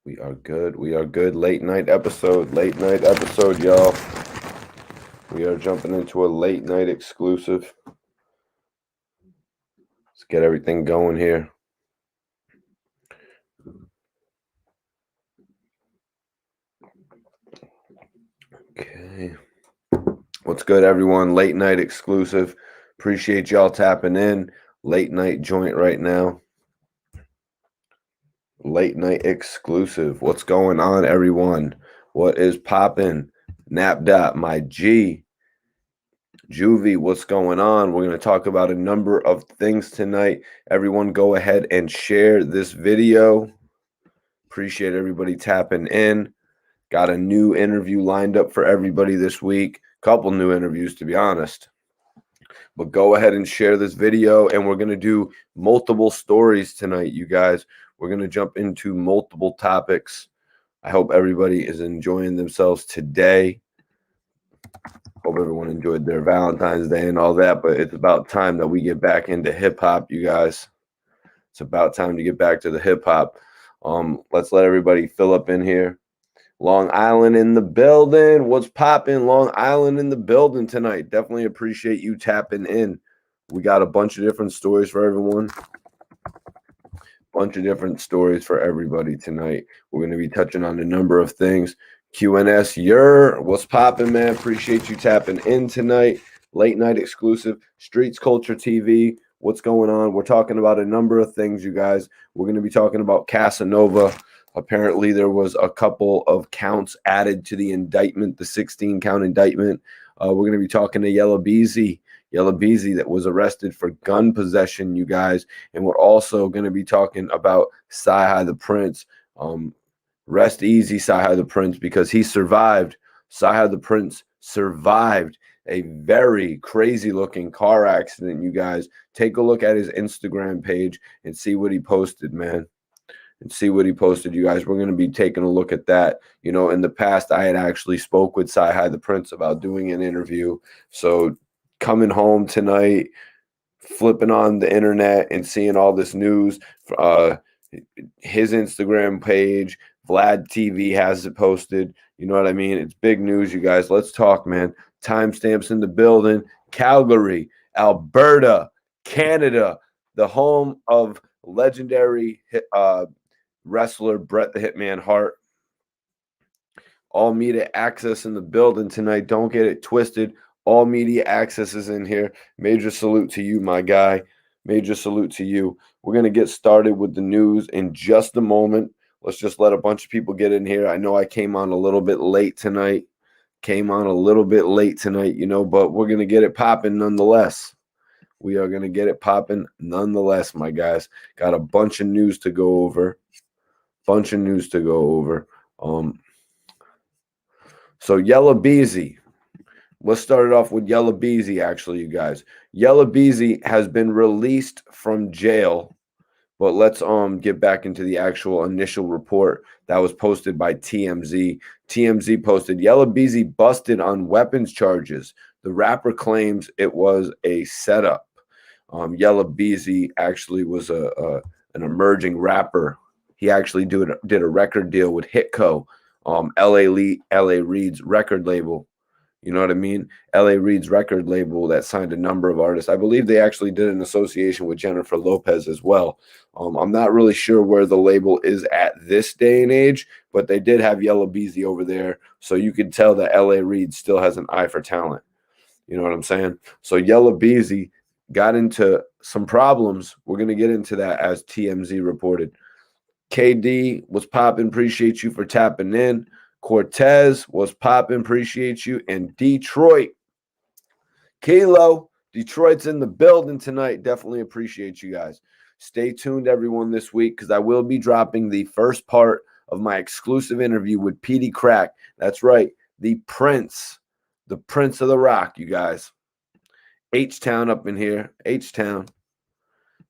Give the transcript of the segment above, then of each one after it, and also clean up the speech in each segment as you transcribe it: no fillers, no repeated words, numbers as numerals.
We are good. We are good. Late night episode, y'all. We are jumping into a late night exclusive. Let's get everything going here. Okay. What's good, everyone? Late night exclusive. Appreciate y'all tapping in. Late night joint right now. Late night exclusive. What's going on, everyone? What is poppin'? Napdot, my G. Juvie, what's going on? We're going to talk about a number of things tonight. Everyone go ahead and share this video. Appreciate everybody tapping in. Got a new interview lined up for everybody this week. Couple new interviews, to be honest. But go ahead and share this video, and we're going to do multiple stories tonight, you guys. We're going to jump into multiple topics. I hope everybody is enjoying themselves today. Hope everyone enjoyed their Valentine's Day and all that, but it's about time that we get back into hip-hop, you guys. It's about time to get back to the hip-hop. Let's let everybody fill up in here. Long Island in the building. What's popping? Long Island in the building tonight. Definitely appreciate you tapping in. We got a bunch of different stories for everyone. Bunch of different stories for everybody tonight. We're going to be touching on a number of things. QNS, what's popping, man? Appreciate you tapping in tonight. Late night exclusive. Streets Culture TV. What's going on? We're talking about a number of things, you guys. We're going to be talking about Casanova. Apparently, there was a couple of counts added to the indictment, the 16-count indictment. We're going to be talking to Yella Beezy. Yella Beezy that was arrested for gun possession, you guys. And we're also going to be talking about Cyhi The Prynce. Rest easy, Cyhi The Prynce, because he survived. Cyhi The Prynce survived a very crazy-looking car accident, you guys. Take a look at his Instagram page and see what he posted, man. And see what he posted, you guys. We're going to be taking a look at that. You know, in the past, I had actually spoke with Cyhi The Prynce about doing an interview. So coming home tonight, flipping on the internet and seeing all this news, his Instagram page, Vlad TV has it posted. You know what I mean? It's big news, you guys. Let's talk, man. Timestamps in the building. Calgary, Alberta, Canada, the home of legendary wrestler Bret the Hitman Hart. All media access in the building tonight. Don't get it twisted. All media access is in here. Major salute to you, my guy. Major salute to you. We're going to get started with the news in just a moment. Let's just let a bunch of people get in here. I know I came on a little bit late tonight. You know, but we're going to get it popping nonetheless. We are going to get it popping nonetheless, my guys. Got a bunch of news to go over. So Yella Beezy. Let's start it off with Yella Beezy, actually, you guys. Yella Beezy has been released from jail, but let's get back into the actual initial report that was posted by TMZ. TMZ posted, Yella Beezy busted on weapons charges. The rapper claims it was a setup. Yella Beezy actually was an emerging rapper. He actually did a record deal with Hitco, L.A. Reid's record label. You know what I mean? L.A. Reid's record label that signed a number of artists. I believe they actually did an association with Jennifer Lopez as well. I'm not really sure where the label is at this day and age, but they did have Yella Beezy over there. So you could tell that L.A. Reid still has an eye for talent. You know what I'm saying? So Yella Beezy got into some problems. We're going to get into that as TMZ reported. KD was popping. Appreciate you for tapping in. Cortez was popping. Appreciate you. And Detroit. Kilo, Detroit's in the building tonight. Definitely appreciate you guys. Stay tuned, everyone, this week because I will be dropping the first part of my exclusive interview with Petey Crack. That's right. The Prince of the Rock, you guys. H-Town up in here. H-Town.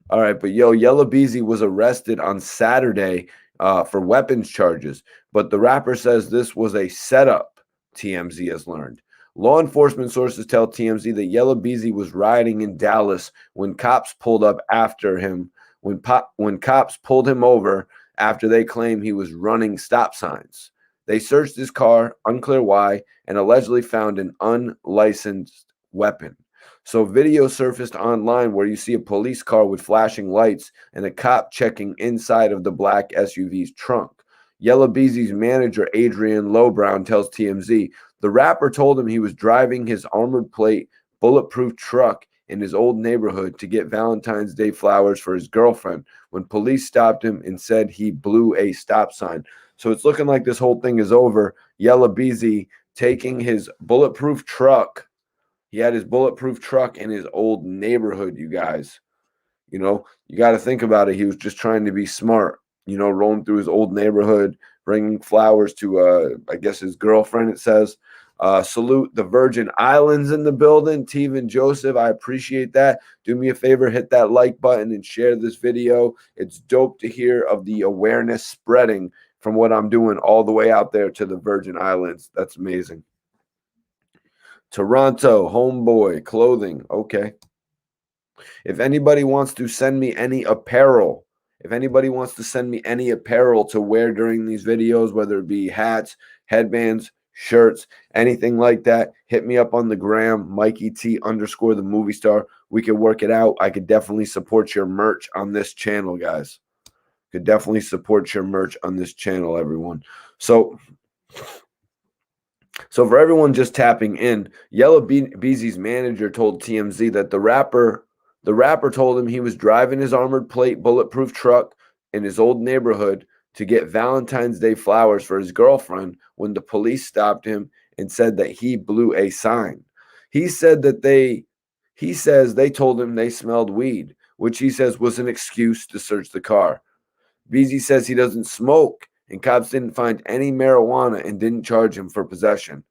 All right, but Yella Beezy was arrested on Saturday for weapons charges, but the rapper says this was a setup, TMZ has learned. Law enforcement sources tell TMZ that Yella Beezy was riding in Dallas when cops pulled up after him. When cops pulled him over after they claim he was running stop signs. They searched his car, unclear why, and allegedly found an unlicensed weapon. So video surfaced online where you see a police car with flashing lights and a cop checking inside of the black SUV's trunk. Yella Beezy's manager, Adrian Lowbrown, tells TMZ the rapper told him he was driving his armored plate, bulletproof truck in his old neighborhood to get Valentine's Day flowers for his girlfriend when police stopped him and said he blew a stop sign. So it's looking like this whole thing is over. Yella Beezy taking his bulletproof truck. He had his bulletproof truck in his old neighborhood, you guys. You know, you got to think about it. He was just trying to be smart, rolling through his old neighborhood, bringing flowers to, I guess, his girlfriend, it says. Salute the Virgin Islands in the building. Teven Joseph, I appreciate that. Do me a favor, hit that like button and share this video. It's dope to hear of the awareness spreading from what I'm doing all the way out there to the Virgin Islands. That's amazing. Toronto, homeboy, clothing. Okay. If anybody wants to send me any apparel, to wear during these videos, whether it be hats, headbands, shirts, anything like that, hit me up on the gram, Mikey T _ the movie star. We could work it out. I could definitely support your merch on this channel, guys. Could definitely support your merch on this channel, everyone. So for everyone just tapping in, Yella Beezy's manager told TMZ that the rapper told him he was driving his armored plate bulletproof truck in his old neighborhood to get Valentine's Day flowers for his girlfriend when the police stopped him and said that he blew a sign. He says they told him they smelled weed, which he says was an excuse to search the car. Beezy says he doesn't smoke, and cops didn't find any marijuana and didn't charge him for possession.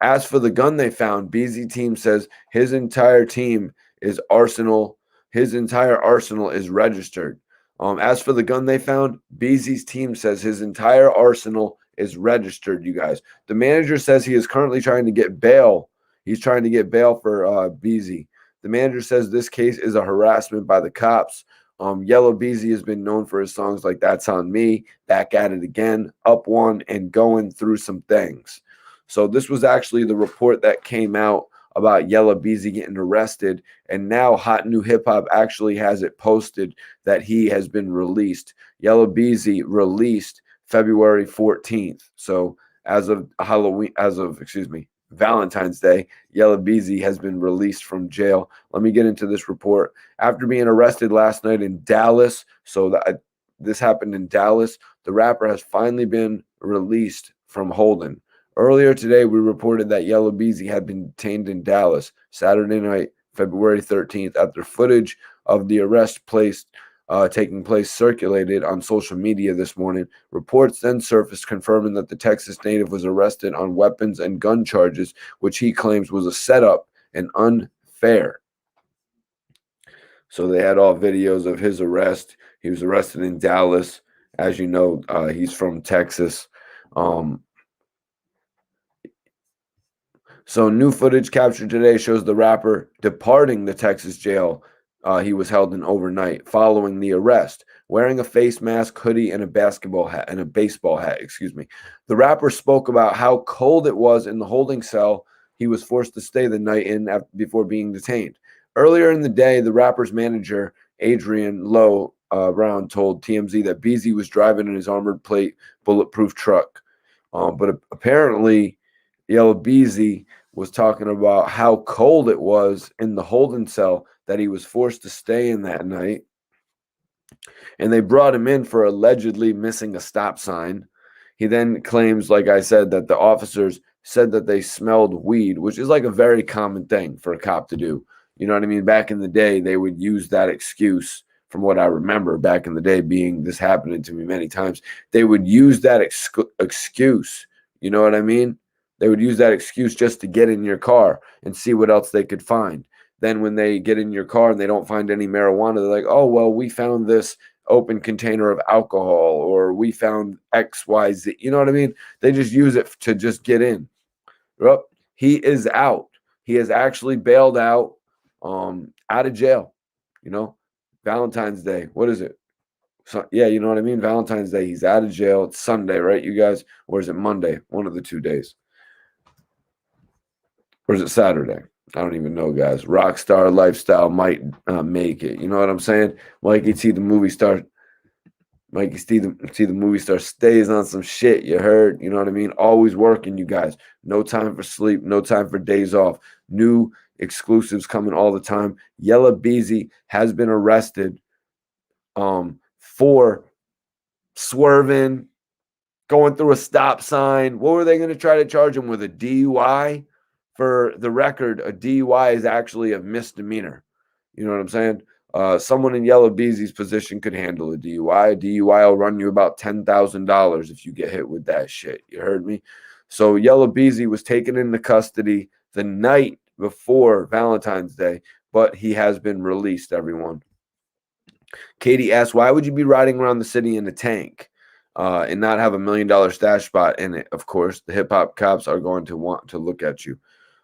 As for the gun they found, Beezy team says his entire arsenal is registered. As for the gun they found, Beezy's team says his entire arsenal is registered, you guys. The manager says he is currently trying to get bail. He's trying to get bail for Beezy. The manager says this case is a harassment by the cops. Yella Beezy has been known for his songs like That's On Me, Back at It Again, Up One, and Going Through Some Things. So this was actually the report that came out about Yella Beezy getting arrested, and now Hot New Hip Hop actually has it posted that he has been released. Yella Beezy released February 14th. So as of Valentine's Day, Yella Beezy has been released from jail. Let me get into this report. After being arrested last night in Dallas, this happened in Dallas, the rapper has finally been released from holding. Earlier today, we reported that Yella Beezy had been detained in Dallas Saturday night, February 13th, after footage of the arrest taking place circulated on social media this morning. Reports then surfaced confirming that the Texas native was arrested on weapons and gun charges, which he claims was a setup and unfair. So they had all videos of his arrest. He was arrested in Dallas. As you know, he's from Texas. So new footage captured today shows the rapper departing the Texas jail he was held in overnight following the arrest, wearing a face mask, hoodie, and a baseball hat. The rapper spoke about how cold it was in the holding cell he was forced to stay the night in before being detained. Earlier in the day, the rapper's manager, Adrian Brown, told TMZ that Beezy was driving in his armored plate bulletproof truck. But apparently, Yella Beezy was talking about how cold it was in the holding cell that he was forced to stay in that night. And they brought him in for allegedly missing a stop sign. He then claims, like I said, that the officers said that they smelled weed, which is like a very common thing for a cop to do. You know what I mean? Back in the day, they would use that excuse. From what I remember back in the day, being this happening to me many times, they would use that excuse. You know what I mean? They would use that excuse just to get in your car and see what else they could find. Then when they get in your car and they don't find any marijuana, they're like, oh, well, we found this open container of alcohol, or we found XYZ. You know what I mean? They just use it to just get in. Well, he is out. He has actually bailed out of jail. Valentine's Day. What is it? So yeah, you know what I mean? Valentine's Day, he's out of jail. It's Sunday, right, you guys? Or is it Monday? One of the 2 days. Or is it Saturday? I don't even know, guys. Rockstar lifestyle might make it. You know what I'm saying? Mikey T, the movie star. Mikey T, the movie star stays on some shit. You heard? You know what I mean? Always working, you guys. No time for sleep. No time for days off. New exclusives coming all the time. Yella Beezy has been arrested for swerving, going through a stop sign. What were they going to try to charge him with? A DUI? For the record, a DUI is actually a misdemeanor. You know what I'm saying? Someone in Yella Beezy's position could handle a DUI. A DUI will run you about $10,000 if you get hit with that shit. You heard me? So Yella Beezy was taken into custody the night before Valentine's Day, but he has been released, everyone. Katie asks, why would you be riding around the city in a tank and not have $1 million stash spot in it? Of course, the hip hop cops are going to want to look at you.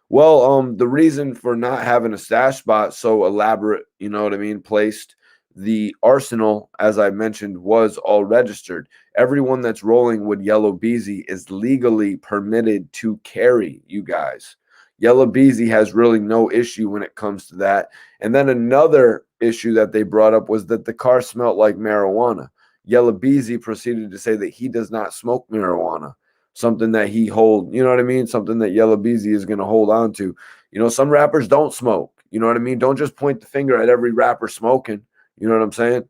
Well, the reason for not having a stash spot so elaborate, you know what I mean, placed, the arsenal, as I mentioned, was all registered. Everyone that's rolling with Yella Beezy is legally permitted to carry, you guys. Yella Beezy has really no issue when it comes to that. And then another issue that they brought up was that the car smelled like marijuana. Yella Beezy proceeded to say that he does not smoke marijuana, something that he hold, you know what I mean? Something that Yella Beezy is going to hold on to. You know, some rappers don't smoke. You know what I mean? Don't just point the finger at every rapper smoking. You know what I'm saying?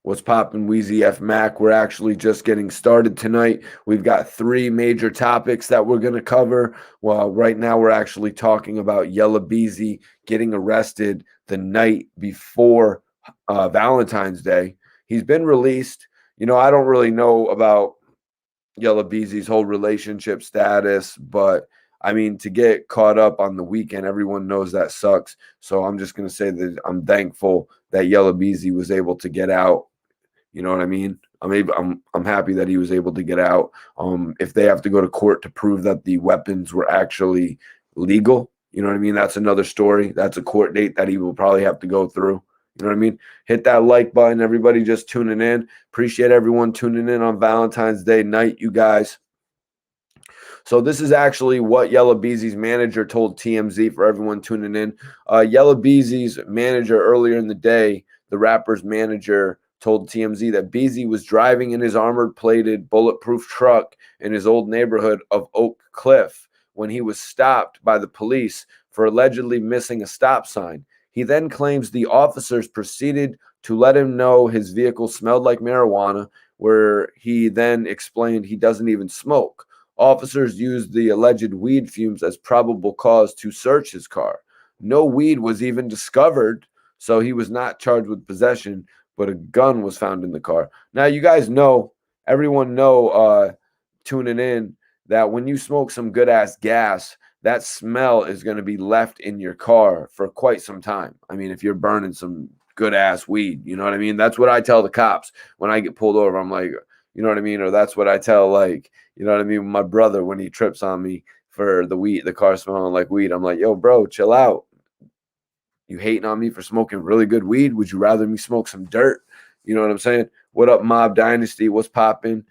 What's poppin', Wheezy F Mac? We're actually just getting started tonight. We've got 3 major topics that we're going to cover. Well, right now we're actually talking about Yella Beezy getting arrested the night before Valentine's Day. He's been released. You know, I don't really know about Yella Beezy's whole relationship status, but I mean, to get caught up on the weekend, everyone knows that sucks. So I'm just gonna say that I'm thankful that Yella Beezy was able to get out. You know what I mean? I'm happy that he was able to get out. If they have to go to court to prove that the weapons were actually legal, you know what I mean? That's another story. That's a court date that he will probably have to go through. You know what I mean? Hit that like button. Everybody just tuning in. Appreciate everyone tuning in on Valentine's Day night, you guys. So this is actually what Yella Beezy's manager told TMZ for everyone tuning in. Yella Beezy's manager earlier in the day, the rapper's manager, told TMZ that Beezy was driving in his armored-plated bulletproof truck in his old neighborhood of Oak Cliff when he was stopped by the police for allegedly missing a stop sign. He then claims the officers proceeded to let him know his vehicle smelled like marijuana, where he then explained he doesn't even smoke. Officers used the alleged weed fumes as probable cause to search his car. No weed was even discovered, so he was not charged with possession, but a gun was found in the car. Now, you guys know, everyone know, tuning in, that when you smoke some good ass gas, that smell is going to be left in your car for quite some time. I mean, if you're burning some good ass weed, you know what I mean? That's what I tell the cops when I get pulled over. I'm like, you know what I mean? Or that's what I tell, like, you know what I mean? My brother, when he trips on me for the weed, the car smelling like weed, I'm like, yo, bro, chill out. You hating on me for smoking really good weed? Would you rather me smoke some dirt? You know what I'm saying? What up, Mob Dynasty? What's popping?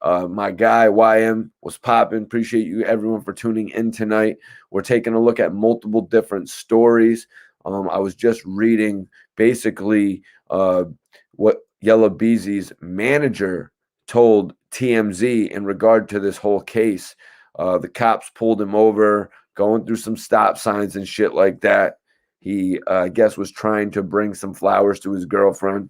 My guy YM was popping. Appreciate you, everyone, for tuning in tonight. We're taking a look at multiple different stories. I was just reading basically what Yella Beezy's manager told TMZ in regard to this whole case. The cops pulled him over, going through some stop signs and shit like that. He, I guess, was trying to bring some flowers to his girlfriend.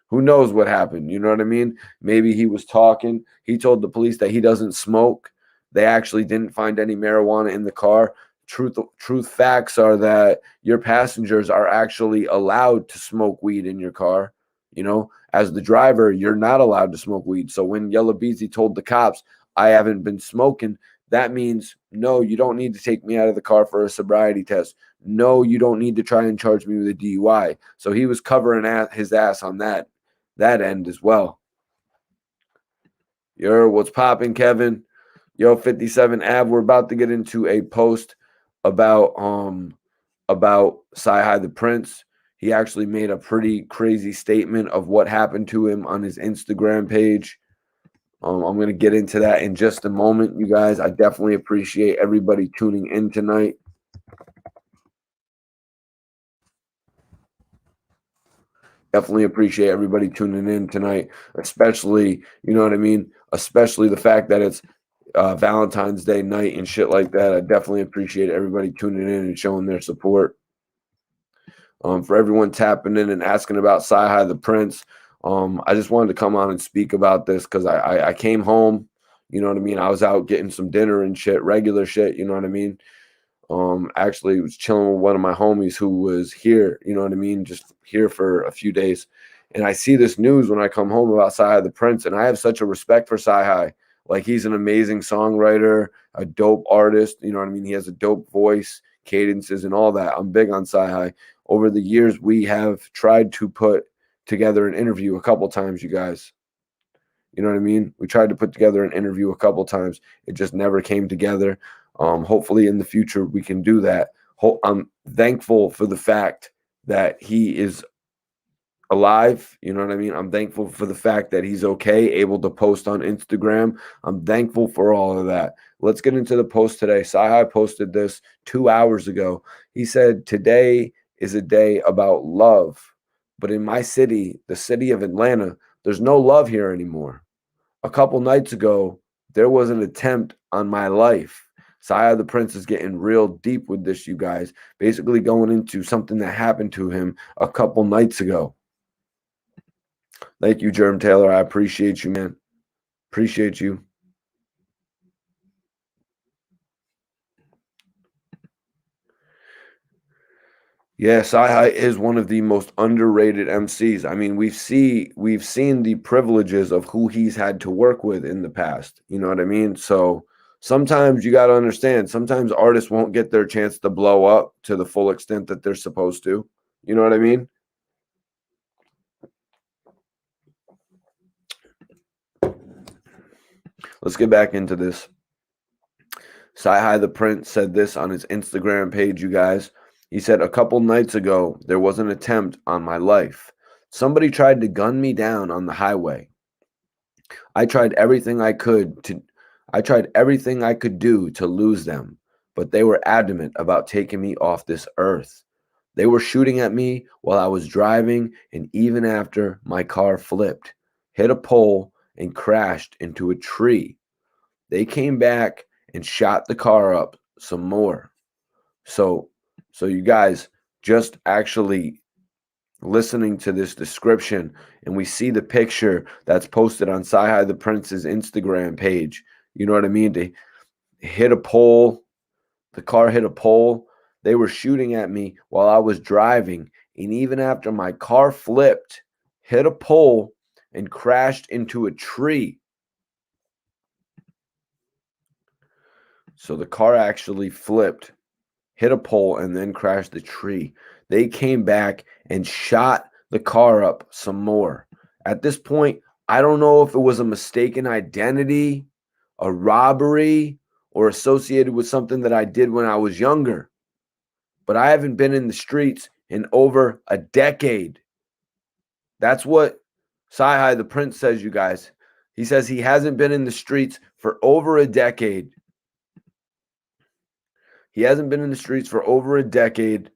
Who knows what happened? You know what I mean? Maybe he was talking. He told the police that he doesn't smoke. They actually didn't find any marijuana in the car. Truth facts are that your passengers are actually allowed to smoke weed in your car. You know, as the driver, you're not allowed to smoke weed. So when Yella Beezy told the cops, I haven't been smoking, that means, no, you don't need to take me out of the car for a sobriety test. No, you don't need to try and charge me with a DUI. So he was covering his ass on that end as well. Yo, what's popping, Kevin? Yo, 57 Av, we're about to get into a post about Cyhi The Prynce. He actually made a pretty crazy statement of what happened to him on his Instagram page. I'm going to get into that in just a moment, you guys. I definitely appreciate everybody tuning in tonight. Definitely appreciate everybody tuning in tonight, especially, you know what I mean? Especially the fact that it's Valentine's Day night and shit like that. I definitely appreciate everybody tuning in and showing their support. For everyone tapping in and asking about Cyhi The Prynce, I just wanted to come on and speak about this because I came home, you know what I mean? I was out getting some dinner and shit, regular shit, you know what I mean? Actually was chilling with one of my homies who was here, you know what I mean, just here for a few days. And I see this news when I come home about Cyhi The Prynce, and I have such a respect for Cyhi. Like, he's an amazing songwriter, a dope artist, you know what I mean? He has a dope voice, cadences, and all that. I'm big on Cyhi. Over the years, we have tried to put together an interview a couple times, you guys. You know what I mean? We tried to put together an interview a couple times. It just never came together. Hopefully in the future we can do that. I'm thankful for the fact that he is alive. You know what I mean? I'm thankful for the fact that he's okay, able to post on Instagram. I'm thankful for all of that. Let's get into the post today. Cyhi posted this 2 hours ago. He said, "Today is a day about love. But in my city, the city of Atlanta, there's no love here anymore. A couple nights ago, there was an attempt on my life." Cyhi The Prynce is getting real deep with this, you guys. Basically going into something that happened to him a couple nights ago. Thank you, Germ Taylor. I appreciate you, man. Appreciate you. Yeah, Cyhi is one of the most underrated MCs. I mean, we've seen the privileges of who he's had to work with in the past. You know what I mean? So sometimes you got to understand, sometimes artists won't get their chance to blow up to the full extent that they're supposed to. You know what I mean? Let's get back into this. Cyhi The Prynce said this on his Instagram page, you guys. He said, "A couple nights ago, there was an attempt on my life. Somebody tried to gun me down on the highway. I tried everything I could do to lose them, but they were adamant about taking me off this earth. They were shooting at me while I was driving, and even after my car flipped, hit a pole, and crashed into a tree. They came back and shot the car up some more." So you guys, just actually listening to this description, and we see the picture that's posted on Cyhi The Prynce's Instagram page. You know what I mean? They hit a pole. The car hit a pole. They were shooting at me while I was driving, and even after my car flipped, hit a pole, and crashed into a tree. So the car actually flipped, hit a pole, and then crashed the tree. They came back and shot the car up some more. At this point, I don't know if it was a mistaken identity, a robbery, or associated with something that I did when I was younger. But I haven't been in the streets in over a decade. That's what Cyhi The Prynce says, you guys. He says he hasn't been in the streets for over a decade. He hasn't been in the streets for over a decade,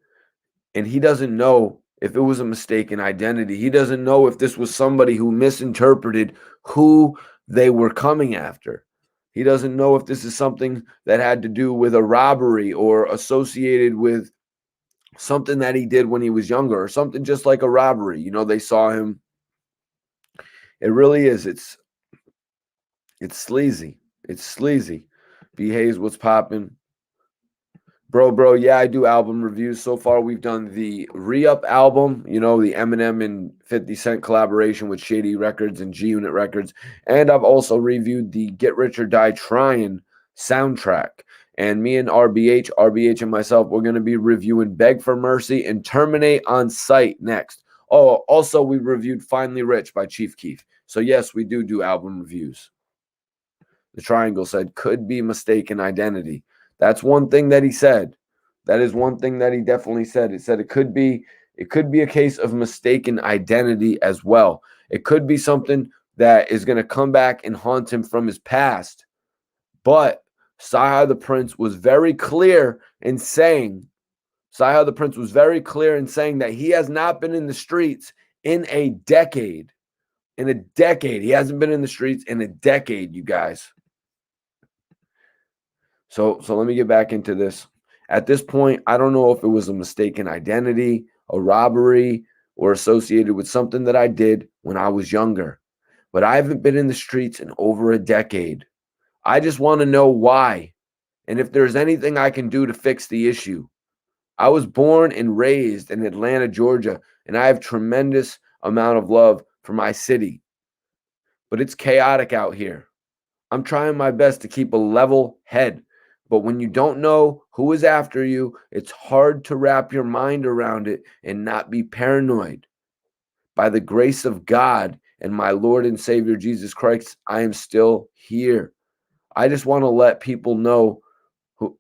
and he doesn't know if it was a mistaken identity. He doesn't know if this was somebody who misinterpreted who they were coming after. He doesn't know if this is something that had to do with a robbery or associated with something that he did when he was younger, or something just like a robbery. You know, they saw him. It really is. It's sleazy. It's sleazy. B Hayes, what's popping? Bro, yeah, I do album reviews. So far, we've done the Re-Up album, you know, the Eminem and 50 Cent collaboration with Shady Records and G Unit Records. And I've also reviewed the Get Rich or Die Trying soundtrack. And me and RBH and myself, we're going to be reviewing Beg for Mercy and Terminate on Sight next. Oh, also, we reviewed Finally Rich by Chief Keef. So, yes, we do album reviews. The Triangle said, could be mistaken identity. That's one thing that he said. That is one thing that he definitely said. It said it could be It could be a case of mistaken identity as well. It could be something that is going to come back and haunt him from his past. But Cyhi the Prynce was very clear in saying, Cyhi the Prynce was very clear in saying that he has not been in the streets in a decade. In a decade. He hasn't been in the streets in a decade, you guys. So let me get back into this. At this point, I don't know if it was a mistaken identity, a robbery, or associated with something that I did when I was younger. But I haven't been in the streets in over a decade. I just want to know why and if there's anything I can do to fix the issue. I was born and raised in Atlanta, Georgia, and I have tremendous amount of love for my city. But it's chaotic out here. I'm trying my best to keep a level head. But when you don't know who is after you, it's hard to wrap your mind around it and not be paranoid. By the grace of God and my Lord and Savior Jesus Christ, I am still here. I just want to let people know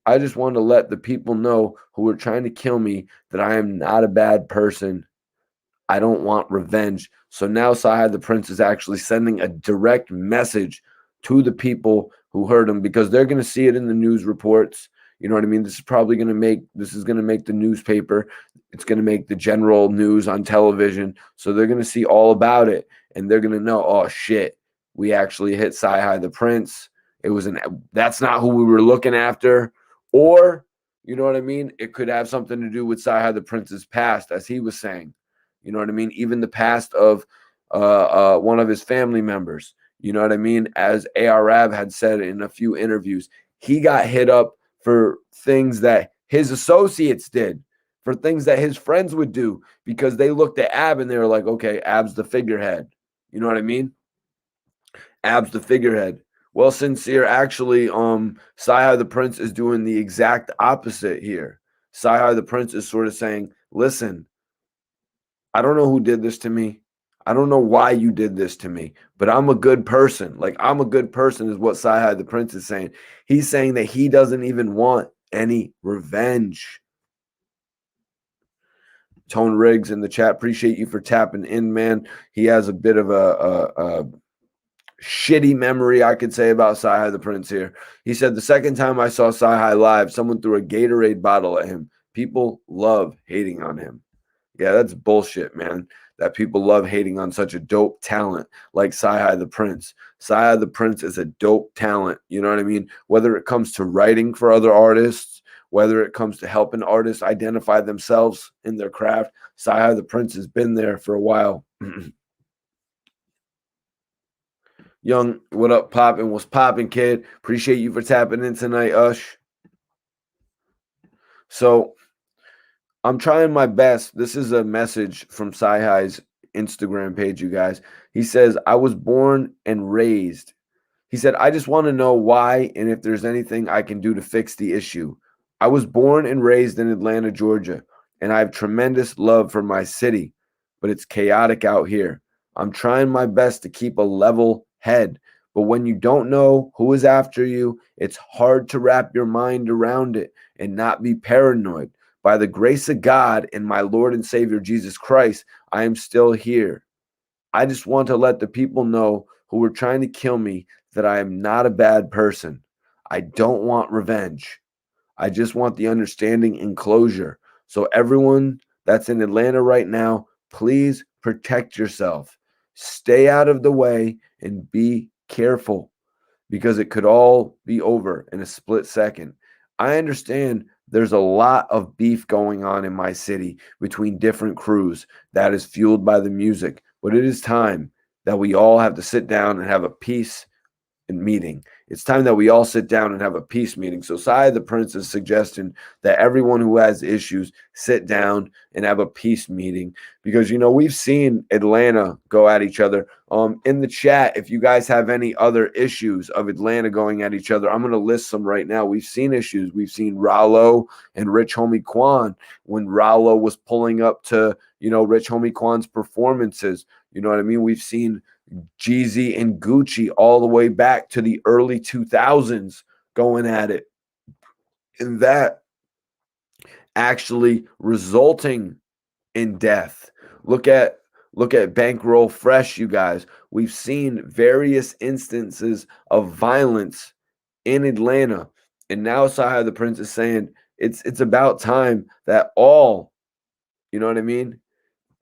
I just want to let the people know who are trying to kill me that I am not a bad person. I don't want revenge. So now Cyhi the Prynce is actually sending a direct message to the people who heard him, because they're going to see it in the news reports. You know what I mean? This is going to make the newspaper. It's going to make the general news on television. So they're going to see all about it, and they're going to know, oh shit, we actually hit Cyhi the Prynce. That's not who we were looking after. Or, you know what I mean? It could have something to do with Cyhi the Prynce's past, as he was saying. You know what I mean? Even the past of one of his family members. You know what I mean? As Arab had said in a few interviews, he got hit up for things that his associates did, for things that his friends would do, because they looked at Ab and they were like, okay, Ab's the figurehead. You know what I mean? Ab's the figurehead. Well, Sincere, actually, Cyhi the Prynce is doing the exact opposite here. Cyhi the Prynce is sort of saying, listen, I don't know who did this to me. I don't know why you did this to me, but I'm a good person. Like, I'm a good person is what Cyhi the Prynce is saying. He's saying that he doesn't even want any revenge. Tone Riggs in the chat, appreciate you for tapping in, man. He has a bit of a shitty memory, I could say, about Cyhi the Prynce here. He said, the second time I saw Cyhi live, someone threw a Gatorade bottle at him. People love hating on him. Yeah, that's bullshit, man. That people love hating on such a dope talent like Cyhi the Prynce. Cyhi the Prynce is a dope talent. You know what I mean? Whether it comes to writing for other artists, whether it comes to helping artists identify themselves in their craft, Cyhi the Prynce has been there for a while. Young, what up, poppin'? What's poppin', kid? Appreciate you for tapping in tonight, Ush. So I'm trying my best. This is a message from Cyhi's Instagram page, you guys. He says, I was born and raised. He said, I just want to know why and if there's anything I can do to fix the issue. I was born and raised in Atlanta, Georgia, and I have tremendous love for my city, but it's chaotic out here. I'm trying my best to keep a level head, but when you don't know who is after you, it's hard to wrap your mind around it and not be paranoid. By the grace of God and my Lord and Savior Jesus Christ, I am still here. I just want to let the people know who were trying to kill me that I am not a bad person. I don't want revenge. I just want the understanding and closure. So everyone that's in Atlanta right now, please protect yourself. Stay out of the way and be careful, because it could all be over in a split second. I understand there's a lot of beef going on in my city between different crews that is fueled by the music, but it is time that we all have to sit down and have a peace meeting. It's time that we all sit down and have a peace meeting. So Cyhi the Prynce is suggesting that everyone who has issues sit down and have a peace meeting, because, you know, we've seen Atlanta go at each other. In the chat, if you guys have any other issues of Atlanta going at each other, I'm going to list some right now. We've seen issues. We've seen Rollo and Rich Homie Quan, when Rollo was pulling up to, you know, Rich Homie Quan's performances. You know what I mean? We've seen Jeezy and Gucci all the way back to the early 2000s going at it. And that actually resulting in death. Look at Bankroll Fresh, you guys. We've seen various instances of violence in Atlanta, and now Cyhi The Prynce is saying it's about time that all, you know what I mean,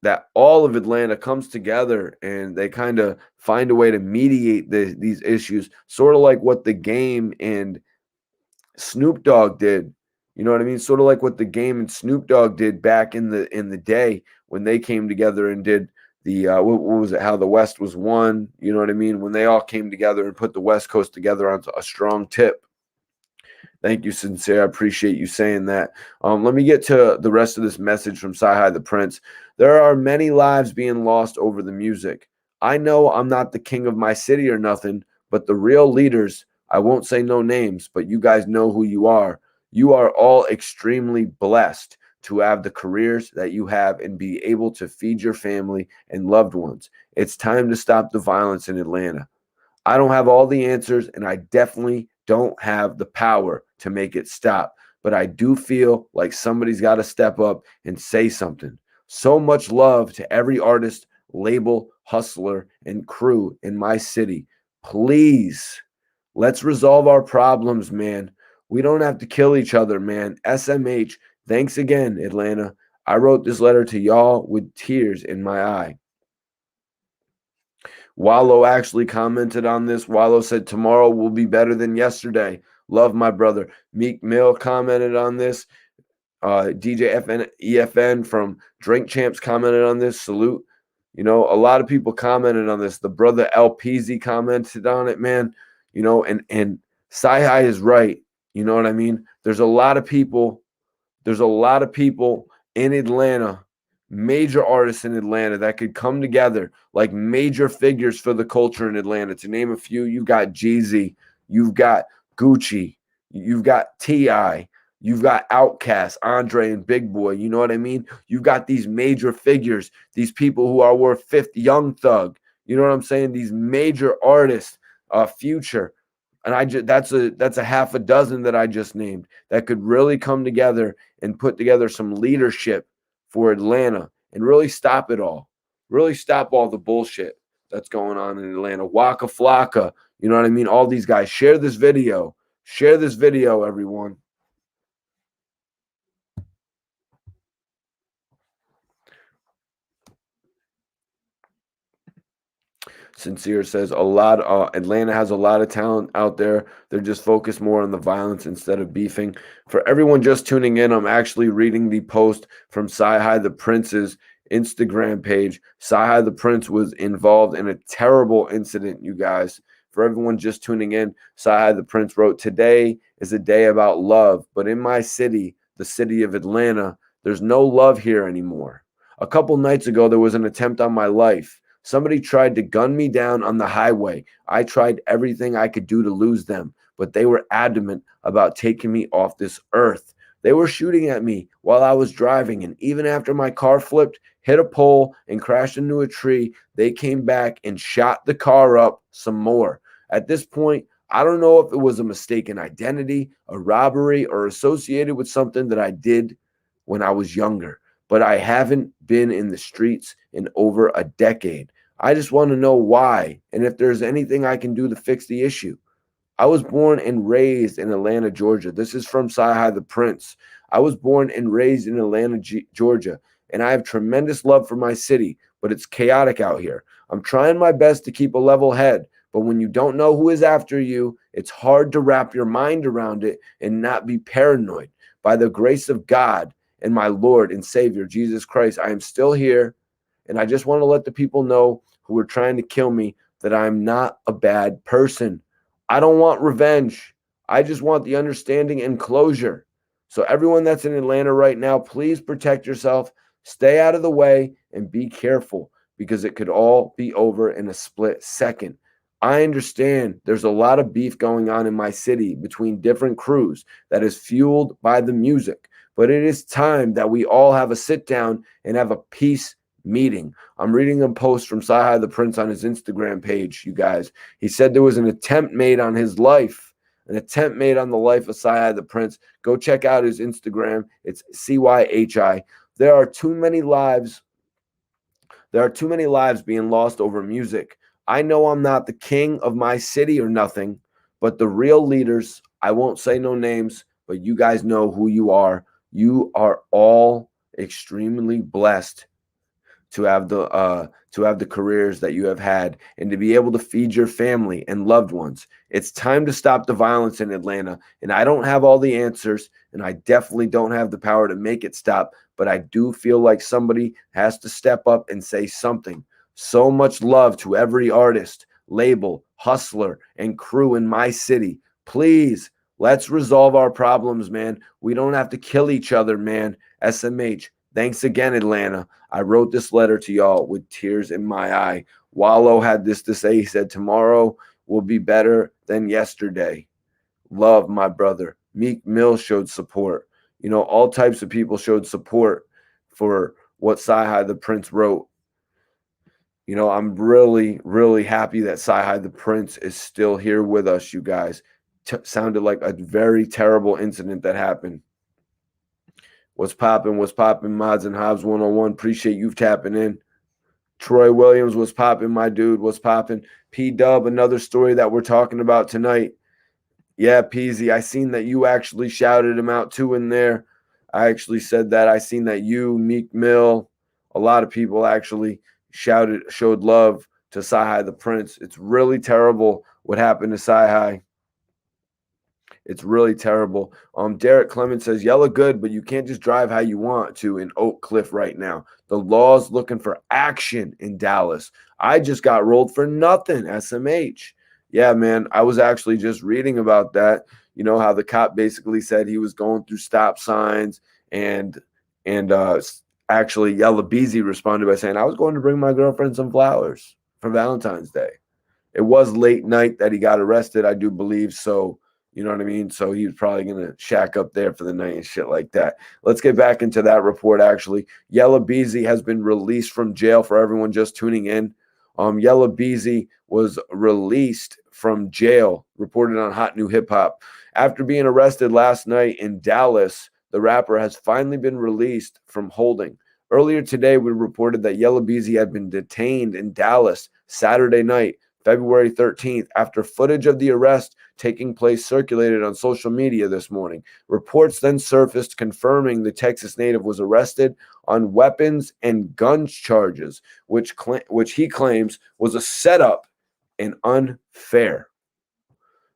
that all of Atlanta comes together and they kind of find a way to mediate these issues, sort of like what The Game and Snoop Dogg did. You know what I mean? Sort of like what The Game and Snoop Dogg did back in the day when they came together and did the what was it? How the West was won. You know what I mean? When they all came together and put the West Coast together on a strong tip. Thank you, Sincere. I appreciate you saying that. Let me get to the rest of this message from Cyhi The Prynce. There are many lives being lost over the music. I know I'm not the king of my city or nothing, but the real leaders, I won't say no names, but you guys know who you are. You are all extremely blessed to have the careers that you have and be able to feed your family and loved ones. It's time to stop the violence in Atlanta. I don't have all the answers, and I definitely don't have the power to make it stop. But I do feel like somebody's got to step up and say something. So much love to every artist, label, hustler, and crew in my city. Please, let's resolve our problems, man. We don't have to kill each other, man. SMH, thanks again, Atlanta. I wrote this letter to y'all with tears in my eye. Wallow actually commented on this. Wallow said, tomorrow will be better than yesterday. Love my brother. Meek Mill commented on this. DJ EFN from Drink Champs commented on this. Salute. You know, a lot of people commented on this. The brother LPZ commented on it, man. You know, and Cyhi is right. You know what I mean? There's a lot of people in Atlanta, major artists in Atlanta that could come together like major figures for the culture in Atlanta. To name a few, you've got Jeezy, you've got Gucci, you've got T.I., you've got Outkast, Andre, and Big Boy. You know what I mean? You've got these major figures, these people who are worth 50, Young Thug. You know what I'm saying? These major artists, Future. And that's a half a dozen that I just named that could really come together and put together some leadership for Atlanta and really stop it all. Really stop all the bullshit that's going on in Atlanta. Waka Flocka, you know what I mean? All these guys. Share this video. Share this video, everyone. Sincere says Atlanta has a lot of talent out there. They're just focused more on the violence instead of beefing. For everyone just tuning in, I'm actually reading the post from Cyhi The Prynce's Instagram page. Cyhi The Prynce was involved in a terrible incident, you guys. For everyone just tuning in, Cyhi The Prynce wrote, today is a day about love, but in my city, the city of Atlanta, there's no love here anymore. A couple nights ago, there was an attempt on my life. Somebody tried to gun me down on the highway. I tried everything I could do to lose them, but they were adamant about taking me off this earth. They were shooting at me while I was driving, and even after my car flipped, hit a pole, and crashed into a tree, they came back and shot the car up some more. At this point, I don't know if it was a mistaken identity, a robbery, or associated with something that I did when I was younger, but I haven't been in the streets in over a decade. I just want to know why and if there's anything I can do to fix the issue. I was born and raised in Atlanta, Georgia. This is from Cyhi The Prynce. I was born and raised in Atlanta, Georgia, and I have tremendous love for my city, but it's chaotic out here. I'm trying my best to keep a level head, but when you don't know who is after you, it's hard to wrap your mind around it and not be paranoid. By the grace of God and my Lord and Savior, Jesus Christ, I am still here. And I just want to let the people know who are trying to kill me that I'm not a bad person. I don't want revenge. I just want the understanding and closure. So everyone that's in Atlanta right now, please protect yourself, stay out of the way, and be careful because it could all be over in a split second. I understand there's a lot of beef going on in my city between different crews that is fueled by the music, but it is time that we all have a sit down and have a peace meeting. I'm reading a post from Cyhi The Prynce on his Instagram page, you guys. He said there was an attempt made on his life, an attempt made on the life of Cyhi The Prynce. Go check out his Instagram. It's CYHI. There are too many lives. There are too many lives being lost over music. I know I'm not the king of my city or nothing, but the real leaders, I won't say no names, but you guys know who you are. You are all extremely blessed to have the careers that you have had and to be able to feed your family and loved ones. It's time to stop the violence in Atlanta, and I don't have all the answers, and I definitely don't have the power to make it stop, but I do feel like somebody has to step up and say something. So much love to every artist, label, hustler, and crew in my city. Please, let's resolve our problems, man. We don't have to kill each other, man. SMH. Thanks again, Atlanta. I wrote this letter to y'all with tears in my eye. Wallow had this to say. He said, tomorrow will be better than yesterday. Love, my brother. Meek Mill showed support. You know, all types of people showed support for what Cyhi The Prynce wrote. You know, I'm really, really happy that Cyhi The Prynce is still here with us, you guys. Sounded like a very terrible incident that happened. What's popping, Mods and Hobbs 101. Appreciate you tapping in. Troy Williams, what's popping, my dude? What's popping? P-Dub, another story that we're talking about tonight. Yeah, Peasy, I seen that you actually shouted him out too in there. I actually said that. I seen that you, Meek Mill, a lot of people actually showed love to Cyhi The Prynce. It's really terrible what happened to Cyhi. It's really terrible. Derek Clemens says, Yella good, but you can't just drive how you want to in Oak Cliff right now. The law's looking for action in Dallas. I just got rolled for nothing, SMH. Yeah, man, I was actually just reading about that. You know how the cop basically said he was going through stop signs and actually Yella Beezy responded by saying, I was going to bring my girlfriend some flowers for Valentine's Day. It was late night that he got arrested, I do believe. So, you know what I mean? So he was probably going to shack up there for the night and shit like that. Let's get back into that report, actually. Yella Beezy has been released from jail for everyone just tuning in. Yella Beezy was released from jail, reported on Hot New Hip Hop. After being arrested last night in Dallas, the rapper has finally been released from holding. Earlier today, we reported that Yella Beezy had been detained in Dallas Saturday night, February 13th, after footage of the arrest taking place circulated on social media this morning. Reports then surfaced confirming the Texas native was arrested on weapons and guns charges, which he claims was a setup and unfair.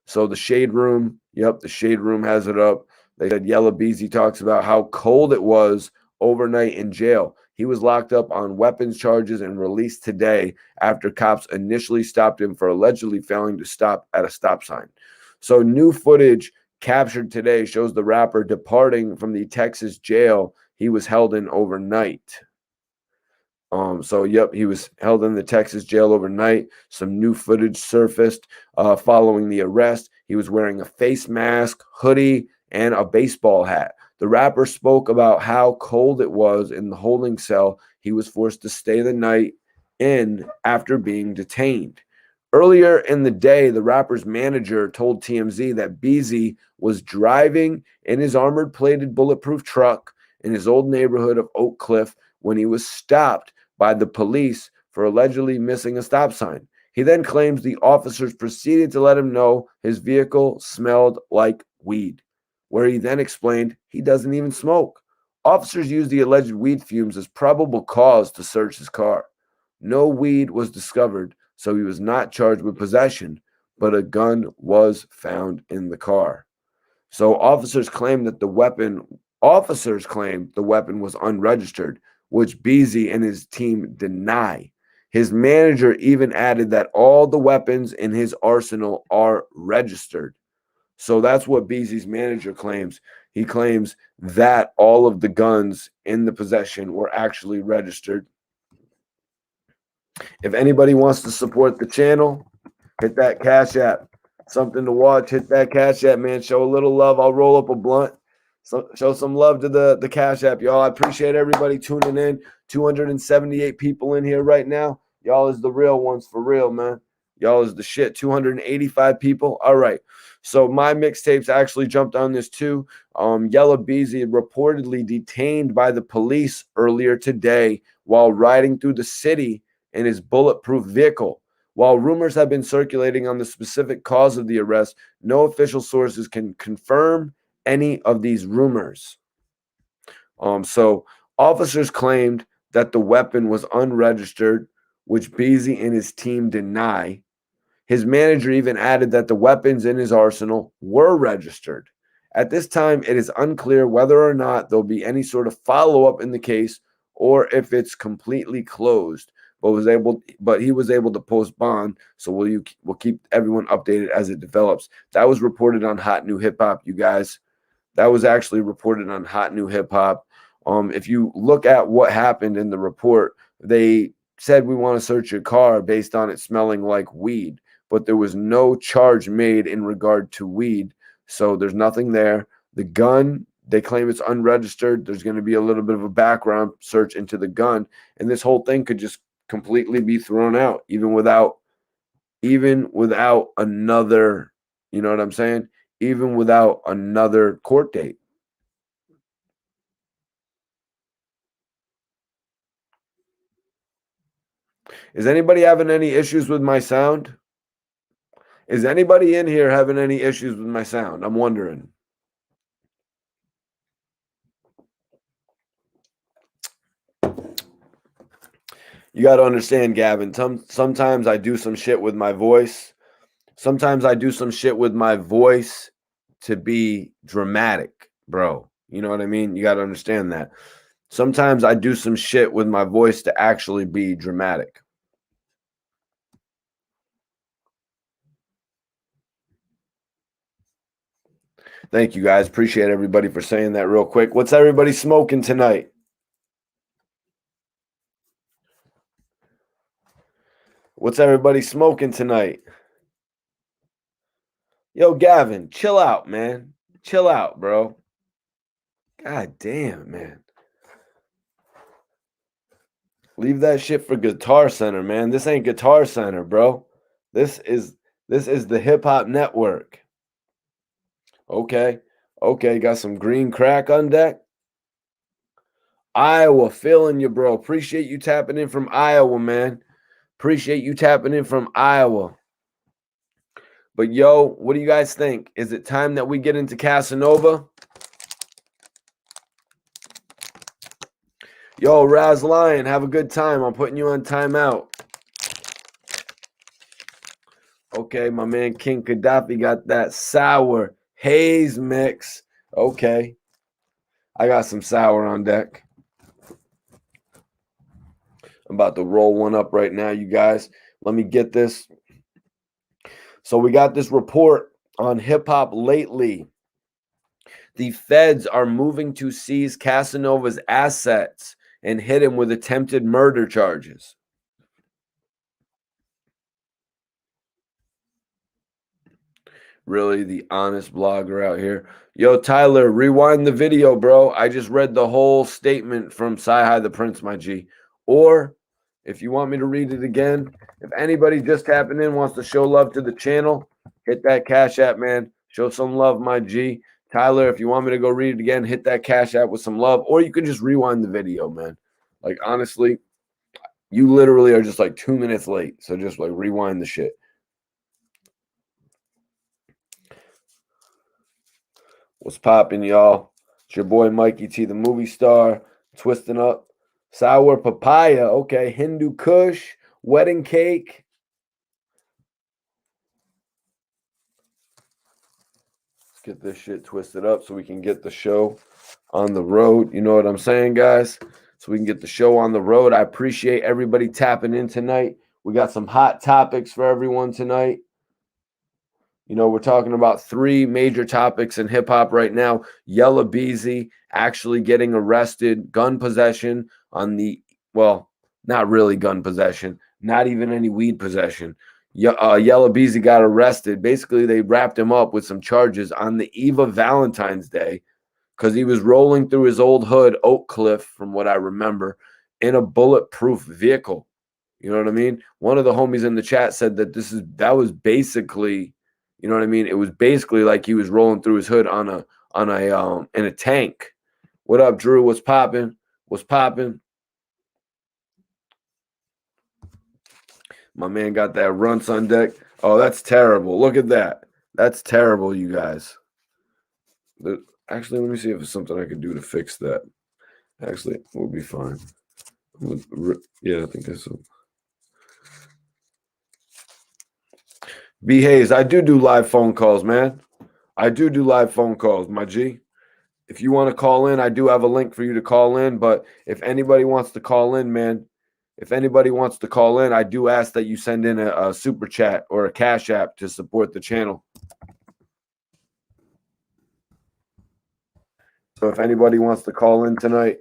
So the Shade Room, the Shade Room has it up. They said Yella Beezy talks about how cold it was overnight in jail. He was locked up on weapons charges and released today after cops initially stopped him for allegedly failing to stop at a stop sign. So new footage captured today shows the rapper departing from the Texas jail he was held in overnight. He was held in the Texas jail overnight. Some new footage surfaced following the arrest. He was wearing a face mask, hoodie, and a baseball hat. The rapper spoke about how cold it was in the holding cell he was forced to stay the night in after being detained. Earlier in the day, the rapper's manager told TMZ that Beezy was driving in his armored plated bulletproof truck in his old neighborhood of Oak Cliff when he was stopped by the police for allegedly missing a stop sign. He then claims the officers proceeded to let him know his vehicle smelled like weed, where he then explained he doesn't even smoke. Officers used the alleged weed fumes as probable cause to search his car. No weed was discovered, so he was not charged with possession, but a gun was found in the car. So officers claim the weapon was unregistered, which Beezy and his team deny. His manager even added that all the weapons in his arsenal are registered. So that's what Beezy's manager claims. He claims that all of the guns in the possession were actually registered. If anybody wants to support the channel, hit that Cash App. Something to watch. Hit that Cash App, man. Show a little love. I'll roll up a blunt. Show some love to the Cash App, y'all. I appreciate everybody tuning in. 278 people in here right now. Y'all is the real ones for real, man. Y'all is the shit. 285 people. All right. So my mixtapes actually jumped on this too. Yella Beezy reportedly detained by the police earlier today while riding through the city in his bulletproof vehicle. While rumors have been circulating on the specific cause of the arrest, no official sources can confirm any of these rumors. So officers claimed that the weapon was unregistered, which Beezy and his team deny. His manager even added that the weapons in his arsenal were registered. At this time, it is unclear whether or not there'll be any sort of follow-up in the case or if it's completely closed. But he was able to post bond, so we'll keep everyone updated as it develops. That was reported on Hot New Hip Hop, you guys. That was actually reported on Hot New Hip Hop. If you look at what happened in the report, they said we want to search your car based on it smelling like weed, but there was no charge made in regard to weed. So there's nothing there. The gun, they claim it's unregistered. There's going to be a little bit of a background search into the gun, and this whole thing could just completely be thrown out, even without another, you know what I'm saying? Even without another court date. Is anybody having any issues with my sound? Is anybody in here having any issues with my sound? I'm wondering. You got to understand, Gavin, sometimes I do some shit with my voice. Sometimes I do some shit with my voice to be dramatic, bro. You know what I mean? You got to understand that. Sometimes I do some shit with my voice to actually be dramatic. Thank you, guys. Appreciate everybody for saying that real quick. What's everybody smoking tonight? What's everybody smoking tonight? Yo, Gavin, chill out, man. Chill out, bro. God damn, man. Leave that shit for Guitar Center, man. This ain't Guitar Center, bro. This is the Hip Hop Network. Okay. Okay, got some green crack on deck. Iowa, feeling you, bro. Appreciate you tapping in from Iowa, man. Appreciate you tapping in from Iowa. But yo, what do you guys think? Is it time that we get into Casanova? Yo, Raz Lion, have a good time. I'm putting you on timeout. Okay, my man King Gaddafi got that sour haze mix. Okay. I got some sour on deck. I'm about to roll one up right now, you guys. Let me get this. So we got this report on hip hop lately. The feds are moving to seize Casanova's assets and hit him with attempted murder charges. Really, the honest blogger out here. Yo, Tyler, rewind the video, bro. I just read the whole statement from Cyhi The Prynce, my G. Or if you want me to read it again, if anybody just tapping in wants to show love to the channel, hit that Cash App, man. Show some love, my G. Tyler, if you want me to go read it again, hit that Cash App with some love. Or you can just rewind the video, man. Like, honestly, you literally are just like 2 minutes late. So just like rewind the shit. What's poppin', y'all? It's your boy Mikey T, the movie star, twisting up. Sour papaya, okay. Hindu Kush, wedding cake. Let's get this shit twisted up so we can get the show on the road. You know what I'm saying, guys? So we can get the show on the road. I appreciate everybody tapping in tonight. We got some hot topics for everyone tonight. You know, we're talking about 3 major topics in hip hop right now. Yella Beezy actually getting arrested, gun possession on the, well, not really gun possession, not even any weed possession. Yella Beezy got arrested. Basically, they wrapped him up with some charges on the eve of Valentine's Day because he was rolling through his old hood, Oak Cliff, from what I remember, in a bulletproof vehicle. You know what I mean? One of the homies in the chat said that that was basically, you know what I mean? It was basically like he was rolling through his hood in a tank. What up, Drew? What's popping? What's popping? My man got that runts on deck. Oh, that's terrible. Look at that. That's terrible, you guys. Actually, let me see if there's something I can do to fix that. Actually, we'll be fine. Yeah, I think that's so. B Hayes, I do live phone calls, man. I do live phone calls, my G. If you want to call in, I do have a link for you to call in. But if anybody wants to call in, man, if anybody wants to call in, I do ask that you send in a super chat or a cash app to support the channel. So if anybody wants to call in tonight,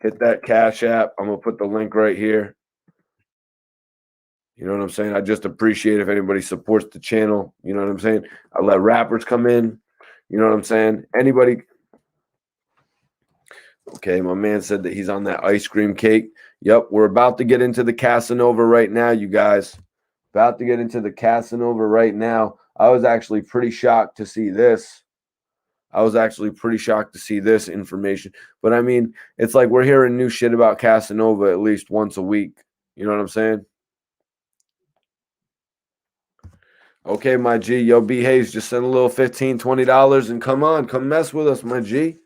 hit that cash app. I'm going to put the link right here. You know what I'm saying? I just appreciate if anybody supports the channel. You know what I'm saying? I let rappers come in. You know what I'm saying? Anybody. Okay, my man said that he's on that ice cream cake. Yep, we're about to get into the Casanova right now, you guys. About to get into the Casanova right now. I was actually pretty shocked to see this. Information. But I mean, it's like we're hearing new shit about Casanova at least once a week. You know what I'm saying? Okay, my G. Yo, B Hayes, just send a little $15, $20 and come on. Come mess with us, my G.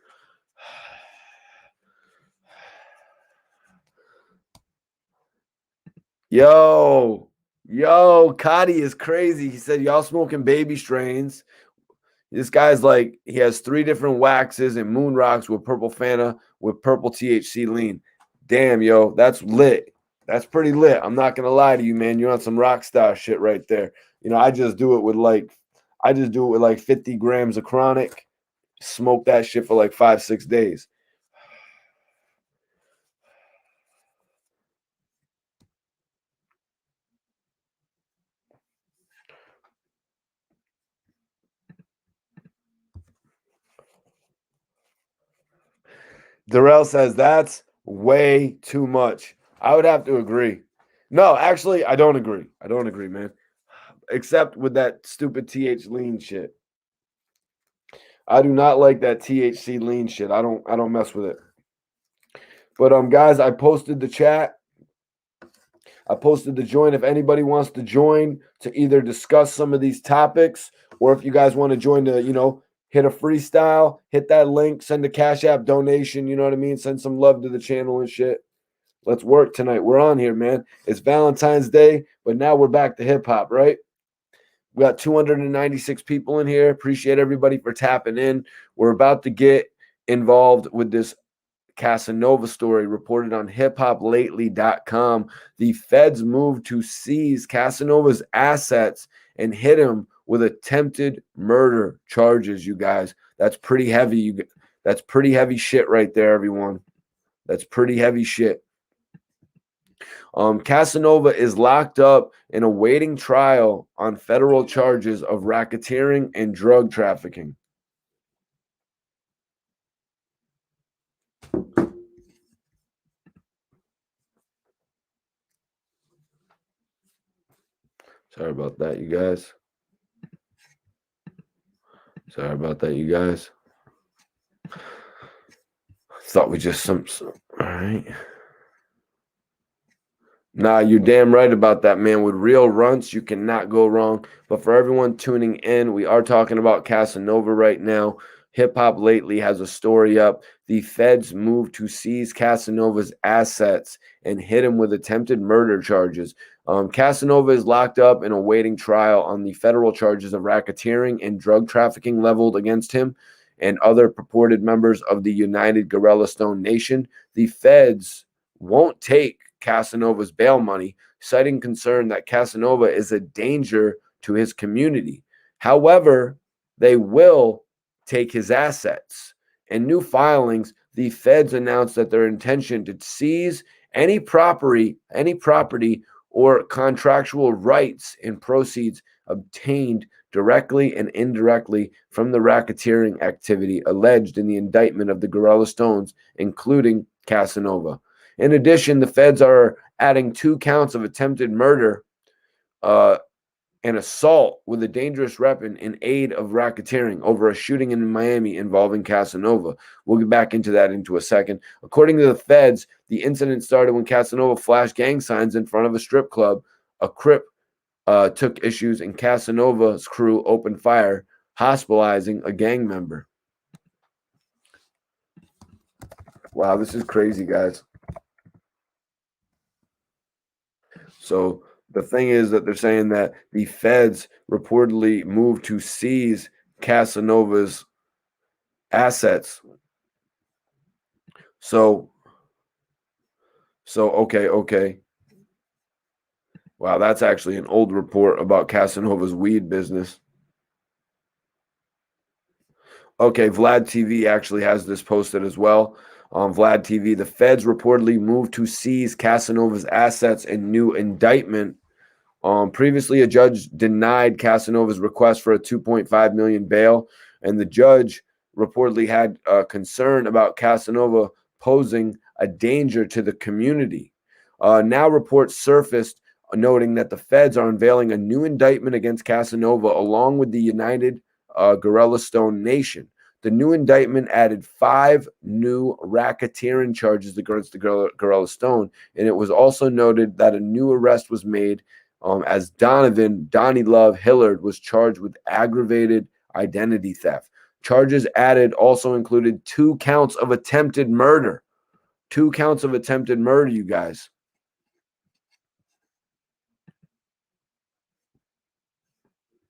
Yo, Cotty is crazy. He said, y'all smoking baby strains. This guy's like, he has 3 different waxes and moon rocks with purple Fanta with purple THC lean. Damn, yo, that's lit. That's pretty lit. I'm not gonna lie to you, man. You're on some rock star shit right there. You know, I just do it with like 50 grams of chronic. Smoke that shit for like 5-6 days. Darrell says that's way too much. I would have to agree. No, actually, I don't agree. I don't agree, man. Except with that stupid TH lean shit. I do not like that THC lean shit. I don't mess with it. But guys, I posted the chat. I posted the join. If anybody wants to join to either discuss some of these topics, or if you guys want to join to, hit a freestyle, hit that link, send a Cash App donation, you know what I mean? Send some love to the channel and shit. Let's work tonight. We're on here, man. It's Valentine's Day, but now we're back to hip hop, right? We got 296 people in here. Appreciate everybody for tapping in. We're about to get involved with this Casanova story reported on hiphoplately.com. The feds moved to seize Casanova's assets and hit him with attempted murder charges, you guys. That's pretty heavy. That's pretty heavy shit right there, everyone. That's pretty heavy shit. Casanova is locked up and awaiting trial on federal charges of racketeering and drug trafficking. Sorry about that, you guys. Thought we just all right. Nah, you're damn right about that, man. With real runts, you cannot go wrong. But for everyone tuning in, we are talking about Casanova right now. Hip Hop Lately has a story up. The feds moved to seize Casanova's assets and hit him with attempted murder charges. Casanova is locked up and awaiting trial on the federal charges of racketeering and drug trafficking leveled against him and other purported members of the United Guerrilla Stone Nation. The feds won't take Casanova's bail money, citing concern that Casanova is a danger to his community. However, they will take his assets. In new filings, the feds announced that their intention to seize any property or contractual rights and proceeds obtained directly and indirectly from the racketeering activity alleged in the indictment of the Guerrilla Stones, including Casanova. In addition, the feds are adding 2 counts of attempted murder and assault with a dangerous weapon in aid of racketeering over a shooting in Miami involving Casanova. We'll get back into that into a second. According to the feds, the incident started when Casanova flashed gang signs in front of a strip club. A Crip took issues, and Casanova's crew opened fire, hospitalizing a gang member. Wow, this is crazy, guys. So the thing is that they're saying that the feds reportedly moved to seize Casanova's assets. So okay. Wow, that's actually an old report about Casanova's weed business. Okay, Vlad TV actually has this posted as well. On Vlad TV, the feds reportedly moved to seize Casanova's assets in new indictment. Previously, a judge denied Casanova's request for a $2.5 million bail, and the judge reportedly had concern about Casanova posing a danger to the community. Now reports surfaced noting that the feds are unveiling a new indictment against Casanova along with the United Gorilla Stone Nation. The new indictment added 5 new racketeering charges against the Gorilla Stone, and it was also noted that a new arrest was made as Donnie Love Hillard was charged with aggravated identity theft. Charges added also included 2 counts of attempted murder. 2 counts of attempted murder, you guys.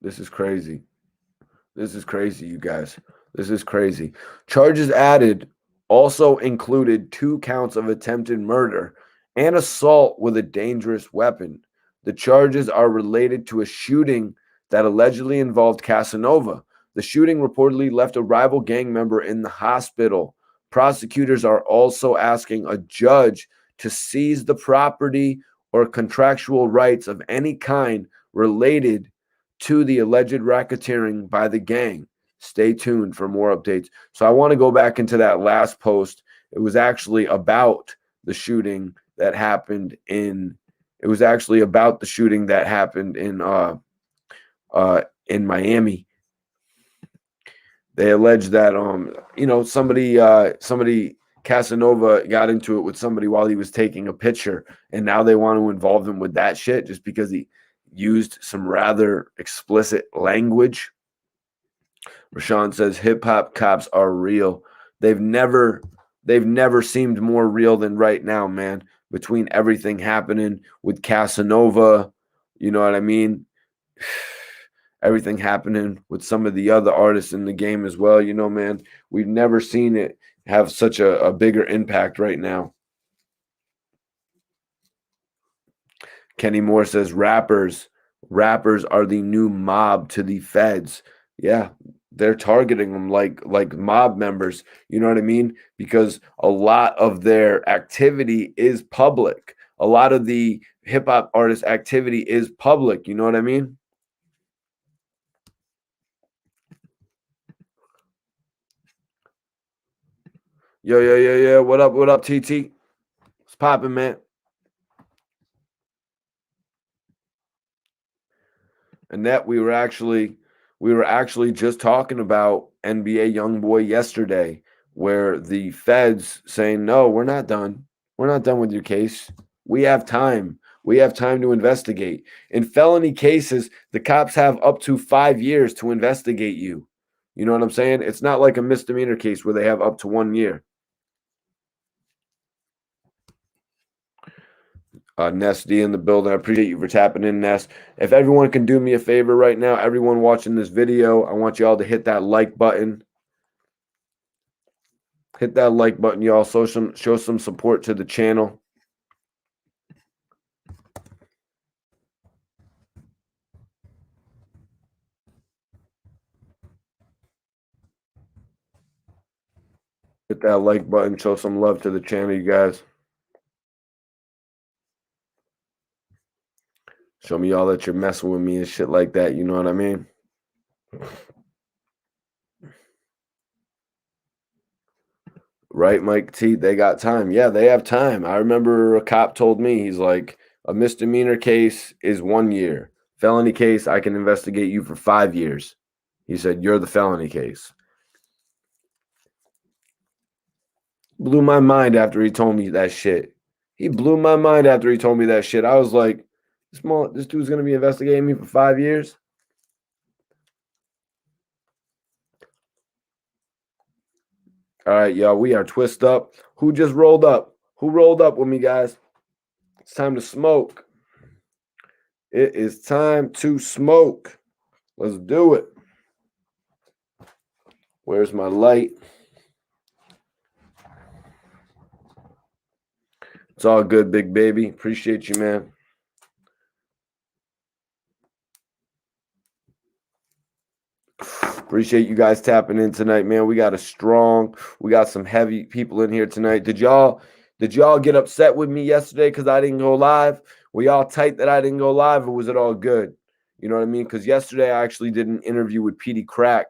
This is crazy. This is crazy, you guys. This is crazy. Charges added also included 2 counts of attempted murder and assault with a dangerous weapon. The charges are related to a shooting that allegedly involved Casanova. The shooting reportedly left a rival gang member in the hospital. Prosecutors are also asking a judge to seize the property or contractual rights of any kind related to the alleged racketeering by the gang. Stay tuned for more updates. So I want to go back into that last post. It was actually about the shooting that happened in in Miami. They allege that somebody Casanova got into it with somebody while he was taking a picture, and now they want to involve him with that shit just because he used some rather explicit language. Rashawn says hip hop cops are real. They've never seemed more real than right now, man. Between everything happening with Casanova, you know what I mean? Everything happening with some of the other artists in the game as well, you know, man. We've never seen it have such a bigger impact right now. Kenny Moore says rappers are the new mob to the feds. Yeah, they're targeting them like mob members, you know what I mean? Because a lot of their activity is public. A lot of the hip hop artist activity is public, you know what I mean? Yo. What up, TT? What's popping, man? And that we were actually just talking about NBA YoungBoy yesterday, where the feds saying, no, we're not done. We're not done with your case. We have time. We have time to investigate. In felony cases, the cops have up to 5 years to investigate you. You know what I'm saying? It's not like a misdemeanor case where they have up to 1 year. Ness D in the building. I appreciate you for tapping in, Ness. If everyone can do me a favor right now, everyone watching this video, I want y'all to hit that like button. Hit that like button, y'all. Show some support to the channel. Hit that like button. Show some love to the channel, you guys. Show me y'all that you're messing with me and shit like that. You know what I mean? Right, Mike T? They got time. Yeah, they have time. I remember a cop told me, he's like, a misdemeanor case is 1 year. Felony case, I can investigate you for 5 years. He said, you're the felony case. Blew my mind after he told me that shit. He blew my mind after he told me that shit. I was like, this dude's gonna be investigating me for 5 years? All right, y'all, we are twist up. Who just rolled up? Who rolled up with me, guys? It's time to smoke. It is time to smoke. Let's do it. Where's my light? It's all good, big baby. Appreciate you, man. Appreciate you guys tapping in tonight, man. We got some heavy people in here tonight. Did y'all get upset with me yesterday because I didn't go live? Were y'all tight that I didn't go live, or was it all good? You know what I mean? Because yesterday I actually did an interview with Petey Crack.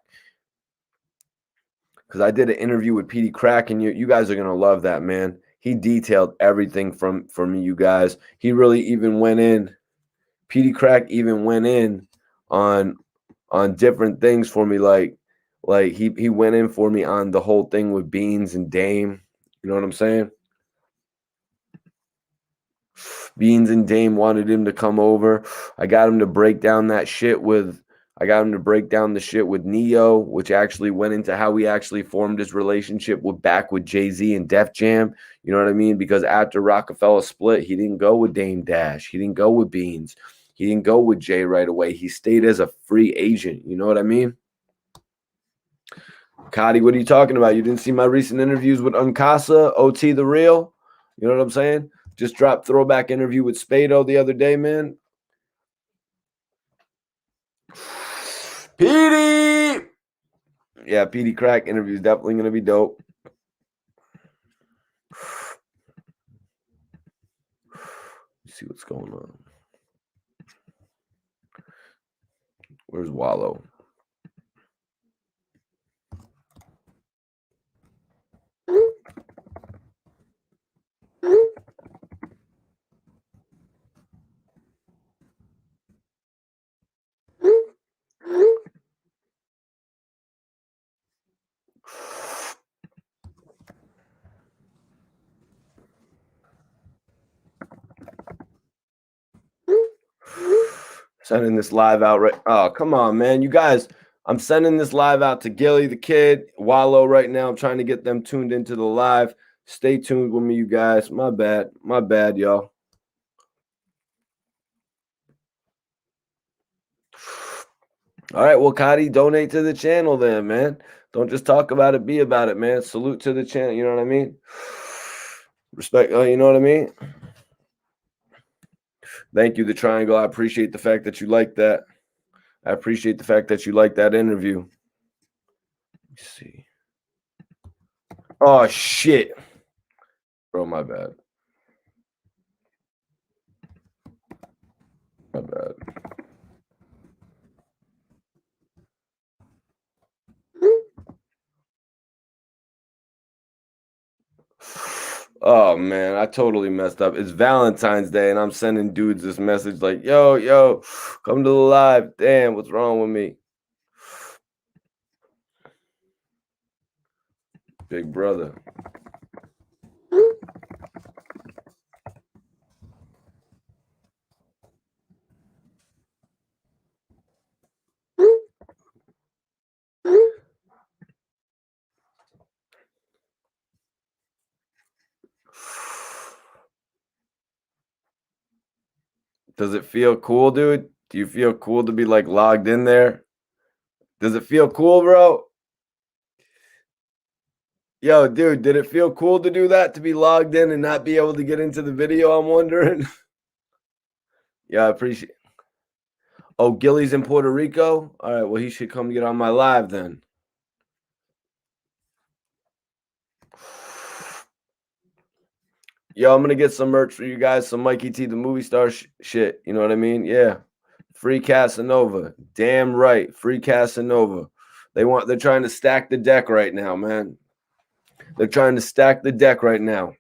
Because I did an interview with Petey Crack, and you guys are gonna love that, man. He detailed everything for me, you guys. He really even went in. Petey Crack even went in on different things for me, like he went in for me on the whole thing with Beans and Dame. You know what I'm saying? Beans and Dame wanted him to come over. I got him to break down the shit with Neo, which actually went into how he actually formed his relationship with Jay-Z and Def Jam. You know what I mean? Because after Rockefeller split, he didn't go with Dame Dash. He didn't go with Beans. He didn't go with Jay right away. He stayed as a free agent. You know what I mean? Cotty, what are you talking about? You didn't see my recent interviews with Uncasa, OT The Real? You know what I'm saying? Just dropped throwback interview with Spado the other day, man. Petey! Yeah, Petey Crack interview is definitely going to be dope. Let's see what's going on. Where's Wallow? Sending this live out right. Oh, come on, man. You guys, I'm sending this live out to Gilly the Kid, Wallow right now. I'm trying to get them tuned into the live. Stay tuned with me, you guys. My bad. My bad, y'all. All right, well, Cotty, donate to the channel then, man. Don't just talk about it, be about it, man. Salute to the channel, you know what I mean? Respect, you know what I mean? Thank you, The Triangle. I appreciate the fact that you like that. I appreciate the fact that you like that interview. Let me see. Oh, shit. Bro, my bad. My bad. Oh, man, I totally messed up. It's Valentine's Day, and I'm sending dudes this message like, yo, come to the live. Damn, what's wrong with me? Big brother. Does it feel cool, dude? Do you feel cool to be like logged in there? Does it feel cool, bro? Yo, dude, did it feel cool to do that? To be logged in and not be able to get into the video, I'm wondering. Yeah, I appreciate it. Oh, Gilly's in Puerto Rico? All right, well, he should come get on my live then. Yo, I'm going to get some merch for you guys, some Mikey T, the movie star shit. You know what I mean? Yeah. Free Casanova. Damn right. Free Casanova. They're trying to stack the deck right now, man. They're trying to stack the deck right now.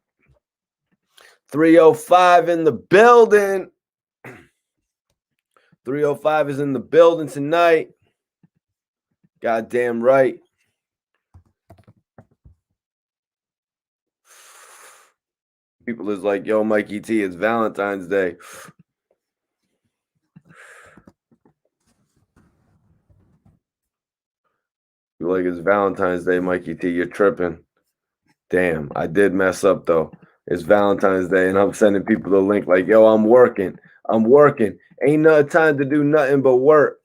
305 in the building. 305 is in the building tonight. Goddamn right. People is like, yo, Mikey T, it's Valentine's Day. You're like, it's Valentine's Day, Mikey T, you're tripping. Damn, I did mess up, though. It's Valentine's Day, and I'm sending people the link like, yo, I'm working. I'm working. Ain't no time to do nothing but work.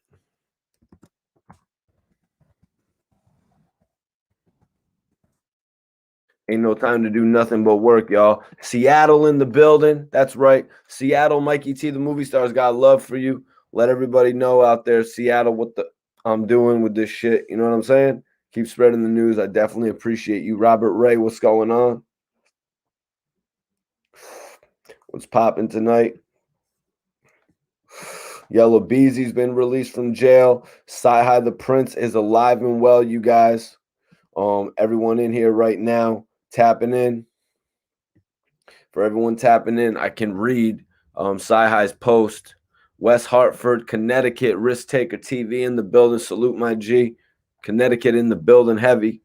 Ain't no time to do nothing but work, y'all. Seattle in the building. That's right. Seattle, Mikey T, the movie star's got love for you. Let everybody know out there, Seattle, what the I'm doing with this shit. You know what I'm saying? Keep spreading the news. I definitely appreciate you. Robert Ray, what's going on? What's popping tonight? Yella Beezy's been released from jail. Cyhi The Prynce is alive and well, you guys. Everyone in here right now tapping in. For everyone tapping in, I can read Cyhi's post. West Hartford, Connecticut, Risk Taker TV in the building. Salute my G. Connecticut in the building heavy.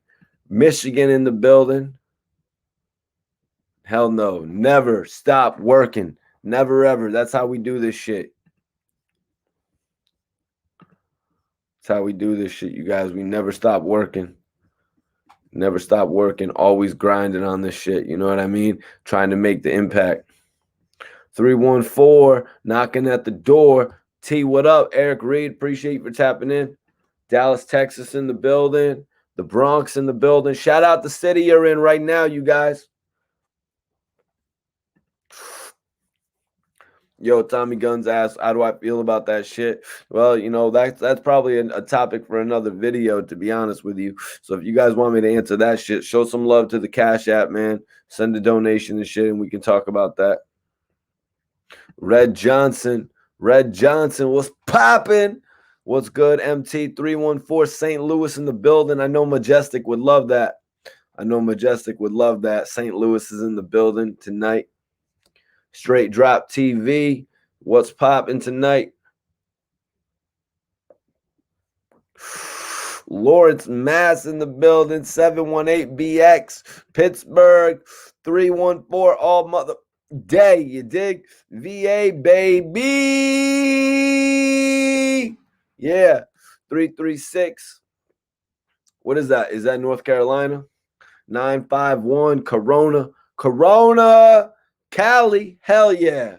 Michigan in the building. Hell no. Never stop working. Never ever. That's how we do this shit. That's how we do this shit, you guys. We never stop working. Never stop working. Always grinding on this shit. You know what I mean? Trying to make the impact. 314 knocking at the door. T, what up? Eric Reed, appreciate you for tapping in. Dallas, Texas in the building. The Bronx in the building. Shout out the city you're in right now, you guys. Yo, Tommy Guns asked, how do I feel about that shit? Well, you know, that's probably a topic for another video, to be honest with you. So if you guys want me to answer that shit, show some love to the Cash App, man. Send a donation and shit, and we can talk about that. Red Johnson, what's popping? What's good, MT314, St. Louis in the building. I know Majestic would love that. St. Louis is in the building tonight. Straight Drop TV, what's popping tonight? Lawrence, Mass in the building. 718BX, Pittsburgh. 314 all mother day, you dig? VA, baby. Yeah. 336. What is that? Is that North Carolina? 951 Corona. Cali. Hell yeah.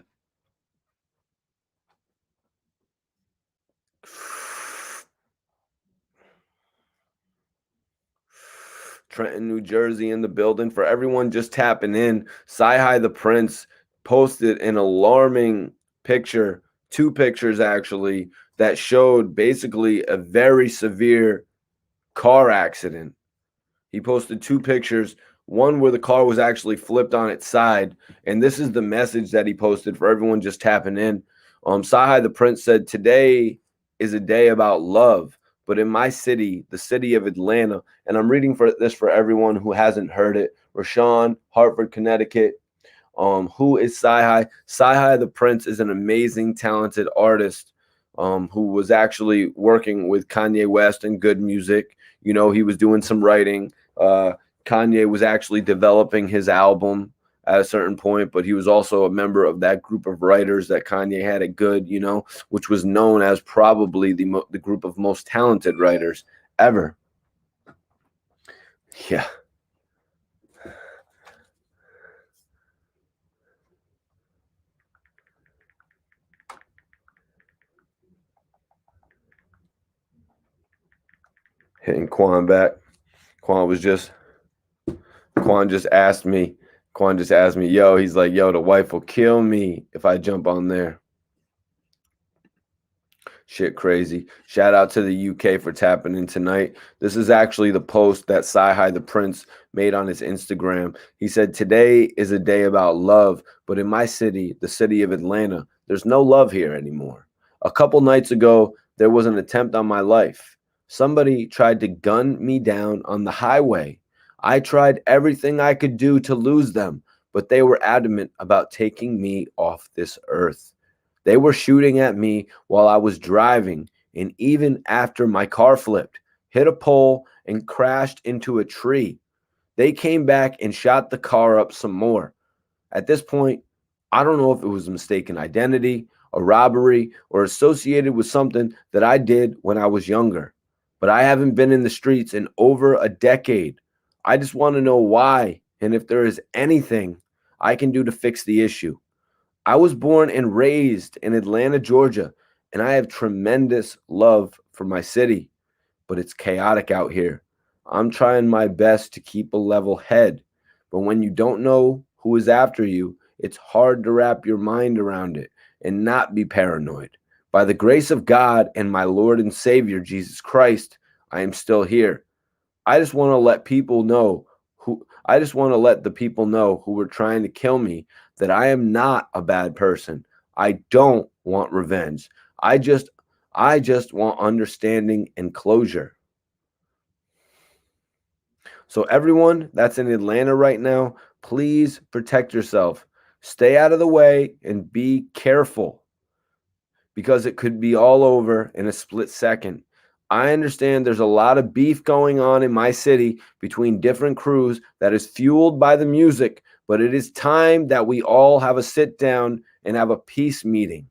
Trenton, New Jersey in the building. For everyone just tapping in, Cyhi The Prynce posted an alarming picture, 2 pictures actually, that showed basically a very severe car accident. He posted 2 pictures, one where the car was actually flipped on its side, and this is the message that he posted for everyone just tapping in. Cyhi The Prynce said, today is a day about love. But in my city, the city of Atlanta, and I'm reading this for everyone who hasn't heard it, Rashawn, Hartford, Connecticut. Who is Cyhi? Cyhi The Prynce is an amazing, talented artist who was actually working with Kanye West and good music. You know, he was doing some writing. Kanye was actually developing his album at a certain point, but he was also a member of that group of writers that Kanye had at Good, you know, which was known as probably the group of most talented writers ever. Yeah. Hitting Quan back. Quan just asked me, yo, he's like, yo, the wife will kill me if I jump on there. Shit crazy. Shout out to the UK for tapping in tonight. This is actually the post that Cyhi The Prynce made on his Instagram. He said, today is a day about love, but in my city, the city of Atlanta, there's no love here anymore. A couple nights ago, there was an attempt on my life. Somebody tried to gun me down on the highway. I tried everything I could do to lose them, but they were adamant about taking me off this earth. They were shooting at me while I was driving, and even after my car flipped, hit a pole, and crashed into a tree, they came back and shot the car up some more. At this point, I don't know if it was a mistaken identity, a robbery, or associated with something that I did when I was younger. But I haven't been in the streets in over a decade. I just want to know why and if there is anything I can do to fix the issue. I was born and raised in Atlanta, Georgia, and I have tremendous love for my city, but it's chaotic out here. I'm trying my best to keep a level head, but when you don't know who is after you, it's hard to wrap your mind around it and not be paranoid. By the grace of God and my Lord and Savior, Jesus Christ, I am still here. I just want to let people know I just want to let the people know who were trying to kill me that I am not a bad person. I don't want revenge. I just want understanding and closure. So everyone that's in Atlanta right now, please protect yourself. Stay out of the way and be careful because it could be all over in a split second. I understand there's a lot of beef going on in my city between different crews that is fueled by the music, but it is time that we all have a sit down and have a peace meeting.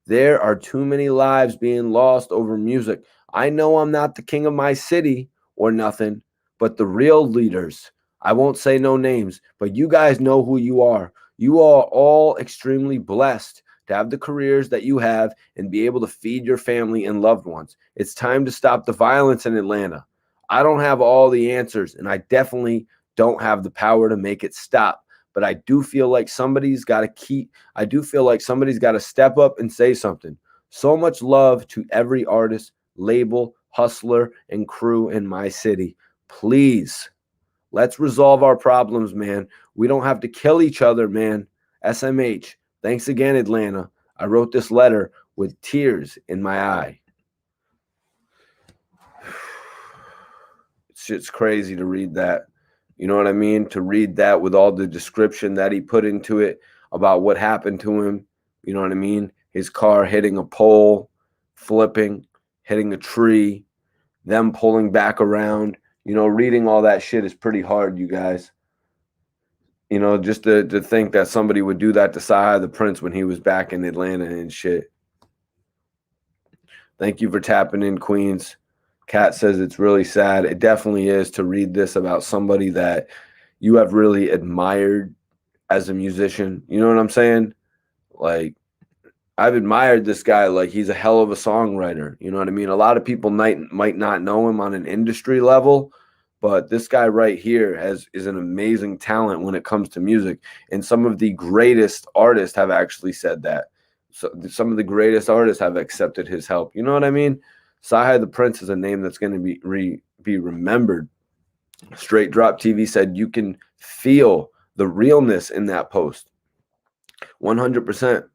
There are too many lives being lost over music. I know I'm not the king of my city or nothing, but the real leaders, I won't say no names, but you guys know who you are. You are all extremely blessed to have the careers that you have and be able to feed your family and loved ones. It's time to stop the violence in Atlanta. I don't have all the answers, and I definitely don't have the power to make it stop. But I do feel like I do feel like somebody's got to step up and say something. So much love to every artist, label, hustler, and crew in my city. Please, let's resolve our problems, man. We don't have to kill each other, man. SMH. Thanks again, Atlanta. I wrote this letter with tears in my eye. It's just crazy to read that. You know what I mean? To read that with all the description that he put into it about what happened to him. You know what I mean? His car hitting a pole, flipping, hitting a tree, them pulling back around. You know, reading all that shit is pretty hard, you guys. You know, just to think that somebody would do that to Cyhi The Prynce when he was back in Atlanta and shit. Thank you for tapping in, Queens. Kat says it's really sad. It definitely is to read this about somebody that you have really admired as a musician. You know what I'm saying? Like, I've admired this guy. Like, he's a hell of a songwriter. You know what I mean? A lot of people might not know him on an industry level, but this guy right here is an amazing talent when it comes to music. And some of the greatest artists have actually said that. So some of the greatest artists have accepted his help. You know what I mean? Cyhi The Prynce is a name that's going to be remembered. Straight Drop TV said you can feel the realness in that post. 100%.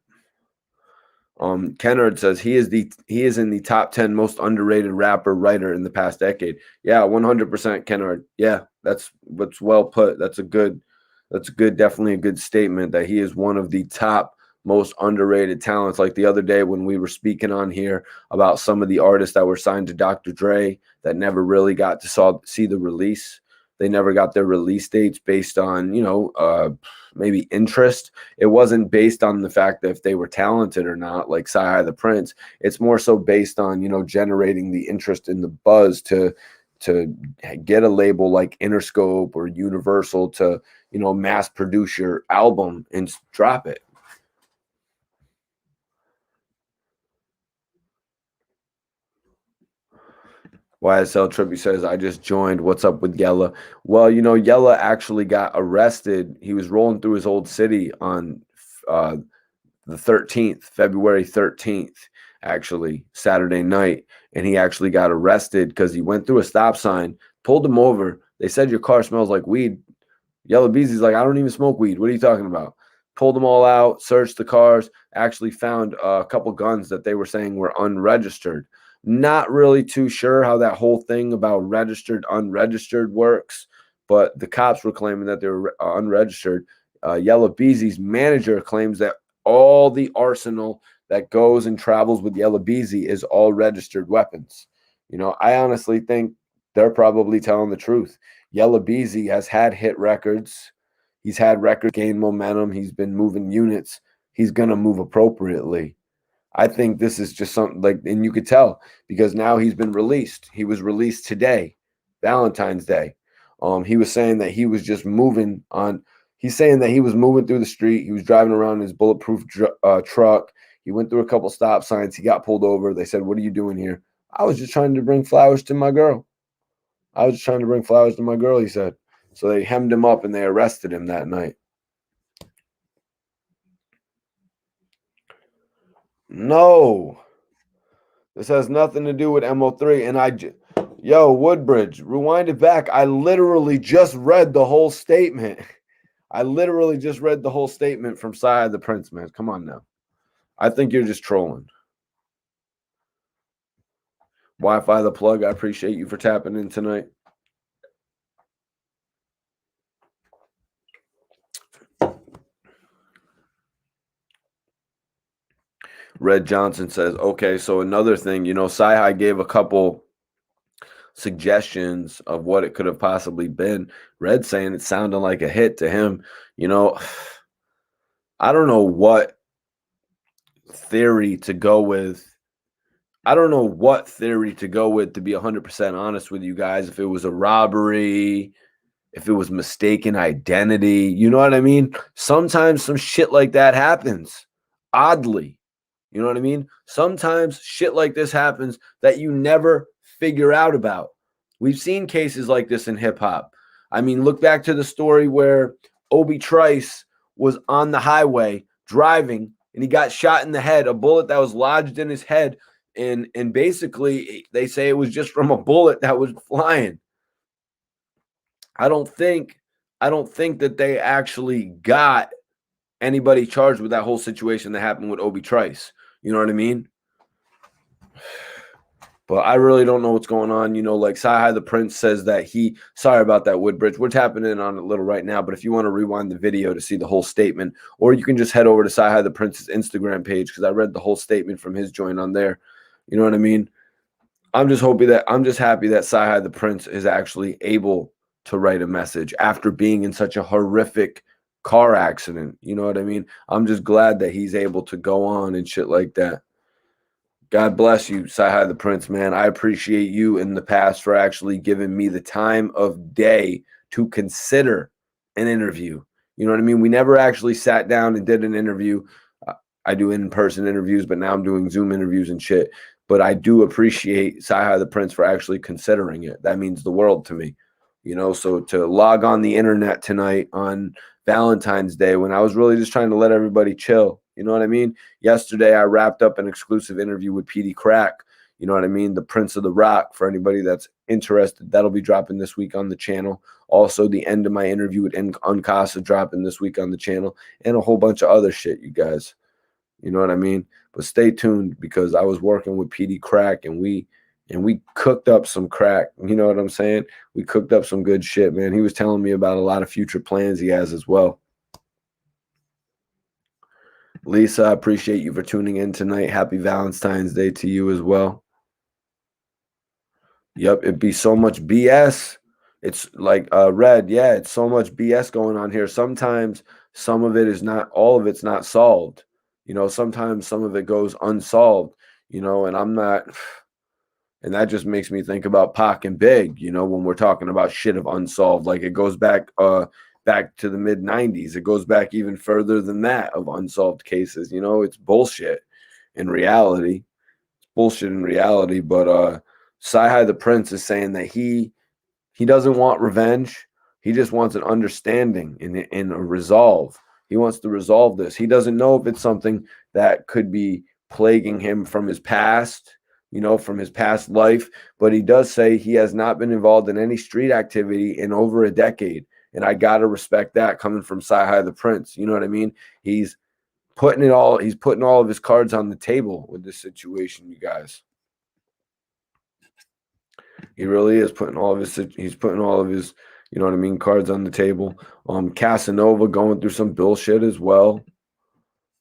Kennard says he is in the top 10 most underrated rapper writer in the past decade. Yeah, 100% Kennard. Yeah, that's what's well put. That's definitely a good statement that he is one of the top most underrated talents. Like the other day when we were speaking on here about some of the artists that were signed to Dr. Dre that never really got to see the release. They never got their release dates based on, maybe interest. It wasn't based on the fact that if they were talented or not, like Cyhi The Prynce. It's more so based on, generating the interest in the buzz to get a label like Interscope or Universal to, mass produce your album and drop it. YSL Trippy says, I just joined. What's up with Yella? Well, Yella actually got arrested. He was rolling through his old city on the 13th, February 13th, actually, Saturday night. And he actually got arrested because he went through a stop sign, pulled him over. They said, your car smells like weed. Yella Beezy's like, I don't even smoke weed. What are you talking about? Pulled them all out, searched the cars, actually found a couple guns that they were saying were unregistered. Not really too sure how that whole thing about registered, unregistered works, but the cops were claiming that they were unregistered. Yella Beezy's manager claims that all the arsenal that goes and travels with Yella Beezy is all registered weapons. I honestly think they're probably telling the truth. Yella Beezy has had hit records. He's had records gain momentum. He's been moving units. He's going to move appropriately. I think this is just something like, and you could tell because now he's been released. He was released today, Valentine's Day. He was saying that he was just moving on. He's saying that he was moving through the street. He was driving around in his bulletproof truck. He went through a couple stop signs. He got pulled over. They said, "What are you doing here?" "I was just trying to bring flowers to my girl. I was just trying to bring flowers to my girl," he said. So they hemmed him up and they arrested him that night. No, this has nothing to do with MO3. And yo, Woodbridge, rewind it back. I literally just read the whole statement. I literally just read the whole statement from Cyhi The Prynce, man. Come on now. I think you're just trolling. Wi-Fi the plug, I appreciate you for tapping in tonight. Red Johnson says, okay, so another thing, Cyhi gave a couple suggestions of what it could have possibly been. Red saying it sounded like a hit to him. I don't know what theory to go with. I don't know what theory to go with, to be 100% honest with you guys. If it was a robbery, if it was mistaken identity, you know what I mean? Sometimes some shit like that happens, oddly. You know what I mean? Sometimes shit like this happens that you never figure out about. We've seen cases like this in hip hop. I mean, look back to the story where Obi Trice was on the highway driving and he got shot in the head, a bullet that was lodged in his head. And basically, they say it was just from a bullet that was flying. I don't think that they actually got anybody charged with that whole situation that happened with Obi Trice. You know what I mean? But I really don't know what's going on. Like Cyhi The Prynce says that sorry about that, Woodbridge. We're tapping in on it a little right now, but if you want to rewind the video to see the whole statement, or you can just head over to Cyhi The Prynce's Instagram page, because I read the whole statement from his joint on there. You know what I mean? I'm just happy that Cyhi The Prynce is actually able to write a message after being in such a horrific car accident. You know what I mean? I'm just glad that he's able to go on and shit like that. God bless you, Cyhi The Prynce, man. I appreciate you in the past for actually giving me the time of day to consider an interview. You know what I mean? We never actually sat down and did an interview. I do in-person interviews, but now I'm doing Zoom interviews and shit. But I do appreciate Cyhi The Prynce for actually considering it. That means the world to me. So to log on the internet tonight on Valentine's Day when I was really just trying to let everybody chill. You know what I mean? Yesterday, I wrapped up an exclusive interview with PD Crack. You know what I mean? The Prince of the Rock, for anybody that's interested. That'll be dropping this week on the channel. Also, the end of my interview with Uncasa dropping this week on the channel. And a whole bunch of other shit, you guys. You know what I mean? But stay tuned, because I was working with PD Crack and we cooked up some crack. You know what I'm saying? We cooked up some good shit, man. He was telling me about a lot of future plans he has as well. Lisa, I appreciate you for tuning in tonight. Happy Valentine's Day to you as well. Yep, it'd be so much BS. It's like Red, yeah, it's so much BS going on here. Sometimes some of it is not, all of it's not solved. Sometimes some of it goes unsolved, and I'm not, and that just makes me think about Pac and Big, when we're talking about shit of unsolved. Like, it goes back to the mid 90s. It goes back even further than that, of unsolved cases. It's bullshit in reality. It's bullshit in reality. But Cyhi The Prynce is saying that he doesn't want revenge. He just wants an understanding and a resolve. He wants to resolve this. He doesn't know if it's something that could be plaguing him from his past, from his past life. But he does say he has not been involved in any street activity in over a decade. And I got to respect that coming from Cyhi The Prynce. You know what I mean? He's putting all of his cards on the table with this situation, you guys. He really is putting all of his, You know what I mean? Cards on the table. Casanova going through some bullshit as well.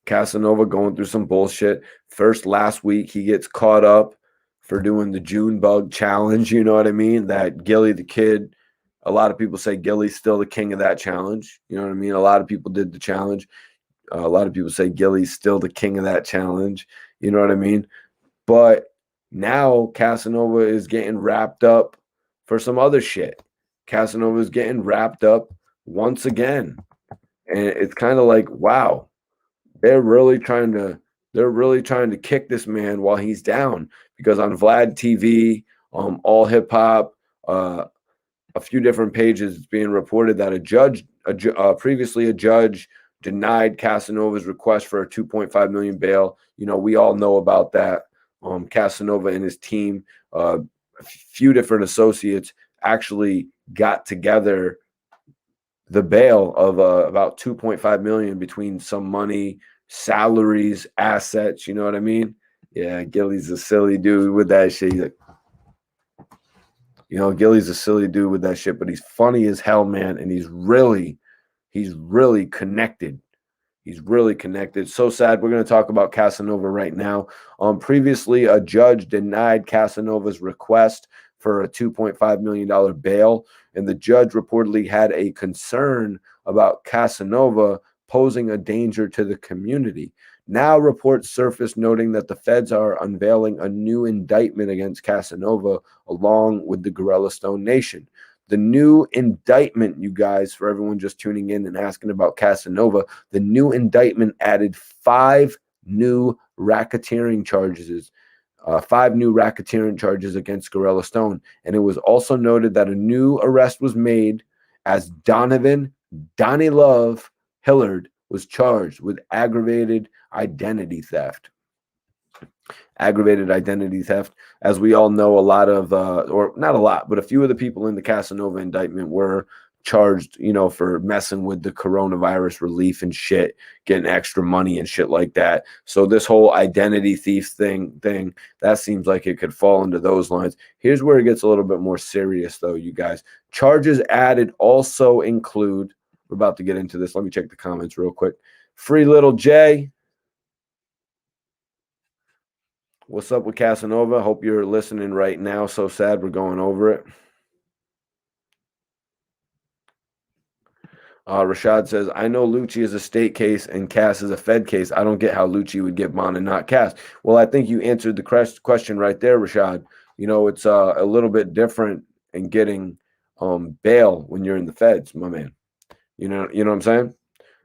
Casanova going through some bullshit. First, last week, he gets caught up for doing the June bug challenge. You know what I mean? That Gilly the Kid, a lot of people say Gilly's still the king of that challenge. You know what I mean? A lot of people did the challenge. A lot of people say Gilly's still the king of that challenge. You know what I mean? But now Casanova is getting wrapped up for some other shit. Casanova is getting wrapped up once again. And it's kind of like, wow, they're really trying to kick this man while he's down, because on Vlad TV, all hip hop, a few different pages, it's being reported that previously a judge denied Casanova's request for a 2.5 million bail. You know, we all know about that. Casanova and his team, a few different associates, actually got together the bail of about 2.5 million between some money, salaries, assets. You know what I mean? Yeah, Gilly's a silly dude with that shit. He's like, Gilly's a silly dude with that shit, but he's funny as hell, man, and he's really connected. He's really connected. So sad. We're going to talk about Casanova right now. Previously, a judge denied Casanova's request for a $2.5 million bail, and the judge reportedly had a concern about Casanova posing a danger to the community. Now reports surfaced noting that the feds are unveiling a new indictment against Casanova along with the Gorilla Stone Nation. The new indictment, you guys, for everyone just tuning in and asking about Casanova, the new indictment added 5 new racketeering charges. 5 new racketeering charges against Gorilla Stone. And it was also noted that a new arrest was made as Donnie Love Hillard was charged with aggravated identity theft. Aggravated identity theft. As we all know, a lot of, or not a lot, but a few of the people in the Casanova indictment were charged, for messing with the coronavirus relief and shit, getting extra money and shit like that. So this whole identity thief thing, that seems like it could fall into those lines. Here's where it gets a little bit more serious, though, you guys. Charges added also include, we're about to get into this. Let me check the comments real quick. Free Little J. What's up with Casanova? Hope you're listening right now. So sad we're going over it. Rashad says, I know Lucci is a state case and Cass is a Fed case. I don't get how Lucci would get bond and not Cass. Well, I think you answered the question right there, Rashad. It's a little bit different in getting bail when you're in the Feds, my man. You know what I'm saying?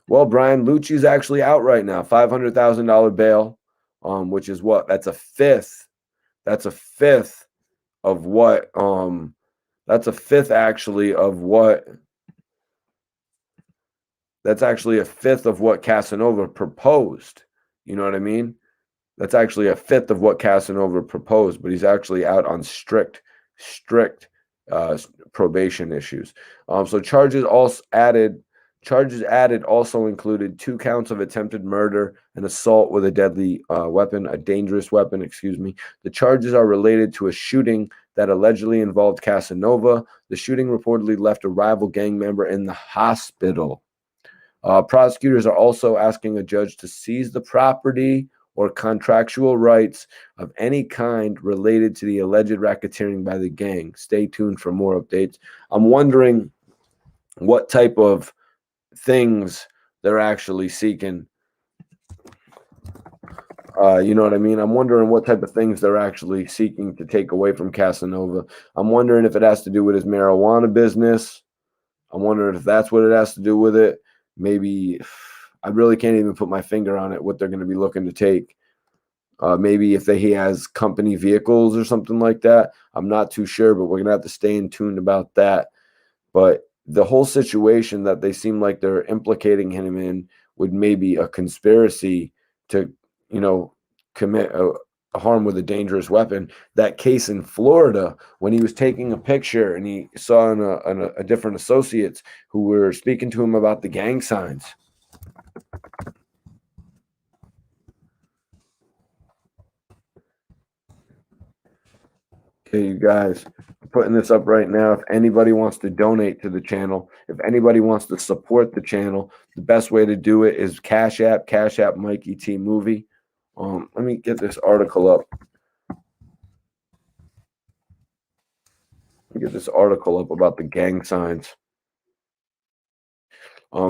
Well, Brian, Lucci's actually out right now, $500,000 bail, which is what? That's a fifth. That's a fifth of what that's a fifth actually of what that's actually a fifth of what Casanova proposed. You know what I mean? That's actually a fifth of what Casanova proposed, but he's actually out on strict probation issues. So charges added also included 2 counts of attempted murder and assault with a deadly weapon, a dangerous weapon, excuse me. The charges are related to a shooting that allegedly involved Casanova. The shooting reportedly left a rival gang member in the hospital. Prosecutors are also asking a judge to seize the property or contractual rights of any kind related to the alleged racketeering by the gang. Stay tuned for more updates. I'm wondering what type of things they're actually seeking. You know what I mean? I'm wondering what type of things they're actually seeking to take away from Casanova. I'm wondering if it has to do with his marijuana business. I'm wondering if that's what it has to do with it. Maybe I really can't even put my finger on it, what they're going to be looking to take. Maybe if he has company vehicles or something like that. I'm not too sure, but we're going to have to stay in tune about that. But the whole situation that they seem like they're implicating him in would maybe a conspiracy to, commit a harm with a dangerous weapon. That case in Florida, when he was taking a picture and he saw a different associates who were speaking to him about the gang signs. Okay, you guys, Putting this up right now. If anybody wants to donate to the channel, if anybody wants to support the channel, the best way to do it is Cash App Mikey T Movie. Let me get this article up. Let me get this article up about the gang signs.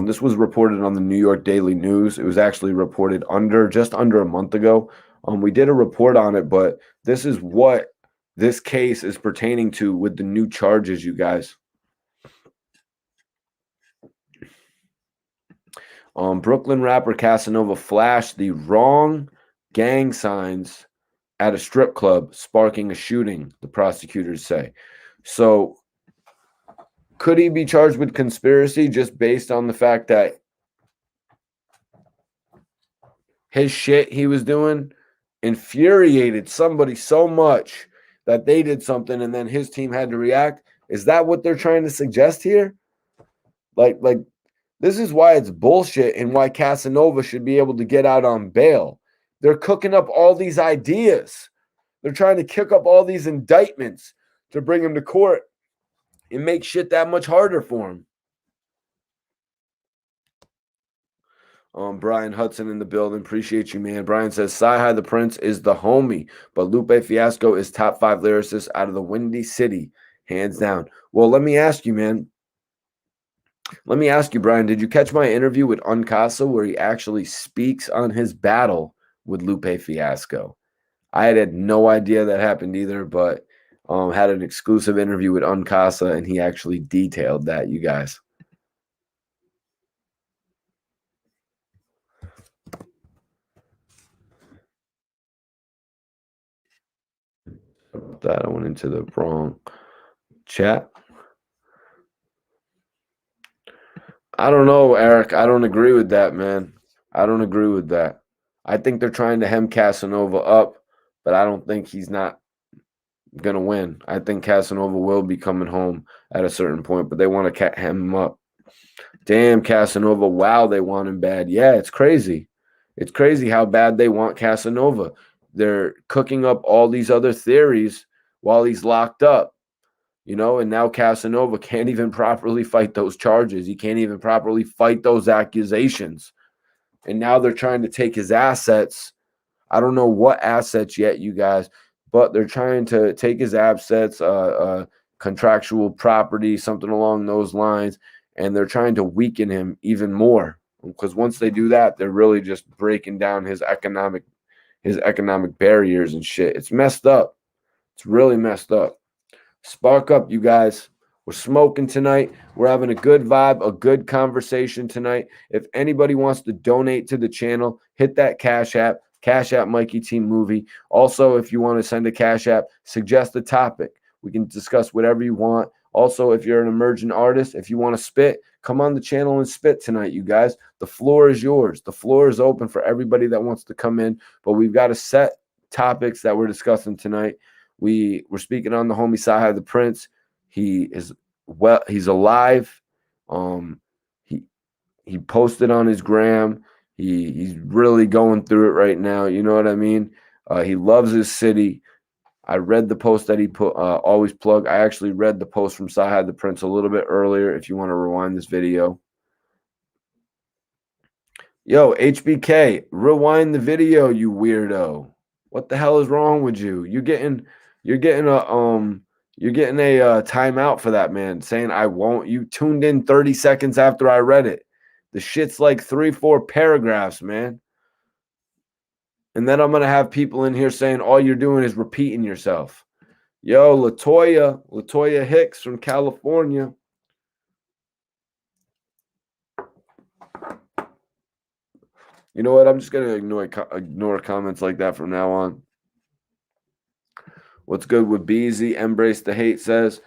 This was reported on the New York Daily News. It was actually reported just under a month ago. We did a report on it, but this is what this case is pertaining to with the new charges, you guys. Brooklyn rapper Casanova flashed the wrong gang signs at a strip club, sparking a shooting, the prosecutors say. So could he be charged with conspiracy just based on the fact that his shit he was doing infuriated somebody so much that they did something and then his team had to react? Is that what they're trying to suggest here? Like this is why it's bullshit and why Casanova should be able to get out on bail. They're cooking up all these ideas. They're trying to kick up all these indictments to bring him to court and make shit that much harder for him. Brian Hudson in the building. Appreciate you, man. Brian says, Cyhi The Prynce is the homie, but Lupe Fiasco is top 5 lyricist out of the Windy City, hands down. Well, let me ask you, man. Let me ask you, Brian, did you catch my interview with Uncasa where he actually speaks on his battle with Lupe Fiasco? I had no idea that happened either, but had an exclusive interview with Uncasa, and he actually detailed that, you guys. That I went into the wrong chat. I don't know, Eric. I don't agree with that, man. I don't agree with that. I think they're trying to hem Casanova up, but I don't think he's not going to win. I think Casanova will be coming home at a certain point, but they want to hem him up. Damn, Casanova. Wow, they want him bad. Yeah, it's crazy. It's crazy how bad they want Casanova. They're cooking up all these other theories while he's locked up. You know, and now Casanova can't even properly fight those charges. He can't even properly fight those accusations. And now they're trying to take his assets. I don't know what assets yet, you guys, but they're trying to take his assets, contractual property, something along those lines, and they're trying to weaken him even more. Because once they do that, they're really just breaking down his economic barriers and shit. It's messed up. It's really messed up. Spark up, you guys. We're smoking tonight. We're having a good vibe, a good conversation tonight. If anybody wants to donate to the channel, hit that Cash App Mikey Team Movie. Also, if you want to send a Cash App, suggest a topic. We can discuss whatever you want. Also, if you're an emerging artist, if you want to spit, come on the channel and spit tonight, you guys. The floor is yours. The floor is open for everybody that wants to come in, but we've got a set topics that we're discussing tonight. We're speaking on the homie Cyhi The Prynce. He's alive. He posted on his gram. He's really going through it right now. You know what I mean? He loves his city. I read the post that he put. Always plug. I actually read the post from Cyhi The Prynce a little bit earlier. If you want to rewind this video. Yo, HBK, rewind the video, you weirdo. What the hell is wrong with you? You're getting a timeout for that, man. Saying I won't. You tuned in 30 seconds after I read it. The shit's like 3-4 paragraphs, man. And then I'm gonna have people in here saying all you're doing is repeating yourself. Yo, Latoya Hicks from California. You know what? I'm just gonna ignore comments like that from now on. What's good with Beezy? Embrace the hate says,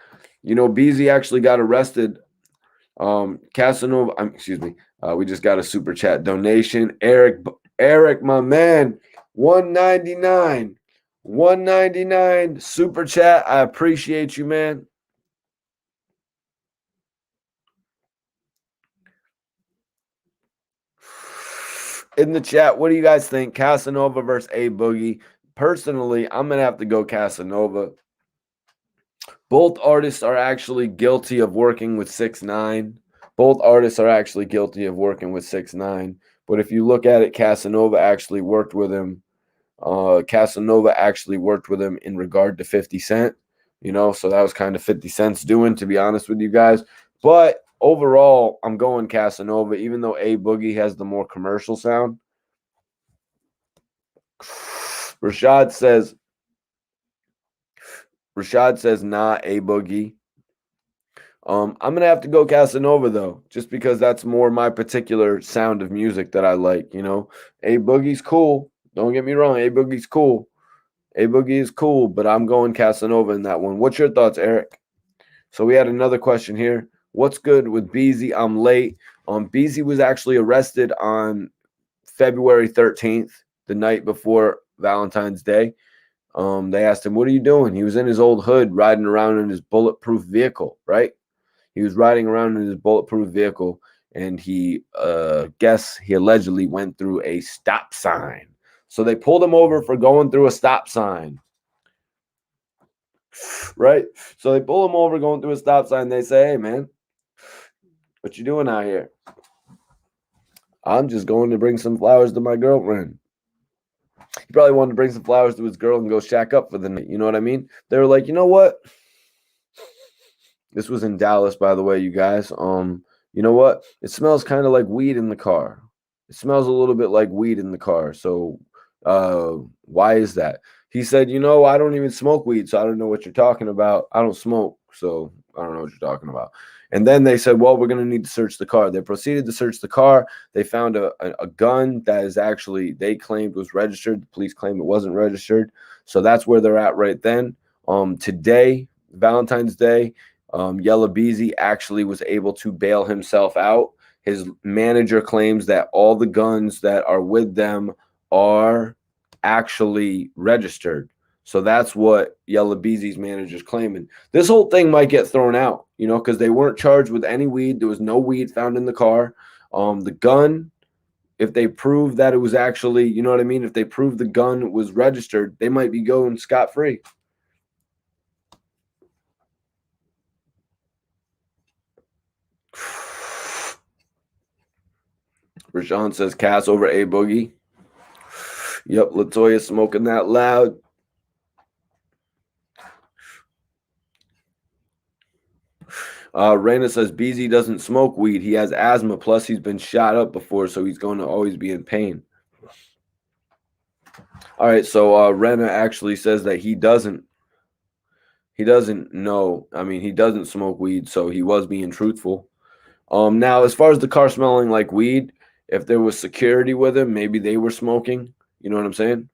you know, Beezy actually got arrested. Casanova, excuse me. We just got a super chat donation. Eric, my man, 199 super chat. I appreciate you, man. In the chat, what do you guys think? Casanova versus A Boogie. Personally, I'm gonna have to go Casanova. Both artists are actually guilty of working with 6ix9ine. Both artists are actually guilty of working with 6ix9ine. But if you look at it, Casanova actually worked with him. Casanova actually worked with him in regard to 50 Cent. You know, so that was kind of 50 Cent's doing, to be honest with you guys. But overall, I'm going Casanova, even though A Boogie has the more commercial sound. Rashad says, nah, A Boogie. I'm gonna have to go Casanova though, just because that's more my particular sound of music that I like. You know, A Boogie's cool. Don't get me wrong, A Boogie's cool. A Boogie is cool, but I'm going Casanova in that one. What's your thoughts, Eric? So we had another question here. What's good with Beezy? I'm late. Beezy was actually arrested on February 13th, the night before Valentine's Day. They asked him, "What are you doing?" He was in his old hood, riding around in his bulletproof vehicle, right? He was riding around in his bulletproof vehicle, and he allegedly went through a stop sign. So they pulled him over for going through a stop sign. Right? So they pull him over going through a stop sign. They say, "Hey, man, what you doing out here?" "I'm just going to bring some flowers to my girlfriend." He probably wanted to bring some flowers to his girl and go shack up for the night. You know what I mean? They were like, "You know what? This was in Dallas, by the way, you guys. You know what? It smells kind of like weed in the car. It smells a little bit like weed in the car. So, why is that?" He said, "You know, I don't even smoke weed, so I don't know what you're talking about. I don't smoke, so I don't know what you're talking about." And then they said, "Well, we're going to need to search the car." They proceeded to search the car. They found a gun that is actually, they claimed was registered. The police claimed it wasn't registered. So that's where they're at right then. Today, Valentine's Day, Yella Beezy actually was able to bail himself out. His manager claims that all the guns that are with them are actually registered. So that's what Yella Beezy's manager is claiming. This whole thing might get thrown out, you know, because they weren't charged with any weed. There was no weed found in the car. The gun, if they prove that it was actually, you know what I mean? If they prove the gun was registered, they might be going scot-free. Rashawn says Cass over A Boogie. Yep, Latoya smoking that loud. Raina says Beezy doesn't smoke weed. He has asthma. Plus, he's been shot up before, so he's going to always be in pain. All right, so Rena actually says that he doesn't know. I mean, he doesn't smoke weed, so he was being truthful. Now, as far as the car smelling like weed, if there was security with him, maybe they were smoking. You know what I'm saying?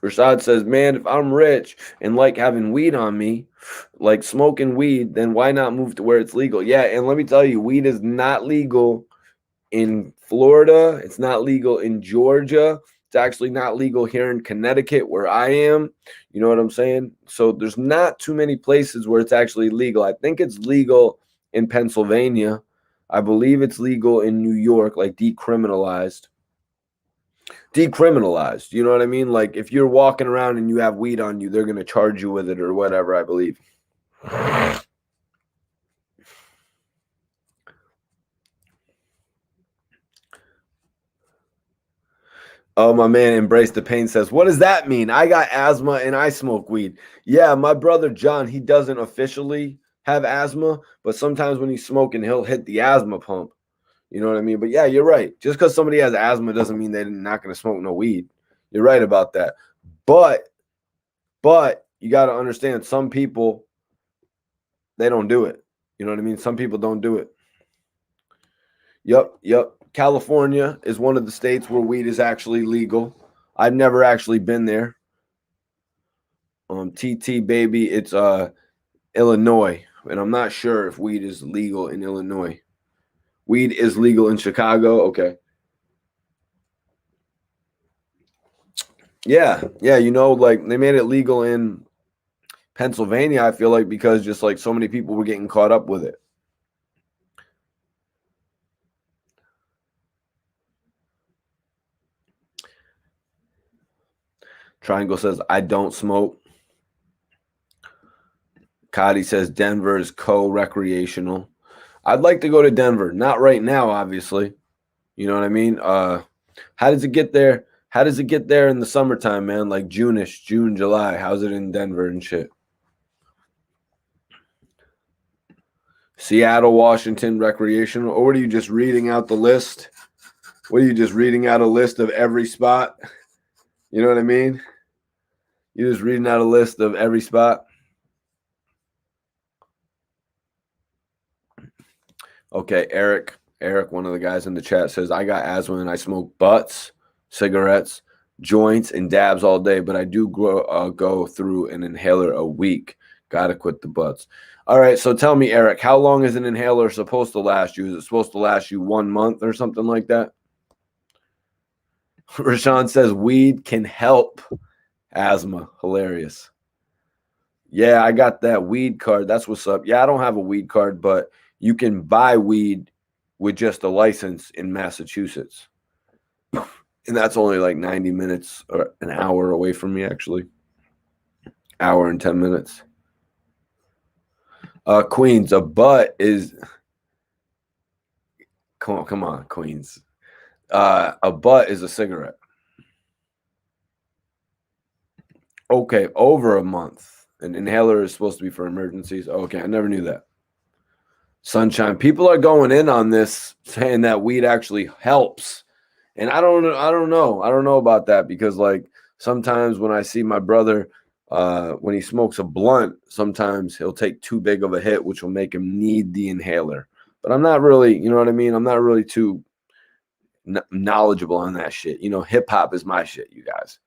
Rashad says, "Man, if I'm rich and like having weed on me, like smoking weed, then why not move to where it's legal?" Yeah, and let me tell you, weed is not legal in Florida. It's not legal in Georgia. It's actually not legal here in Connecticut, where I am. You know what I'm saying? So there's not too many places where it's actually legal. I think it's legal in Pennsylvania. I believe it's legal in New York, like decriminalized. Decriminalized. You know what I mean? Like if you're walking around and you have weed on you, they're going to charge you with it or whatever, I believe. Oh, my man, Embrace the Pain says, "What does that mean? I got asthma and I smoke weed." Yeah, my brother John, he doesn't officially have asthma, but sometimes when he's smoking, he'll hit the asthma pump. You know what I mean? But yeah, you're right. Just because somebody has asthma doesn't mean they're not going to smoke no weed. You're right about that. But you got to understand, some people, they don't do it. You know what I mean? Some people don't do it. Yep. California is one of the states where weed is actually legal. I've never actually been there. TT baby, it's Illinois, and I'm not sure if weed is legal in Illinois. Weed is legal in Chicago. Okay. Yeah. You know, like they made it legal in Pennsylvania, I feel like, because just like so many people were getting caught up with it. Triangle says, I don't smoke. Cotty says, Denver is co-recreational. I'd like to go to Denver. Not right now, obviously. You know what I mean? How does it get there? How does it get there in the summertime, man? Like June-ish, June, July. How's it in Denver and shit? Seattle, Washington, recreational. Or what are you just reading out the list? What are you just reading out a list of every spot? You know what I mean? You're just reading out a list of every spot. Okay, Eric, one of the guys in the chat says, I got asthma and I smoke butts, cigarettes, joints, and dabs all day, but I do go through an inhaler a week. Got to quit the butts. All right, so tell me, Eric, how long is an inhaler supposed to last you? Is it supposed to last you 1 month or something like that? Rashawn says, weed can help asthma. Hilarious. Yeah, I got that weed card. That's what's up. Yeah, I don't have a weed card, but you can buy weed with just a license in Massachusetts. And that's only like 90 minutes or an hour away from me, actually. Hour and 10 minutes. Queens, a butt is... Come on, Queens. A butt is a cigarette. Okay, over a month. An inhaler is supposed to be for emergencies. Okay, I never knew that. Sunshine. People are going in on this, saying that weed actually helps. And I don't know about that, because like sometimes when I see my brother, when he smokes a blunt, sometimes he'll take too big of a hit, which will make him need the inhaler. But I'm not really, you know what I mean? I'm not really too knowledgeable on that shit. You know, hip hop is my shit, you guys.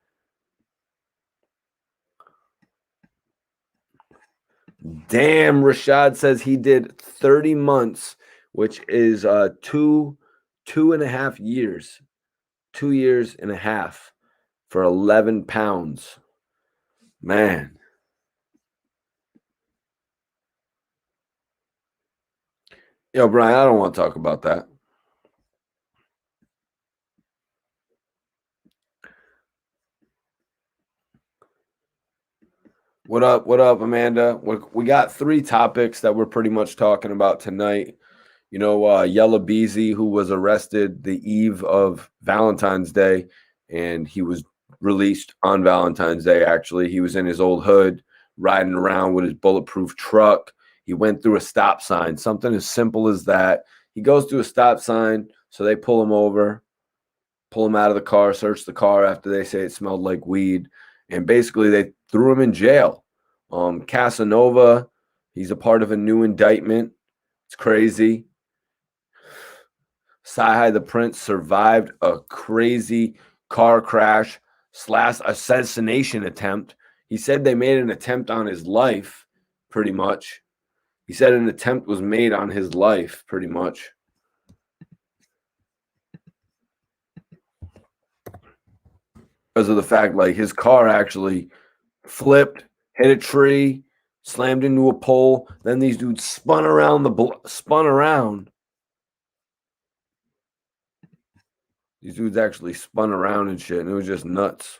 Damn, Rashad says he did 30 months, which is 2.5 years. 2 years and a half for 11 pounds. Man. Yo, Brian, I don't want to talk about that. What up, Amanda? We got 3 topics that we're pretty much talking about tonight. You know, Yella Beezy, who was arrested the eve of Valentine's Day, and he was released on Valentine's Day, actually. He was in his old hood, riding around with his bulletproof truck. He went through a stop sign, something as simple as that. He goes through a stop sign, so they pull him over, pull him out of the car, search the car after they say it smelled like weed, and basically they threw him in jail. Casanova, he's a part of a new indictment. It's crazy. Cyhi The Prynce survived a crazy car crash / assassination attempt. He said they made an attempt on his life, pretty much. He said an attempt was made on his life, pretty much. Because of the fact, like, his car actually flipped, hit a tree, slammed into a pole. Then these dudes spun around. These dudes actually spun around and shit, and it was just nuts.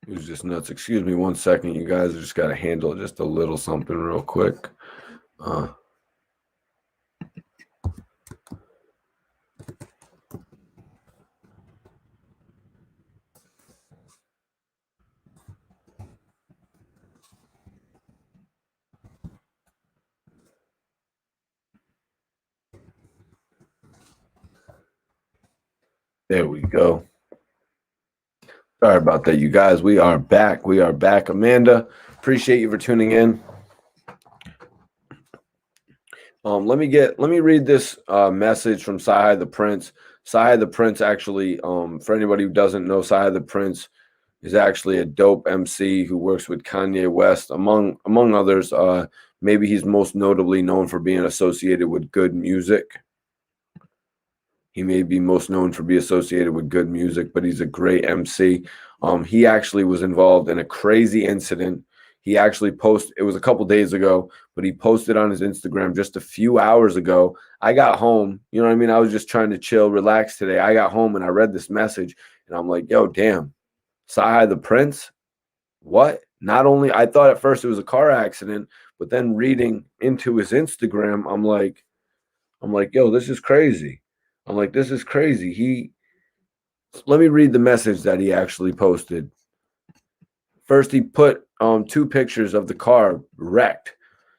It was just nuts. Excuse me 1 second, you guys. I just got to handle just a little something real quick. There we go. Sorry about that, you guys. We are back. Amanda, appreciate you for tuning in. Let me read this message from Cyhi The Prynce. Cyhi The Prynce, actually, for anybody who doesn't know, Cyhi The Prynce is actually a dope MC who works with Kanye West, among others. Maybe he's most notably known for being associated with Good Music. He may be most known for being associated with Good Music, but he's a great MC. He actually was involved in a crazy incident. He actually posted, it was a couple days ago, but he posted on his Instagram just a few hours ago. I got home, you know what I mean? I was just trying to chill, relax today. I got home and I read this message and I'm like, yo, damn, Cyhi The Prynce? What? Not only, I thought at first it was a car accident, but then reading into his Instagram, I'm like, yo, this is crazy. I'm like, this is crazy. Let me read the message that he actually posted. First, he put 2 pictures of the car wrecked.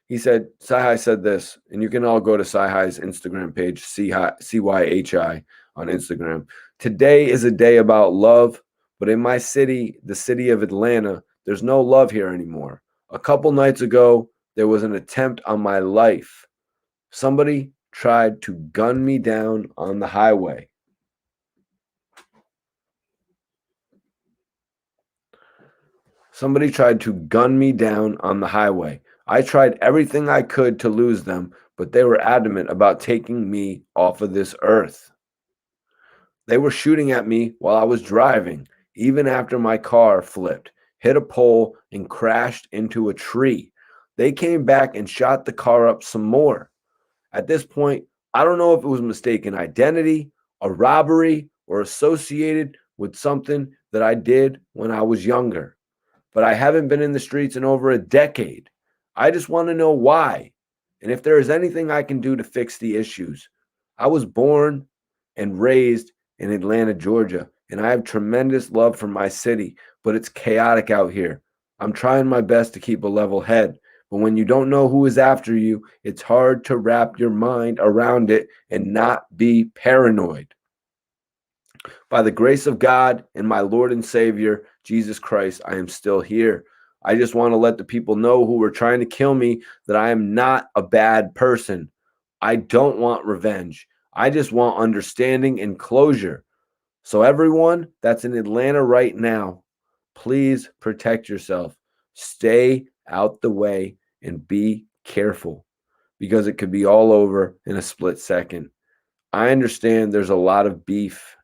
He said, Cyhi said this, and you can all go to Cyhi's Instagram page, CYHI on Instagram. Today is a day about love, but in my city, the city of Atlanta, there's no love here anymore. A couple nights ago, there was an attempt on my life. Somebody tried to gun me down on the highway. Somebody tried to gun me down on the highway. I tried everything I could to lose them, but they were adamant about taking me off of this earth. They were shooting at me while I was driving, even after my car flipped, hit a pole, and crashed into a tree. They came back and shot the car up some more. At this point, I don't know if it was mistaken identity, a robbery, or associated with something that I did when I was younger. But I haven't been in the streets in over a decade. I just want to know why and if there is anything I can do to fix the issues. I was born and raised in Atlanta, Georgia, and I have tremendous love for my city, but it's chaotic out here. I'm trying my best to keep a level head, but when you don't know who is after you, it's hard to wrap your mind around it and not be paranoid. By the grace of God and my Lord and Savior, Jesus Christ, I am still here. I just want to let the people know who were trying to kill me that I am not a bad person. I don't want revenge. I just want understanding and closure. So, everyone that's in Atlanta right now, please protect yourself. Stay out the way and be careful because it could be all over in a split second. I understand there's a lot of beef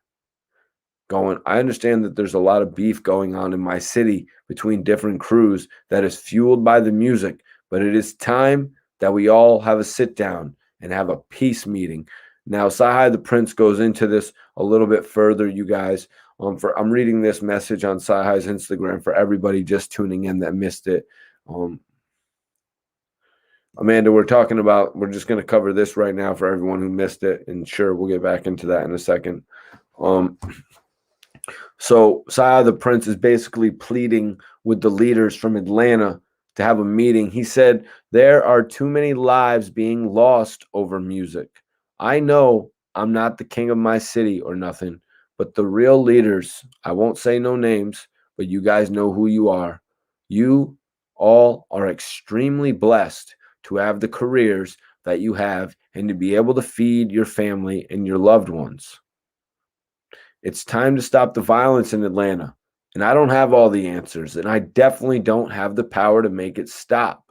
I understand that there's a lot of beef going on in my city between different crews that is fueled by the music, but it is time that we all have a sit down and have a peace meeting. Now, Cyhi The Prynce goes into this a little bit further, you guys. I'm reading this message on Cyhi's Instagram for everybody just tuning in that missed it. Amanda, we're just going to cover this right now for everyone who missed it, and sure, we'll get back into that in a second. So Cyhi The Prynce is basically pleading with the leaders from Atlanta to have a meeting. He said, there are too many lives being lost over music. I know I'm not the king of my city or nothing, but the real leaders, I won't say no names, but you guys know who you are. You all are extremely blessed to have the careers that you have and to be able to feed your family and your loved ones. It's time to stop the violence in Atlanta. And I don't have all the answers, and I definitely don't have the power to make it stop.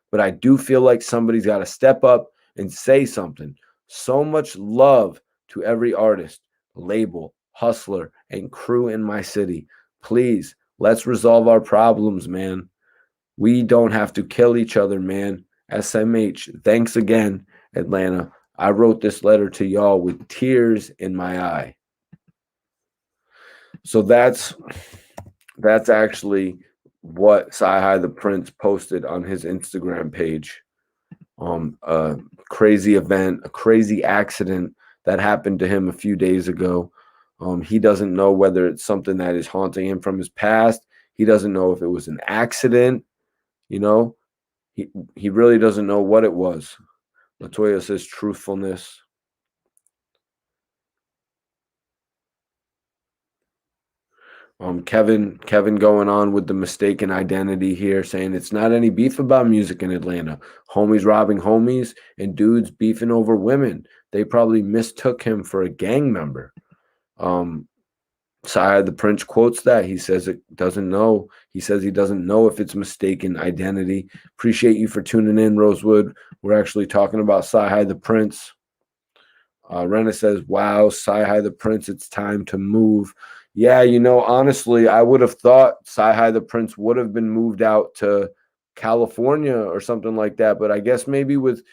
But I do feel like somebody's got to step up and say something. So much love to every artist, label, hustler, and crew in my city. Please, let's resolve our problems, man. We don't have to kill each other, man. SMH, thanks again, Atlanta. I wrote this letter to y'all with tears in my eye. So that's actually what Cyhi The Prynce posted on his Instagram page. A crazy event, a crazy accident that happened to him a few days ago. He doesn't know whether it's something that is haunting him from his past. He doesn't know if it was an accident. You know, he really doesn't know what it was. Latoya says truthfulness. Kevin going on with the mistaken identity here, saying it's not any beef about music in Atlanta. Homies robbing homies and dudes beefing over women. They probably mistook him for a gang member. Cyhi The Prynce quotes that. He says it doesn't know. He says he doesn't know if it's mistaken identity. Appreciate you for tuning in, Rosewood. We're actually talking about Cyhi The Prynce. Rena says, wow, Cyhi The Prynce, it's time to move. Yeah, honestly, I would have thought Cyhi The Prynce would have been moved out to California or something like that. But I guess maybe with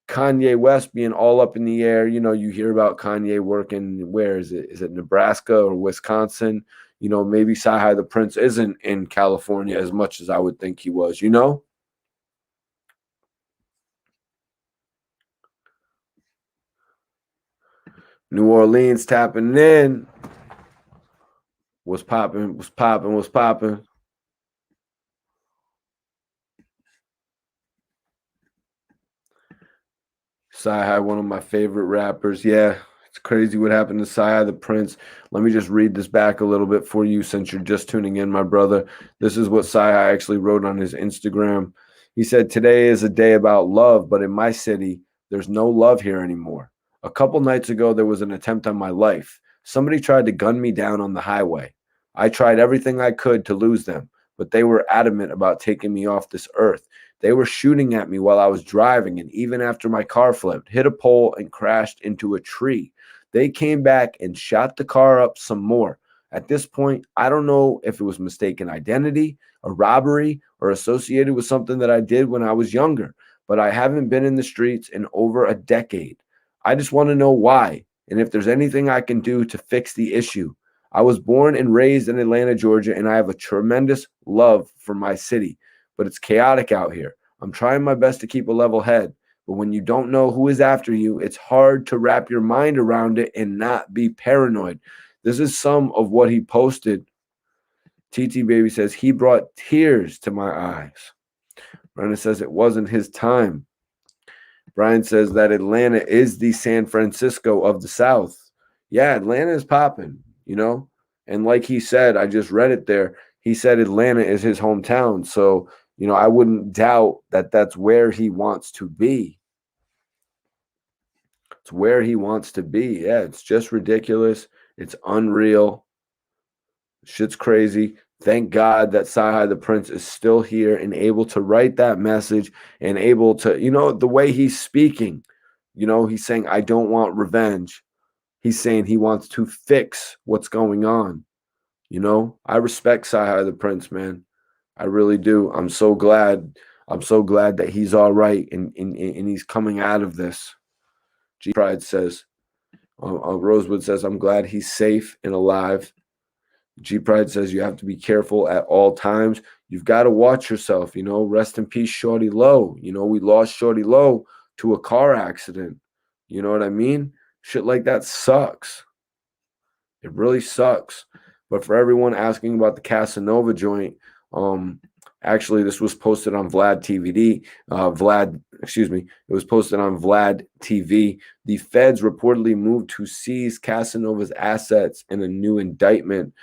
Kanye West being all up in the air, you hear about Kanye working, where is it? Is it Nebraska or Wisconsin? Maybe Cyhi the Prynce isn't in California as much as I would think he was. New Orleans tapping in. What's popping? What's popping? What's popping? Cyhi, one of my favorite rappers. Yeah, it's crazy what happened to Cyhi the Prynce. Let me just read this back a little bit for you since you're just tuning in, my brother. This is what Cyhi actually wrote on his Instagram. He said, "Today is a day about love, but in my city, there's no love here anymore. A couple nights ago, there was an attempt on my life. Somebody tried to gun me down on the highway. I tried everything I could to lose them, but they were adamant about taking me off this earth. They were shooting at me while I was driving, and even after my car flipped, hit a pole, and crashed into a tree. They came back and shot the car up some more. At this point, I don't know if it was mistaken identity, a robbery, or associated with something that I did when I was younger, but I haven't been in the streets in over a decade. I just want to know why, and if there's anything I can do to fix the issue. I was born and raised in Atlanta, Georgia, and I have a tremendous love for my city, but it's chaotic out here. I'm trying my best to keep a level head, but when you don't know who is after you, it's hard to wrap your mind around it and not be paranoid." This is some of what he posted. TT Baby says, "He brought tears to my eyes." Brenda says, "It wasn't his time." Brian says that Atlanta is the San Francisco of the South. Yeah, Atlanta is popping. And like he said, I just read it there. He said Atlanta is his hometown. So, I wouldn't doubt that that's where he wants to be. It's where he wants to be. Yeah, it's just ridiculous. It's unreal. Shit's crazy. Thank God that Cyhi the Prynce is still here and able to write that message and able to, the way he's speaking, he's saying, I don't want revenge. He's saying he wants to fix what's going on. I respect Cyhi the Prynce, man. I really do. I'm so glad. I'm so glad that he's all right and he's coming out of this. G Pride says, Rosewood says, I'm glad he's safe and alive. G Pride says you have to be careful at all times. You've got to watch yourself, rest in peace, Shorty Low. We lost Shorty Low to a car accident. You know what I mean? Shit like that sucks. It really sucks. But for everyone asking about the Casanova joint, actually this was posted on Vlad TVD. It was posted on Vlad TV. The feds reportedly moved to seize Casanova's assets in a new indictment.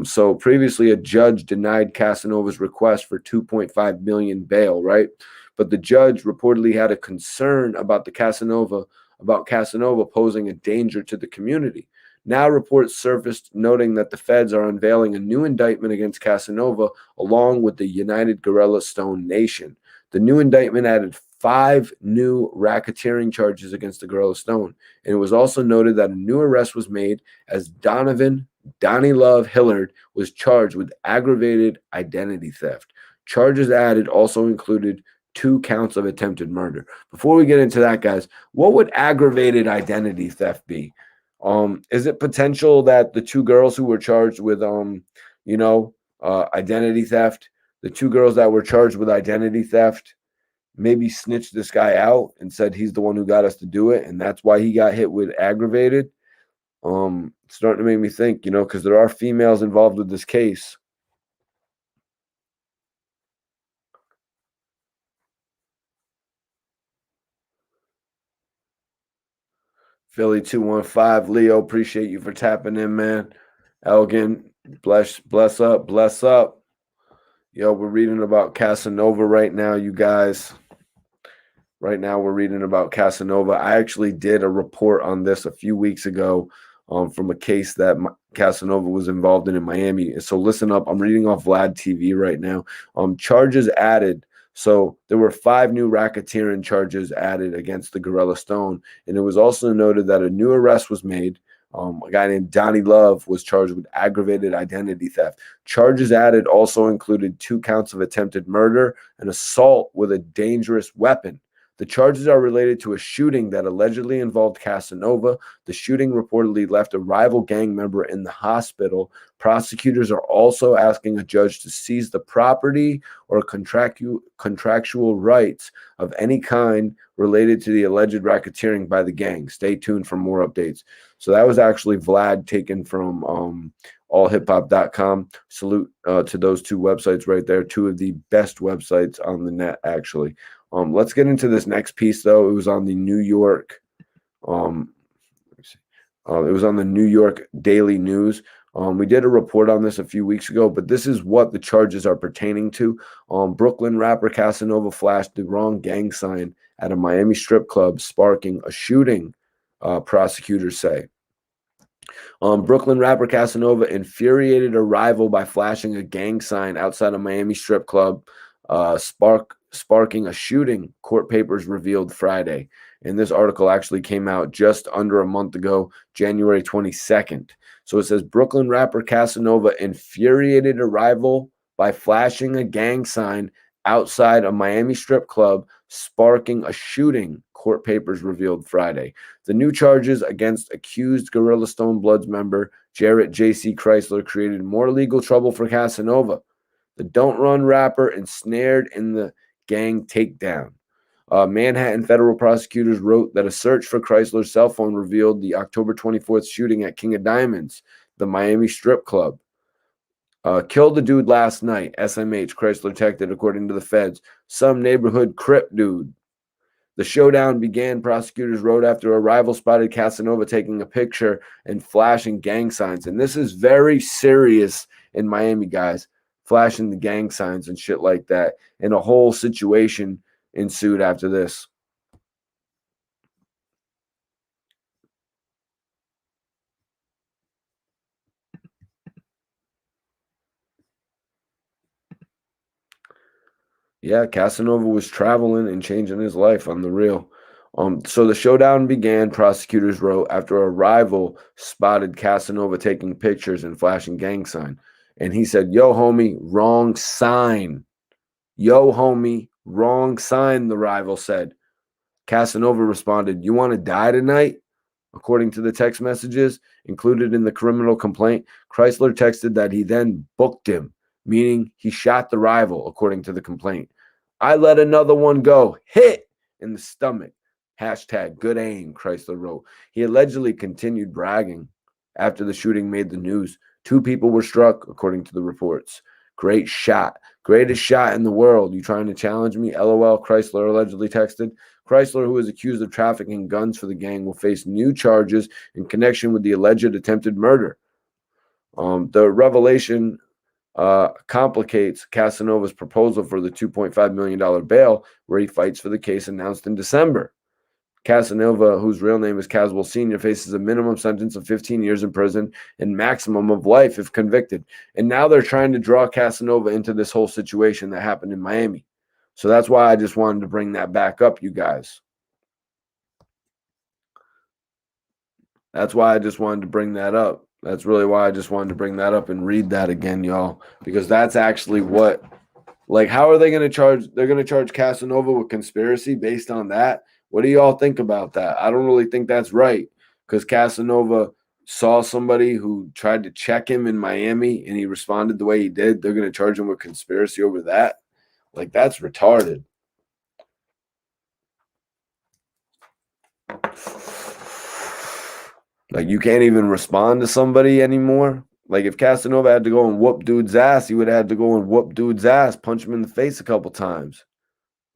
So previously a judge denied Casanova's request for 2.5 million bail, right? But the judge reportedly had a concern about Casanova posing a danger to the community. Now reports surfaced noting that the feds are unveiling a new indictment against Casanova along with the United Guerrilla Stone Nation. The new indictment added 5 new racketeering charges against the Guerrilla Stone, and it was also noted that a new arrest was made as Donnie Love Hillard was charged with aggravated identity theft. Charges added also included 2 counts of attempted murder. Before we get into that, guys, what would aggravated identity theft be? Is it potential that the 2 girls who were charged with identity theft, the 2 girls that were charged with identity theft maybe snitched this guy out and said he's the one who got us to do it, and that's why he got hit with aggravated? It's starting to make me think, because there are females involved with this case. Philly 215, Leo, appreciate you for tapping in, man. Elgin, bless up. Yo, we're reading about Casanova right now, you guys. Right now, we're reading about Casanova. I actually did a report on this a few weeks ago from a case that Casanova was involved in Miami. And so listen up. I'm reading off Vlad TV right now. Charges added. So there were 5 new racketeering charges added against the Guerrilla Stone. And it was also noted that a new arrest was made. A guy named Donnie Love was charged with aggravated identity theft. Charges added also included 2 counts of attempted murder and assault with a dangerous weapon. The charges are related to a shooting that allegedly involved Casanova. The shooting reportedly left a rival gang member in the hospital. Prosecutors are also asking a judge to seize the property or contractual rights of any kind related to the alleged racketeering by the gang. Stay tuned for more updates. So that was actually Vlad taken from allhiphop.com. Salute to those 2 websites right there, 2 of the best websites on the net, actually. Let's get into this next piece, though. It was on the New York. It was on the New York Daily News. We did a report on this a few weeks ago, but this is what the charges are pertaining to. Brooklyn rapper Casanova flashed the wrong gang sign at a Miami strip club, sparking a shooting, prosecutors say. Brooklyn rapper Casanova infuriated a rival by flashing a gang sign outside a Miami strip club, sparking a shooting, court papers revealed Friday. And this article actually came out just under a month ago, January 22nd. So it says Brooklyn rapper Casanova infuriated a rival by flashing a gang sign outside a Miami strip club, sparking a shooting, court papers revealed Friday. The new charges against accused Gorilla Stone Bloods member Jarrett J.C. Chrysler created more legal trouble for Casanova. The Don't Run rapper ensnared in the gang takedown. Manhattan federal prosecutors wrote that a search for Chrysler's cell phone revealed the October 24th shooting at King of Diamonds, the Miami strip club. Killed the dude last night, SMH, Chrysler texted, according to the feds. Some neighborhood Crip dude. The showdown began, prosecutors wrote, after a rival spotted Casanova taking a picture and flashing gang signs. And this is very serious in Miami, guys. Flashing the gang signs and shit like that. And a whole situation ensued after this. Yeah, Casanova was traveling and changing his life on the real. So the showdown began, prosecutors wrote, after a rival spotted Casanova taking pictures and flashing gang sign. And he said, yo, homie, wrong sign. Yo, homie, wrong sign, the rival said. Casanova responded, you want to die tonight? According to the text messages included in the criminal complaint, Chrysler texted that he then booked him, meaning he shot the rival, according to the complaint. I let another one go. Hit in the stomach. Hashtag good aim, Chrysler wrote. He allegedly continued bragging after the shooting made the news. 2 people were struck, according to the reports. Great shot. Greatest shot in the world. You trying to challenge me? LOL, Chrysler allegedly texted. Chrysler, who is accused of trafficking guns for the gang, will face new charges in connection with the alleged attempted murder. The revelation complicates Casanova's proposal for the $2.5 million bail, where he fights for the case announced in December. Casanova, whose real name is Caswell Sr., faces a minimum sentence of 15 years in prison and maximum of life if convicted. And now they're trying to draw Casanova into this whole situation that happened in Miami. So that's why I just wanted to bring that back up, you guys. That's why I just wanted to bring that up. That's really why I just wanted to bring that up and read that again, y'all, because that's actually what, like, how are they going to charge? They're going to charge Casanova with conspiracy based on that. What do y'all think about that? I don't really think that's right, because Casanova saw somebody who tried to check him in Miami and he responded the way he did. They're going to charge him with conspiracy over that. Like, that's retarded. Like, you can't even respond to somebody anymore. Like, if Casanova had to go and whoop dude's ass, he would have had to go and whoop dude's ass, punch him in the face a couple times.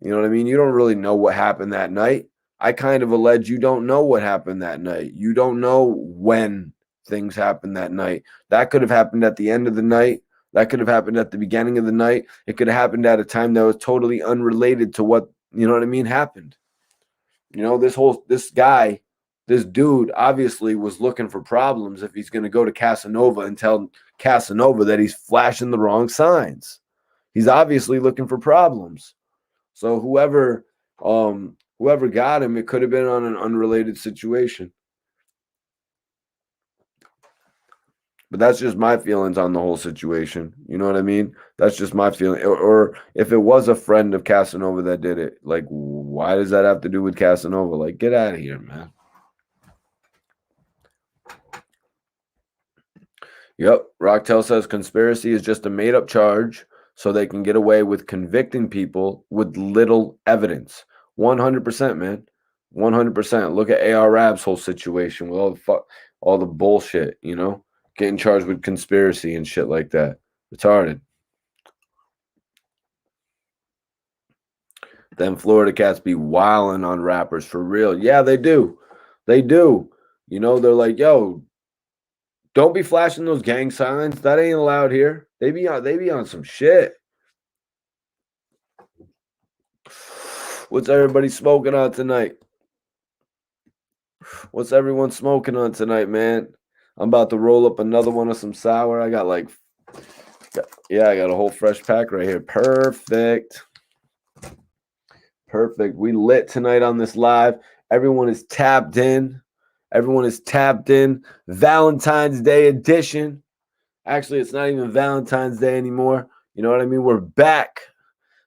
You know what I mean? You don't really know what happened that night. I kind of allege you don't know what happened that night. You don't know when things happened that night. That could have happened at the end of the night. That could have happened at the beginning of the night. It could have happened at a time that was totally unrelated to what, you know what I mean, happened. You know, this dude obviously was looking for problems if he's going to go to Casanova and tell Casanova that he's flashing the wrong signs. He's obviously looking for problems. So whoever got him, it could have been on an unrelated situation. But that's just my feelings on the whole situation. You know what I mean? That's just my feeling. Or if it was a friend of Casanova that did it, like, why does that have to do with Casanova? Like, get out of here, man. Yep. Rocktel says conspiracy is just a made-up charge so they can get away with convicting people with little evidence. 100%, man. 100%. Look at AR Rab's whole situation with all the bullshit, you know? Getting charged with conspiracy and shit like that. Retarded. Them Florida cats be wilding on rappers for real. Yeah, they do. They do. You know, they're like, yo, don't be flashing those gang signs. That ain't allowed here. They be on some shit. What's everybody smoking on tonight? What's everyone smoking on tonight, man? I'm about to roll up another one of some sour. I got I got a whole fresh pack right here. Perfect. Perfect. We lit tonight on this live. Everyone is tapped in. Everyone is tapped in. Valentine's Day edition. Actually, it's not even Valentine's Day anymore. You know what I mean? We're back.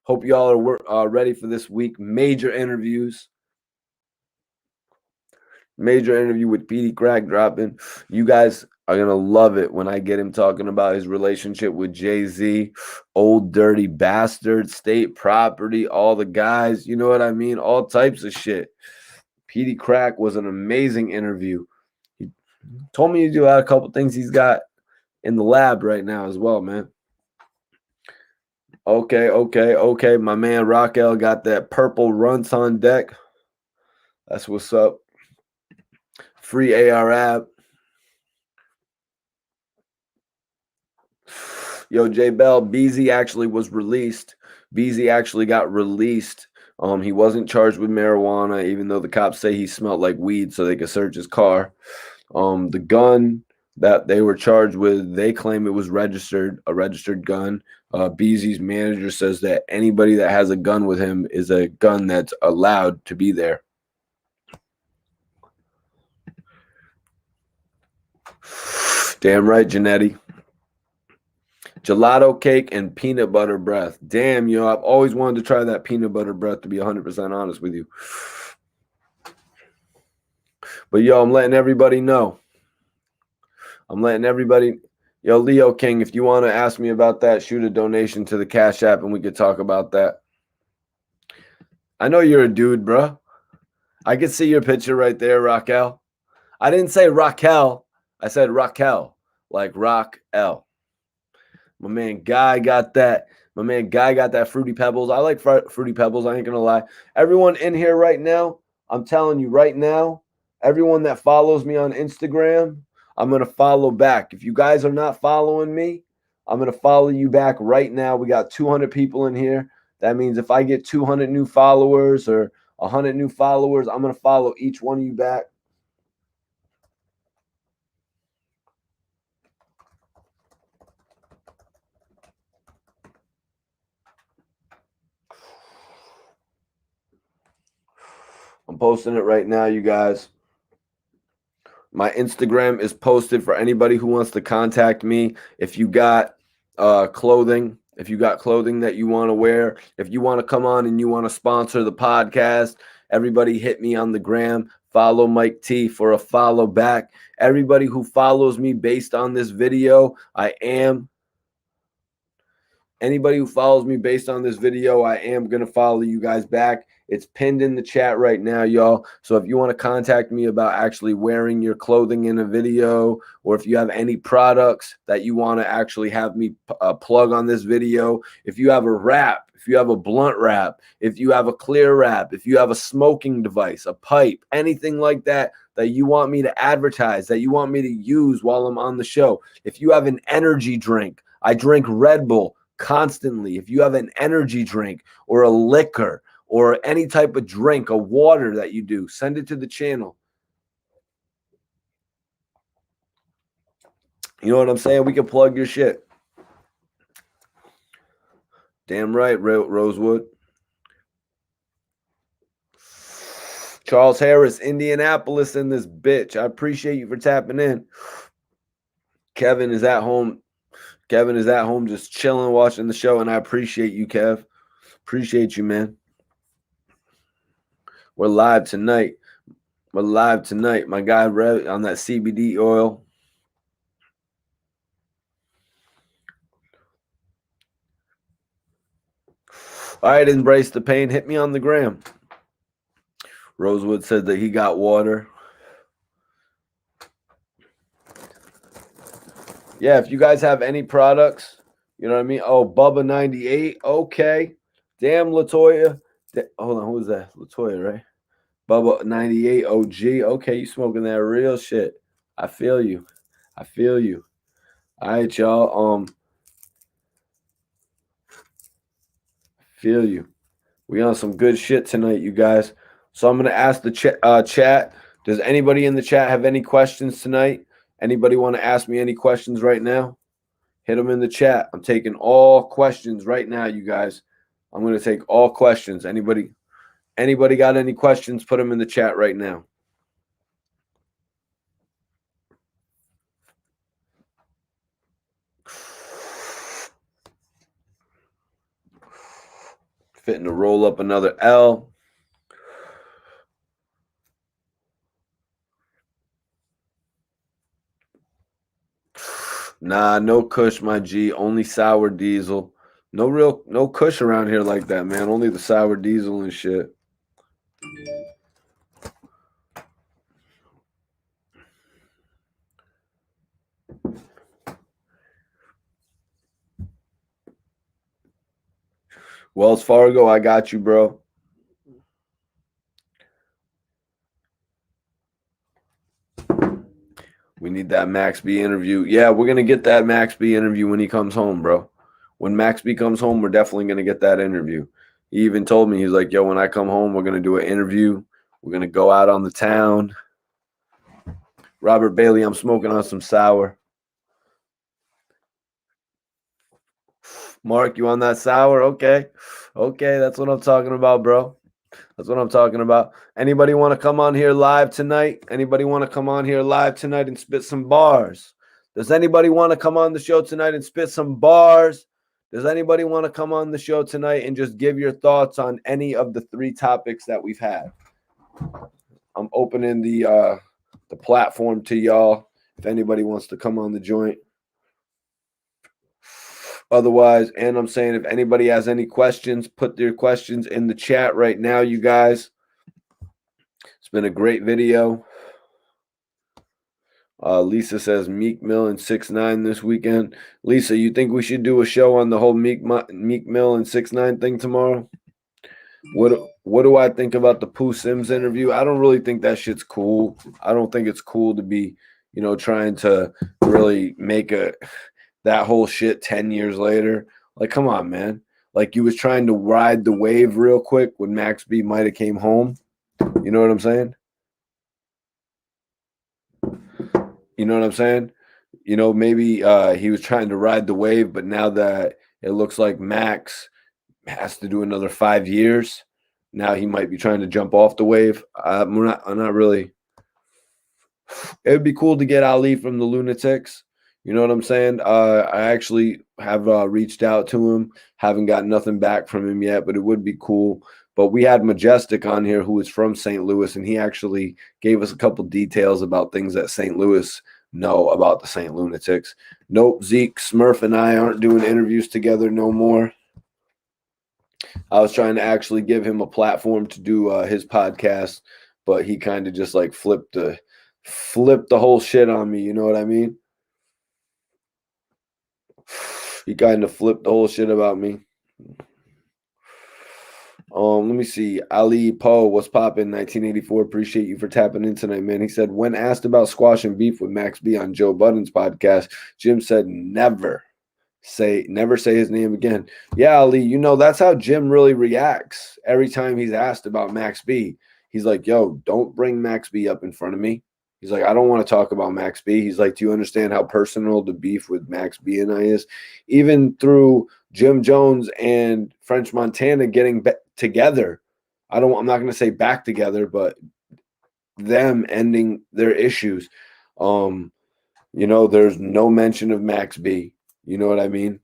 Hope y'all are ready for this week. Major interviews. Major interview with PD Crack dropping. You guys are going to love it when I get him talking about his relationship with Jay-Z, Old Dirty Bastard, State Property, all the guys. You know what I mean? All types of shit. PD Crack was an amazing interview. He told me to do a couple things he's got in the lab right now as well, man. Okay. My man Raquel got that purple runts on deck. That's what's up. Free AR app. Yo, J Bell, Beezy actually was released. Beezy actually got released. He wasn't charged with marijuana, even though the cops say he smelled like weed, so they could search his car. The gun that they were charged with, they claim it was a registered gun. Beezy's manager says that anybody that has a gun with him is a gun that's allowed to be there. Damn right, Janetti. Gelato cake and peanut butter breath. Damn, yo, I've always wanted to try that peanut butter breath, to be 100% honest with you. But, yo, I'm letting everybody know. Yo, Leo King, if you want to ask me about that, shoot a donation to the Cash App and we could talk about that. I know you're a dude, bro. I can see your picture right there, Raquel. I didn't say Raquel. I said Raquel, like Rock-L. My man Guy got that. Fruity Pebbles. I like Fruity Pebbles. I ain't going to lie. Everyone in here right now, I'm telling you right now, everyone that follows me on Instagram, I'm going to follow back. If you guys are not following me, I'm going to follow you back right now. We got 200 people in here. That means if I get 200 new followers or 100 new followers, I'm going to follow each one of you back. I'm posting it right now, you guys. My Instagram is posted for anybody who wants to contact me. If you got clothing that you want to wear, if you want to come on and you want to sponsor the podcast, everybody hit me on the gram. Follow Mike T for a follow back. Everybody who follows me based on this video, Anybody who follows me based on this video, I am going to follow you guys back. It's pinned in the chat right now, y'all. So if you want to contact me about actually wearing your clothing in a video, or if you have any products that you want to actually have me plug on this video, if you have a wrap, if you have a blunt wrap, if you have a clear wrap, if you have a smoking device, a pipe, anything like that that you want me to advertise, that you want me to use while I'm on the show. If you have an energy drink, I drink Red Bull constantly. If you have an energy drink or a liquor or any type of drink, a water that you do, send it to the channel. You know what I'm saying? We can plug your shit. Damn right, Rosewood. Charles Harris, Indianapolis in this bitch. I appreciate you for tapping in. Kevin is at home. Kevin is at home just chilling, watching the show, and I appreciate you, Kev. Appreciate you, man. We're live tonight. We're live tonight. My guy Rev on that CBD oil. All right, embrace the pain. Hit me on the gram. Rosewood said that he got water. Yeah, if you guys have any products, you know what I mean? Oh, Bubba 98. Okay. Damn, Latoya. Hold on, who was that? Latoya, right? Bubba 98 OG. Okay, you smoking that real shit. I feel you. I feel you. All right, y'all. Feel you. We on some good shit tonight, you guys. So I'm gonna ask the chat. Does anybody in the chat have any questions tonight? Anybody want to ask me any questions right now? Hit them in the chat. I'm taking all questions right now, you guys. I'm gonna take all questions. Anybody got any questions? Put them in the chat right now. Fitting to roll up another L. Nah, no Kush, my G. Only sour diesel. No Kush around here like that, man. Only the sour diesel and shit. Wells Fargo, I got you, bro. We need that Max B interview. Yeah, we're going to get that Max B interview when he comes home, bro. When Max B comes home, we're definitely going to get that interview. He even told me, he's like, yo, when I come home, we're going to do an interview. We're going to go out on the town. Robert Bailey, I'm smoking on some sour. Mark, you on that sour? Okay. Okay, that's what I'm talking about, bro. That's what I'm talking about. Anybody want to come on here live tonight? Anybody want to come on here live tonight and spit some bars? Does anybody want to come on the show tonight and spit some bars? Does anybody want to come on the show tonight and just give your thoughts on any of the 3 topics that we've had? I'm opening the platform to y'all if anybody wants to come on the joint. Otherwise, and I'm saying if anybody has any questions, put their questions in the chat right now, you guys. It's been a great video. Lisa says Meek Mill and 6ix9ine this weekend. Lisa, you think we should do a show on the whole Meek Mill and 6ix9ine thing tomorrow? What do I think about the Pooh Sims interview? I don't really think that shit's cool. I don't think it's cool to be, trying to really make that whole shit 10 years later. Like, come on, man. Like, you was trying to ride the wave real quick when Max B might have came home. You know what I'm saying? You know what I'm saying? Maybe he was trying to ride the wave, but now that it looks like Max has to do another 5 years, now he might be trying to jump off the wave. I'm not really. It would be cool to get Ali from the Lunatics. You know what I'm saying? I actually have reached out to him. Haven't got nothing back from him yet, but it would be cool. But we had Majestic on here who is from St. Louis, and he actually gave us a couple details about things that St. Louis know about the St. Lunatics. Nope, Zeke, Smurf, and I aren't doing interviews together no more. I was trying to actually give him a platform to do his podcast, but he kind of just like flipped the whole shit on me. You know what I mean? He kind of flipped the whole shit about me. Let me see. Ali Poe, what's poppin'? 1984. Appreciate you for tapping in tonight, man. He said, when asked about squashing beef with Max B on Joe Budden's podcast, Jim said, never say his name again. Yeah, Ali, that's how Jim really reacts every time he's asked about Max B. He's like, yo, don't bring Max B up in front of me. He's like, I don't want to talk about Max B. He's like, do you understand how personal the beef with Max B and I is? Even through Jim Jones and French Montana getting together. I'm not going to say back together, but them ending their issues. You know, there's no mention of Max B. You know what I mean?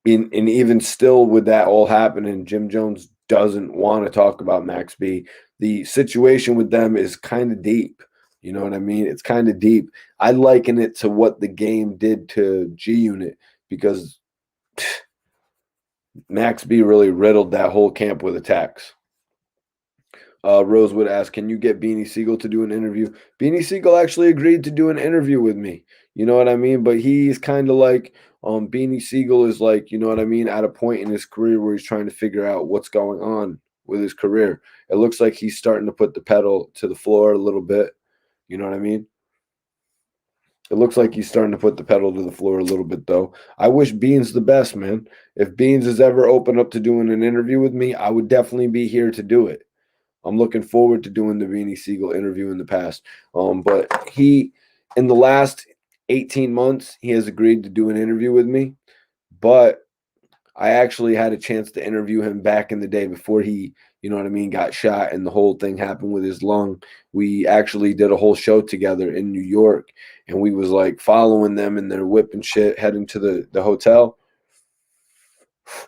And even still, with that all happening, Jim Jones doesn't want to talk about Max B. The situation with them is kind of deep. You know what I mean? It's kind of deep. I liken it to what the game did to G Unit because Max B really riddled that whole camp with attacks. Rosewood asked, "Can you get Beanie Siegel to do an interview?" Beanie Siegel actually agreed to do an interview with me. You know what I mean? But he's kind of like, Beanie Siegel is like, you know what I mean, at a point in his career where he's trying to figure out what's going on with his career. It looks like he's starting to put the pedal to the floor a little bit. You know what I mean? It looks like he's starting to put the pedal to the floor a little bit, though. I wish Beans the best, man. If Beans is ever open up to doing an interview with me, I would definitely be here to do it. I'm looking forward to doing the Beanie Siegel interview in the past. But he, in the last 18 months, he has agreed to do an interview with me. But I actually had a chance to interview him back in the day before he, you know what I mean, got shot and the whole thing happened with his lung. We actually did a whole show together in New York, and we was like following them and they're whipping shit, heading to the hotel.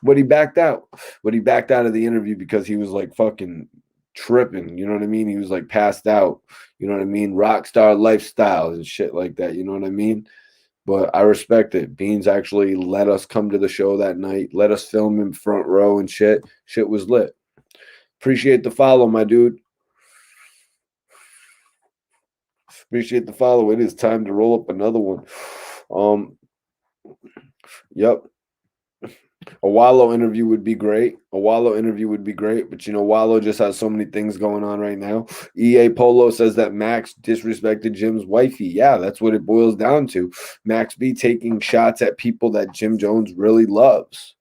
But he backed out. But he backed out of the interview because he was like fucking tripping. You know what I mean? He was like passed out. You know what I mean? Rock star lifestyle and shit like that. You know what I mean? But I respect it. Beans actually let us come to the show that night, let us film in front row and shit. Shit was lit. Appreciate the follow, my dude. Appreciate the follow. It is time to roll up another one. Yep. A Wallow interview would be great. A Wallow interview would be great, but you know, Wallow just has so many things going on right now. EA Polo says that Max disrespected Jim's wifey. Yeah, that's what it boils down to. Max B taking shots at people that Jim Jones really loves.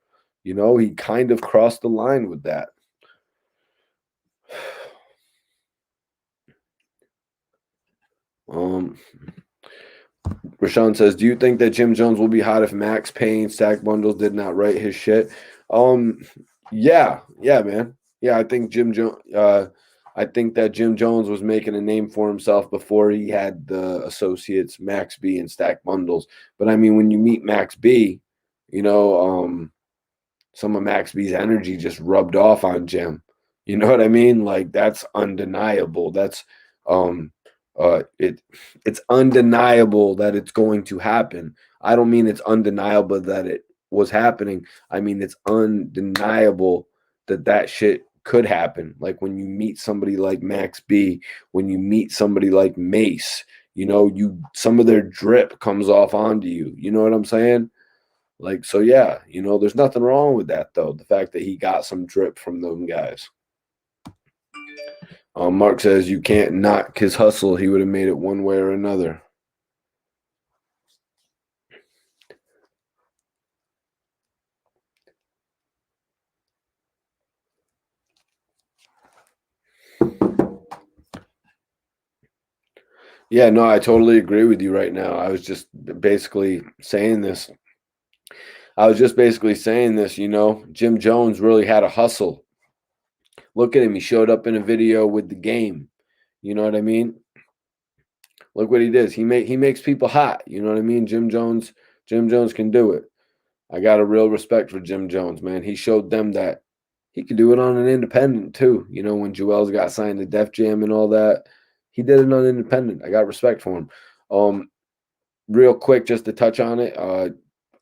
You know, he kind of crossed the line with that. Rashawn says, "Do you think that Jim Jones will be hot if Max Payne Stack Bundles did not write his shit?" Yeah, man. Yeah, I think Jim Jones. I think that Jim Jones was making a name for himself before he had the associates Max B and Stack Bundles. But I mean, when you meet Max B, you know, some of Max B's energy just rubbed off on Jim. You know what I mean? Like that's undeniable. That's um it's undeniable that it's going to happen. I don't mean it's undeniable that it was happening. I mean it's undeniable that that shit could happen. Like when you meet somebody like Max B, when you meet somebody like Mace, you know, you some of their drip comes off onto you. You know what I'm saying? Like, so yeah, you know, there's nothing wrong with that though. The fact that he got some drip from them guys. Mark says you can't knock his hustle. He would have made it one way or another. Yeah, no, I totally agree with you right now. I was just basically saying this. You know, Jim Jones really had a hustle. Look at him. He showed up in a video with the game. You know what I mean? Look what he does. He makes people hot. You know what I mean? Jim Jones can do it. I got a real respect for Jim Jones, man. He showed them that he could do it on an independent too. You know, when Joel's got signed to Def Jam and all that, he did it on independent. I got respect for him. Real quick, just to touch on it,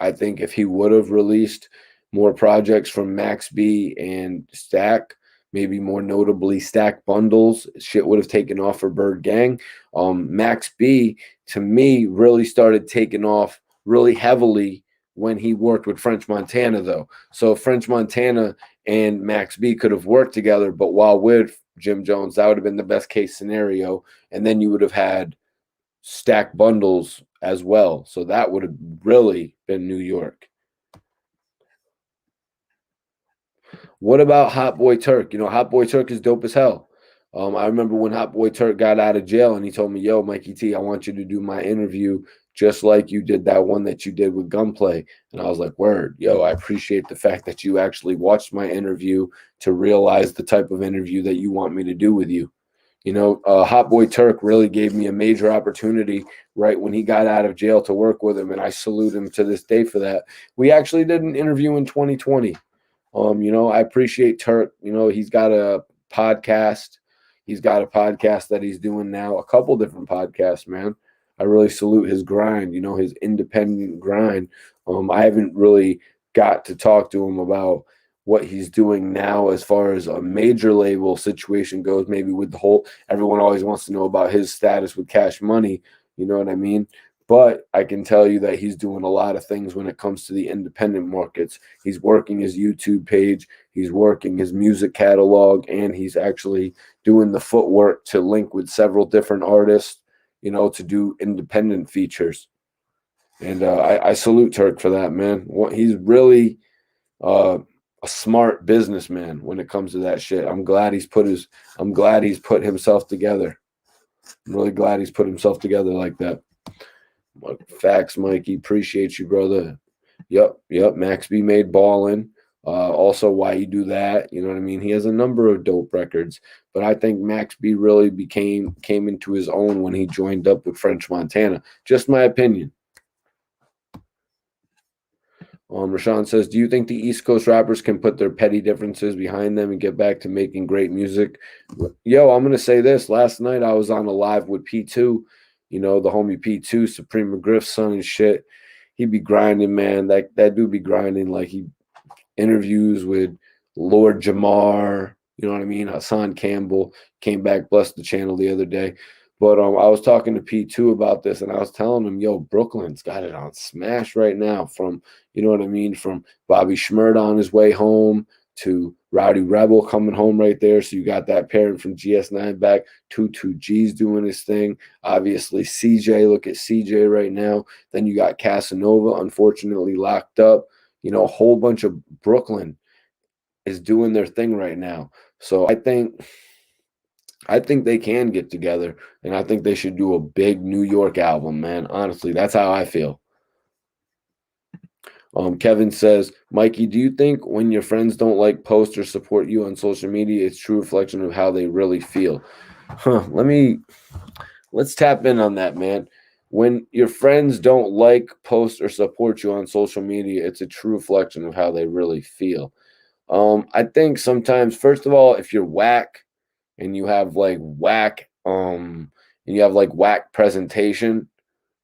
I think if he would have released more projects from Max B and Stack, maybe more notably Stack Bundles, shit would have taken off for Bird Gang. Max B, to me, really started taking off really heavily when he worked with French Montana, though. So French Montana and Max B could have worked together, but while with Jim Jones, that would have been the best case scenario. And then you would have had Stack Bundles as well. So that would have really been New York. What about Hot Boy Turk? You know, Hot Boy Turk is dope as hell. I remember when Hot Boy Turk got out of jail and he told me, "Yo, Mikey T, I want you to do my interview just like you did that one that you did with Gunplay." And I was like, "Word, yo, I appreciate the fact that you actually watched my interview to realize the type of interview that you want me to do with you." Hot Boy Turk really gave me a major opportunity right when he got out of jail to work with him, and I salute him to this day for that. We actually did an interview in 2020. I appreciate Turk. He's got a podcast. He's got a podcast that he's doing now, a couple different podcasts, man. I really salute his grind, his independent grind. I haven't really got to talk to him about what he's doing now as far as a major label situation goes, maybe with the whole, everyone always wants to know about his status with Cash Money, you know what I mean? But I can tell you that he's doing a lot of things when it comes to the independent markets. He's working his YouTube page, he's working his music catalog, and he's actually doing the footwork to link with several different artists, to do independent features. And I salute Turk for that, man. He's really a smart businessman when it comes to that shit. I'm glad he's put himself together. I'm really glad he's put himself together like that. Facts, Mikey. Appreciate you, brother. Yep. Max B made ballin'. Also, why you do that? You know what I mean? He has a number of dope records, but I think Max B really came into his own when he joined up with French Montana. Just my opinion. Rashawn says, do you think the East Coast rappers can put their petty differences behind them and get back to making great music? Yo, I'm going to say this. Last night I was on a live with P2, the homie P2, Supreme McGriff's son and shit. He be grinding, man. That dude be grinding. Like, he interviews with Lord Jamar, you know what I mean? Hassan Campbell came back, blessed the channel the other day. But I was talking to P2 about this, and I was telling him, yo, Brooklyn's got it on smash right now, from, you know what I mean, from Bobby Shmurda on his way home to Rowdy Rebel coming home right there. So you got that pairing from GS9 back. 22G's doing his thing. Obviously, CJ, look at CJ right now. Then you got Casanova, unfortunately locked up. A whole bunch of Brooklyn is doing their thing right now. So I think they can get together, and I think they should do a big New York album, man. Honestly, that's how I feel. Kevin says, Mikey, do you think when your friends don't like, post, or support you on social media, it's true reflection of how they really feel? Let's tap in on that, man. When your friends don't like, post, or support you on social media, it's a true reflection of how they really feel. I think sometimes, first of all, if you're whack and you have whack presentation,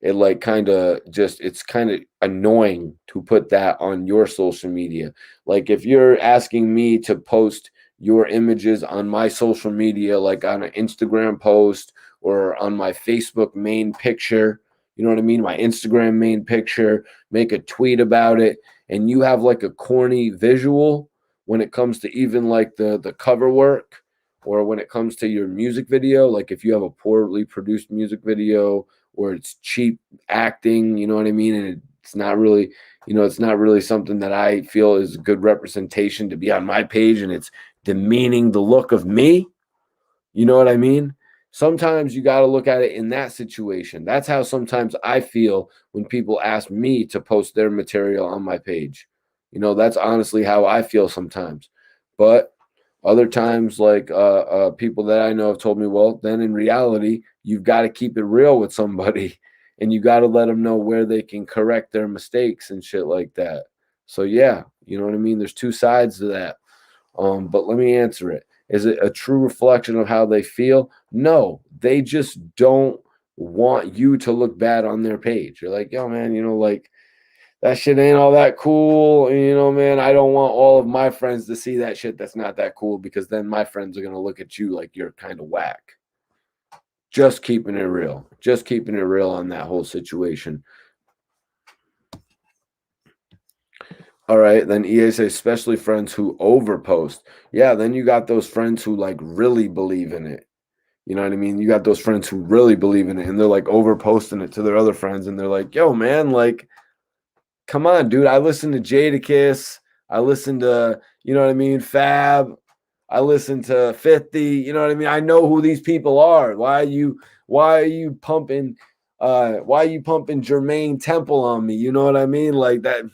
it it's kind of annoying to put that on your social media. Like, if you're asking me to post your images on my social media, like on an Instagram post or on my Facebook main picture, you know what I mean? My Instagram main picture, make a tweet about it, and you have like a corny visual when it comes to even like the cover work, or when it comes to your music video, like if you have a poorly produced music video or it's cheap acting, you know what I mean? And it's not really, it's not really something that I feel is a good representation to be on my page, and it's demeaning the look of me. You know what I mean? Sometimes you got to look at it in that situation. That's how sometimes I feel when people ask me to post their material on my page. That's honestly how I feel sometimes. But other times, like people that I know have told me, well, then in reality, you've got to keep it real with somebody, and you got to let them know where they can correct their mistakes and shit like that. So yeah, you know what I mean? There's two sides to that. But let me answer it. Is it a true reflection of how they feel? No, they just don't want you to look bad on their page. You're like, yo, man, like, that shit ain't all that cool. Man, I don't want all of my friends to see that shit that's not that cool, because then my friends are going to look at you like you're kind of whack. Just keeping it real. Just keeping it real on that whole situation. All right, then EA says, especially friends who overpost. Yeah, then you got those friends who like really believe in it. You know what I mean? You got those friends who really believe in it, and they're like overposting it to their other friends, and they're like, yo, man, like, come on, dude. I listen to Jadakiss. I listen to, you know what I mean, Fab. I listen to 50. You know what I mean? I know who these people are. Why are you pumping Jermaine Temple on me? You know what I mean? Like that.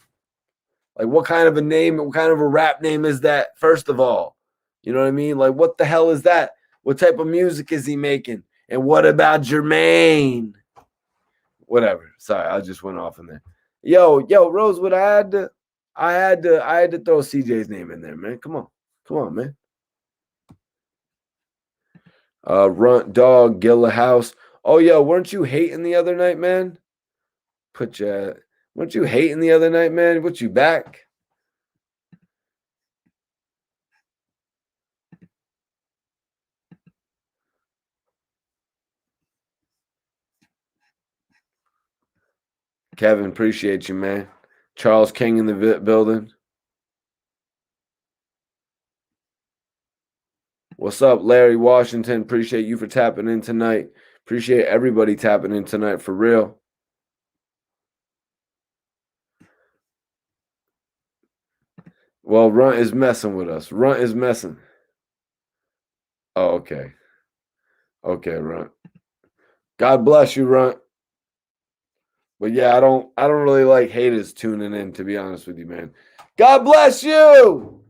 Like, what kind of a name, what kind of a rap name is that, first of all? You know what I mean? Like, what the hell is that? What type of music is he making? And what about Jermaine? Whatever. Sorry, I just went off in there. Yo, Rosewood, I had to throw CJ's name in there, man. Come on, man. Runt Dog, Gilla House. Oh, yo, weren't you hating the other night, man? Weren't you hating the other night, man? What, you back? Kevin, appreciate you, man. Charles King in the building. What's up, Larry Washington? Appreciate you for tapping in tonight. Appreciate everybody tapping in tonight, for real. Well, Runt is messing with us. Runt is messing. Oh, okay. Okay, Runt. God bless you, Runt. But yeah, I don't really like haters tuning in, to be honest with you, man. God bless you.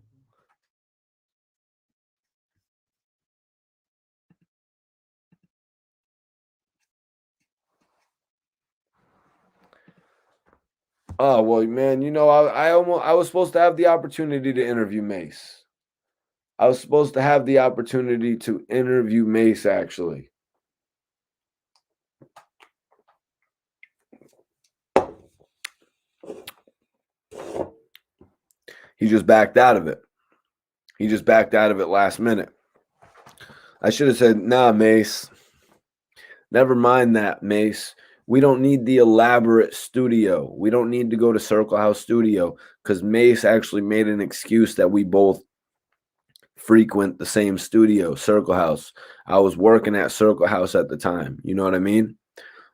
Oh, well, man, you know, I was supposed to have the opportunity to interview Mace. I was supposed to have the opportunity to interview Mace, actually. He just backed out of it. He just backed out of it last minute. I should have said, nah, Mace. Never mind that, Mace. We don't need the elaborate studio. We don't need to go to Circle House Studio, because Mace actually made an excuse that we both frequent the same studio, Circle House. I was working at Circle House at the time. You know what I mean?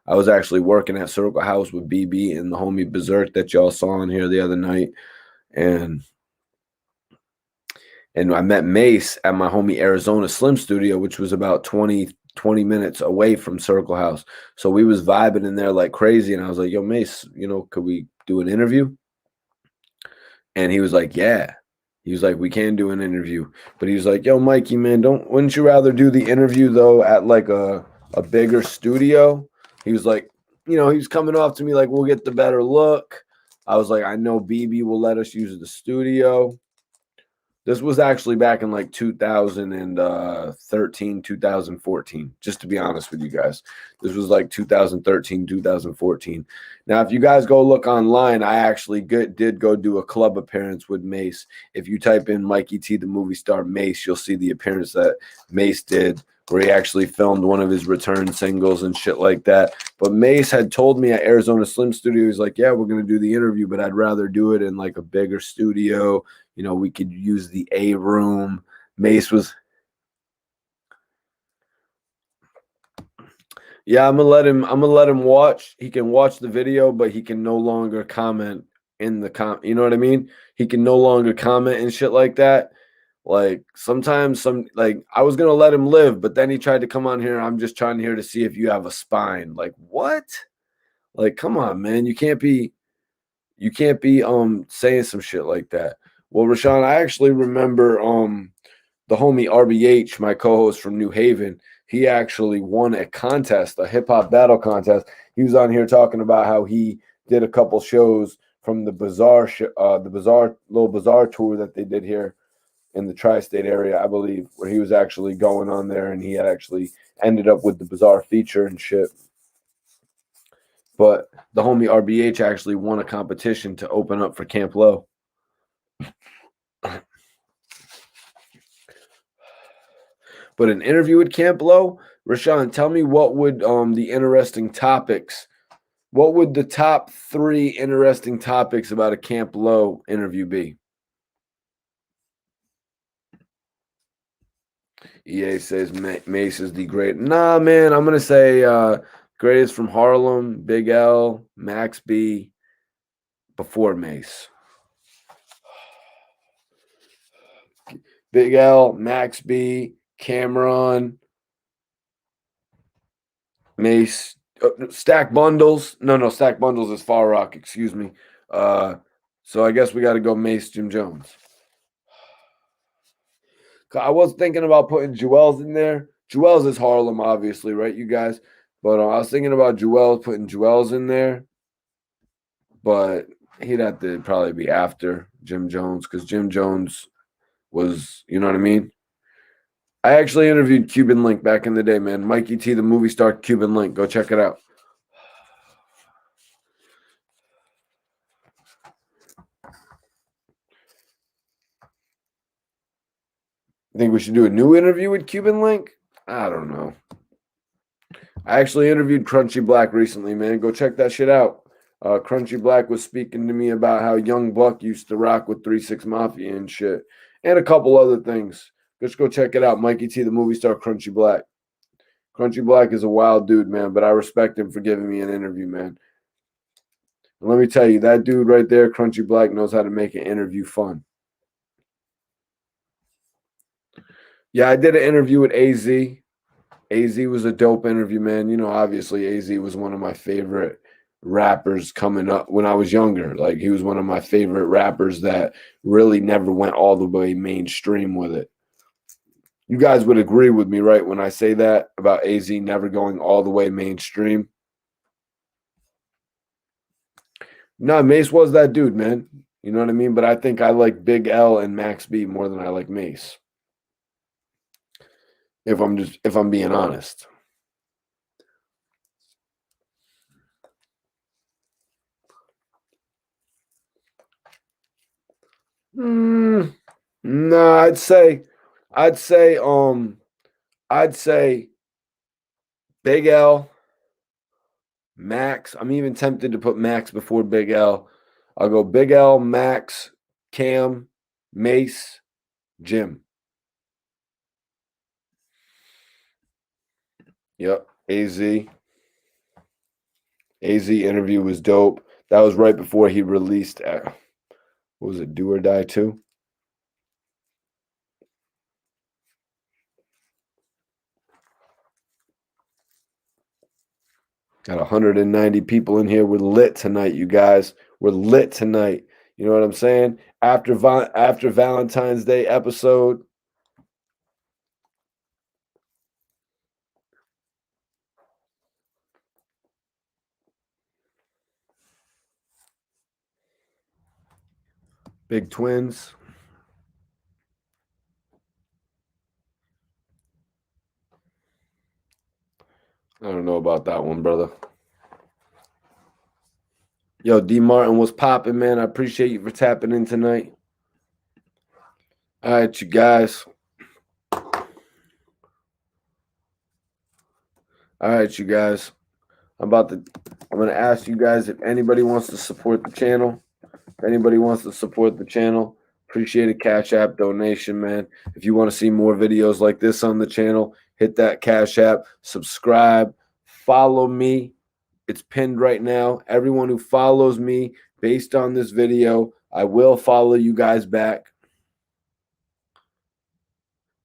I was actually working at Circle House with BB and the homie Berserk that y'all saw in here the other night. And I met Mace at my homie Arizona Slim studio, which was about 20 minutes away from Circle House. So we was vibing in there like crazy. And I was like, yo, Mace, you know, could we do an interview? And he was like, yeah. He was like, we can do an interview. But he was like, yo, Mikey, man, wouldn't you rather do the interview, though, at like a bigger studio? He was like, you know, he was coming off to me like, we'll get the better look. I was like, I know BB will let us use the studio. This was actually back in like 2013, 2014, just to be honest with you guys. This was like 2013, 2014. Now, if you guys go look online, I actually did go do a club appearance with Mace. If you type in Mikey T, the movie star Mace, you'll see the appearance that Mace did, where he actually filmed one of his return singles and shit like that. But Mace had told me at Arizona Slim Studio, he's like, yeah, we're going to do the interview, but I'd rather do it in like a bigger studio. You know, we could use the A room. Mace was, yeah, I'm gonna let him watch. He can watch the video, but he can no longer comment in the you know what I mean? He can no longer comment and shit like that. Like sometimes I was gonna let him live, but then he tried to come on here. I'm just trying here to see if you have a spine. Like, what? Like, come on, man. You can't be saying some shit like that. Well, Rashawn, I actually remember the homie RBH, my co-host from New Haven. He actually won a contest, a hip hop battle contest. He was on here talking about how he did a couple shows from the Bazaar little Bazaar tour that they did here in the tri-state area, I believe, where he was actually going on there, and he had actually ended up with the Bazaar feature and shit. But the homie RBH actually won a competition to open up for Camp Low. But an interview with Camp Low, Rashawn, tell me what would the top 3 interesting topics about a Camp Low interview be? EA says Mace is the great. Nah, man, I'm gonna say greatest from Harlem, Big L, Max B, before Mace. Big L, Max B, Cameron, Mace, Stack Bundles. No, Stack Bundles is Far Rock. Excuse me. So I guess we got to go Mace, Jim Jones. I was thinking about putting Jewels in there, Jewels is Harlem, obviously, right, you guys? But I was thinking about Jewels, putting Jewels in there, but he'd have to probably be after Jim Jones because Jim Jones was, you know what I mean? I actually interviewed Cuban Link back in the day, man. Mikey T, the movie star, Cuban Link. Go check it out. I think we should do a new interview with Cuban Link? I don't know. I actually interviewed Crunchy Black recently, man. Go check that shit out. Crunchy Black was speaking to me about how Young Buck used to rock with 3-6 Mafia and shit, and a couple other things. Just go check it out. Mikey T, the movie star, Crunchy Black. Crunchy Black is a wild dude, man, but I respect him for giving me an interview, man. And let me tell you, that dude right there, Crunchy Black, knows how to make an interview fun. Yeah, I did an interview with AZ. AZ was a dope interview, man. You know, obviously AZ was one of my favorite rappers coming up when I was younger. Like, he was one of my favorite rappers that really never went all the way mainstream with it. You guys would agree with me, right, when I say that about AZ never going all the way mainstream? No, Mace was that dude, man. You know what I mean? But I think I like Big L and Max B more than I like Mace. If I'm being honest. No, I'd say Big L, Max. I'm even tempted to put Max before Big L. I'll go Big L, Max, Cam, Mace, Jim. Yep, AZ. AZ interview was dope. That was right before he released, what was it, Do or Die 2? Got 190 people in here. We're lit tonight, you guys. We're lit tonight. You know what I'm saying? After Valentine's Day episode. Big Twins. I don't know about that one, brother. Yo, D Martin, what's popping, man? I appreciate you for tapping in tonight. All right, you guys. All right, you guys. I'm going to ask you guys if anybody wants to support the channel. If anybody wants to support the channel, appreciate a Cash App donation, man. If you want to see more videos like this on the channel, hit that Cash App, subscribe, follow me. It's pinned right now. Everyone who follows me based on this video, I will follow you guys back.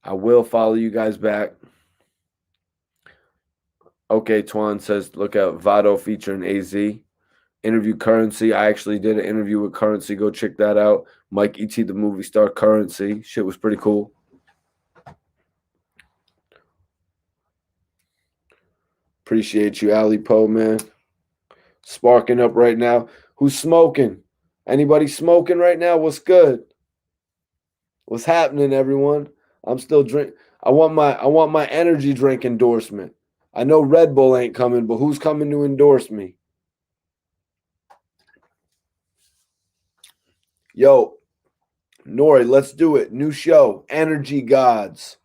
I will follow you guys back. Okay, Twan says, look out, Vado featuring AZ. Interview Currency. I actually did an interview with Currency. Go check that out. Mike E.T., the movie star, Currency. Shit was pretty cool. Appreciate you, Ali Poe, man. Sparking up right now. Who's smoking? Anybody smoking right now? What's good? What's happening, everyone? I'm still drink. I want my energy drink endorsement. I know Red Bull ain't coming, but who's coming to endorse me? Yo, Nori, let's do it. New show, Energy Gods.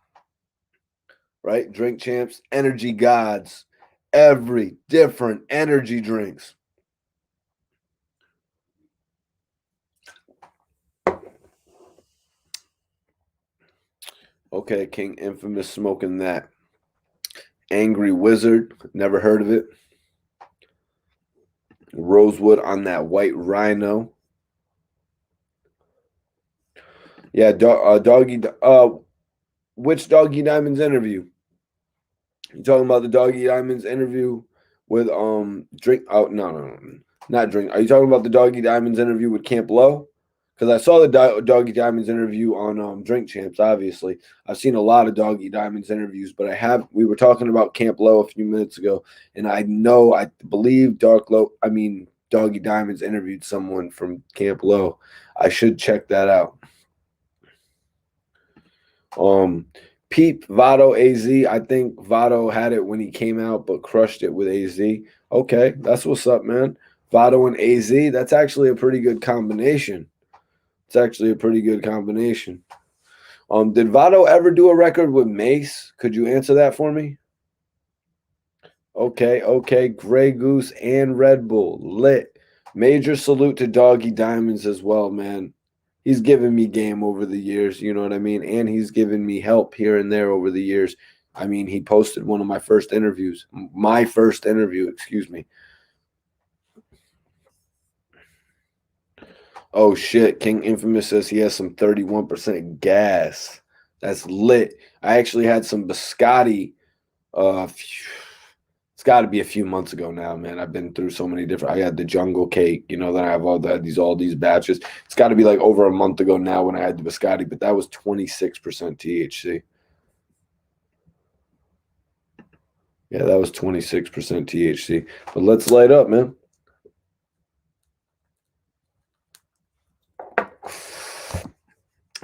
Right? Drink Champs, Energy Gods. Every different energy drinks. Okay, King Infamous smoking that. Angry Wizard, never heard of it. Rosewood on that White Rhino. Yeah, Doggy. Which Doggy Diamonds interview? You talking about the Doggy Diamonds interview with Drink? Oh no, not Drink. Are you talking about the Doggy Diamonds interview with Camp Low? because I saw the Doggy Diamonds interview on Drink Champs. Obviously, I've seen a lot of Doggy Diamonds interviews, but we were talking about Camp Low a few minutes ago, and I believe Doggy Diamonds interviewed someone from Camp Low. I should check that out. Peep Votto AZ. I think Votto had it when he came out, but crushed it with AZ. Okay, that's what's up, man. Votto and AZ. That's actually a pretty good combination. It's actually a pretty good combination. Did Votto ever do a record with Mace? Could you answer that for me? Okay. Grey Goose and Red Bull. Lit. Major salute to Doggy Diamonds as well, man. He's given me game over the years, you know what I mean? And he's given me help here and there over the years. I mean, he posted one of my first interviews. My first interview, excuse me. Oh shit, King Infamous says he has some 31% gas. That's lit. I actually had some biscotti. It's got to be a few months ago now, man. I've been through so many different. I had the jungle cake, you know. Then I have all these batches. It's got to be like over a month ago now when I had the biscotti, but that was 26% THC. Yeah, that was 26% THC. But let's light up, man.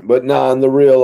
But nah, on the real,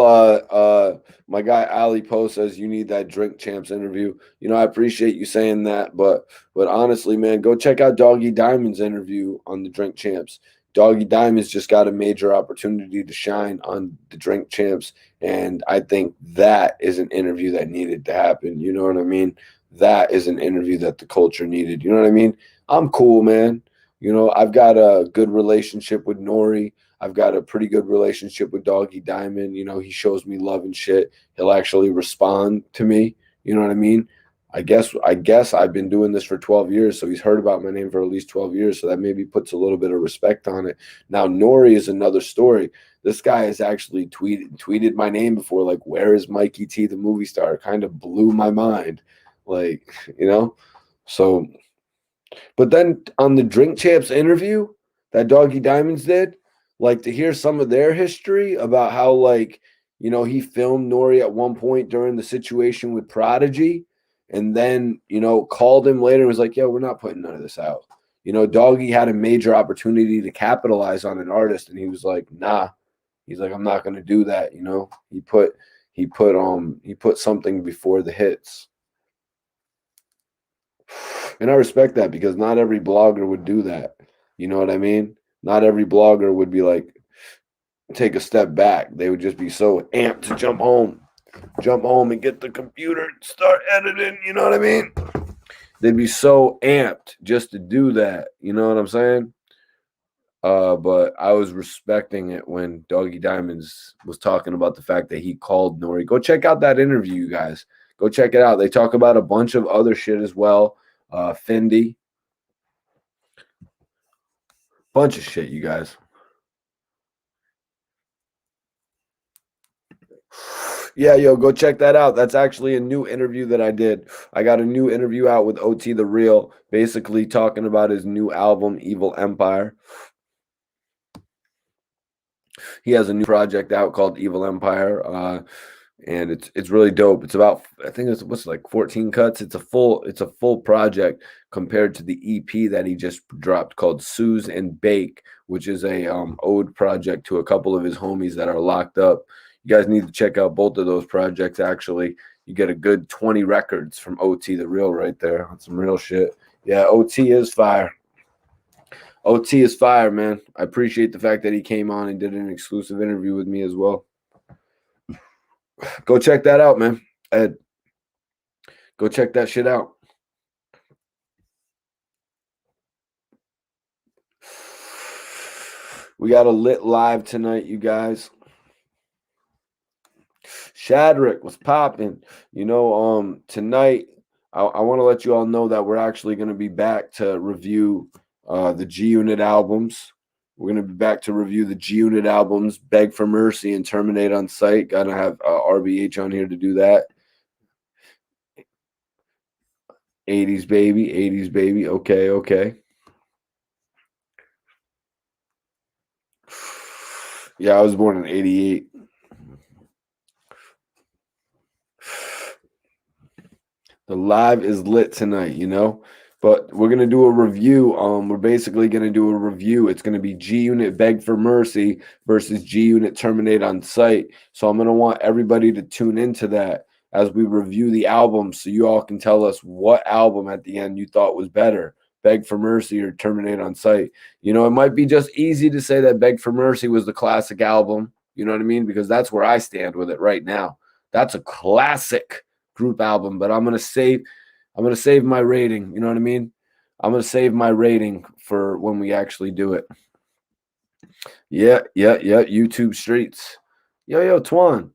my guy Ali Poe says you need that Drink Champs interview. You know, I appreciate you saying that, but honestly, man, go check out Doggy Diamond's interview on the Drink Champs. Doggy Diamond's just got a major opportunity to shine on the Drink Champs, and I think that is an interview that needed to happen. You know what I mean? That is an interview that the culture needed. You know what I mean? I'm cool, man. You know, I've got a good relationship with Nori. I've got a pretty good relationship with Doggy Diamond. You know, he shows me love and shit. He'll actually respond to me. You know what I mean? I guess I've been doing this for 12 years, so he's heard about my name for at least 12 years, so that maybe puts a little bit of respect on it. Now, Nori is another story. This guy has actually tweeted my name before, like, where is Mikey T, the movie star? It kind of blew my mind. Like, you know? So, but then on the Drink Champs interview that Doggy Diamonds did, like to hear some of their history about how, like, you know, he filmed Nori at one point during the situation with Prodigy, and then, you know, called him later and was like, "Yo, we're not putting none of this out." You know, Doggy had a major opportunity to capitalize on an artist, and he was like, "Nah." He's like, "I'm not going to do that." You know, he put something before the hits. And I respect that because not every blogger would do that. You know what I mean? Not every blogger would be like, take a step back. They would just be so amped to jump home and get the computer and start editing. You know what I mean? They'd be so amped just to do that. You know what I'm saying? But I was respecting it when Doggy Diamonds was talking about the fact that he called Nori. Go check out that interview, you guys. Go check it out. They talk about a bunch of other shit as well. Fendi. Bunch of shit, you guys. Yeah, yo, go check that out. That's actually a new interview that I did. I got a new interview out with OT The Real, basically talking about his new album, Evil Empire. He has a new project out called Evil Empire, and it's really dope. It's about, I think it's what's like 14 cuts. It's a full project compared to the EP that he just dropped called Suze and Bake, which is a ode project to a couple of his homies that are locked up. You guys need to check out both of those projects. Actually, you get a good 20 records from OT The Real right there on some real shit. Yeah, OT is fire. OT is fire, man. I appreciate the fact that he came on and did an exclusive interview with me as well. Go check that out, man. Ed, go check that shit out. We got a lit live tonight, you guys. Shadrick was popping. You know, tonight I want to let you all know that we're actually going to be back to review the G Unit albums. We're going to be back to review the G Unit albums, Beg for Mercy and Terminate on Sight. Got to have RBH on here to do that. 80s baby, 80s baby. Okay. Yeah, I was born in 88. The live is lit tonight, you know? But we're going to do a review. We're basically going to do a review. It's going to be G Unit Beg for Mercy versus G Unit Terminate on Sight. So I'm going to want everybody to tune into that as we review the album so you all can tell us what album at the end you thought was better, Beg for Mercy or Terminate on Sight. You know, it might be just easy to say that Beg for Mercy was the classic album. You know what I mean? Because that's where I stand with it right now. That's a classic group album, but I'm gonna save my rating. You know what I mean? I'm gonna save my rating for when we actually do it. Yeah. YouTube streets. Yo, Twan.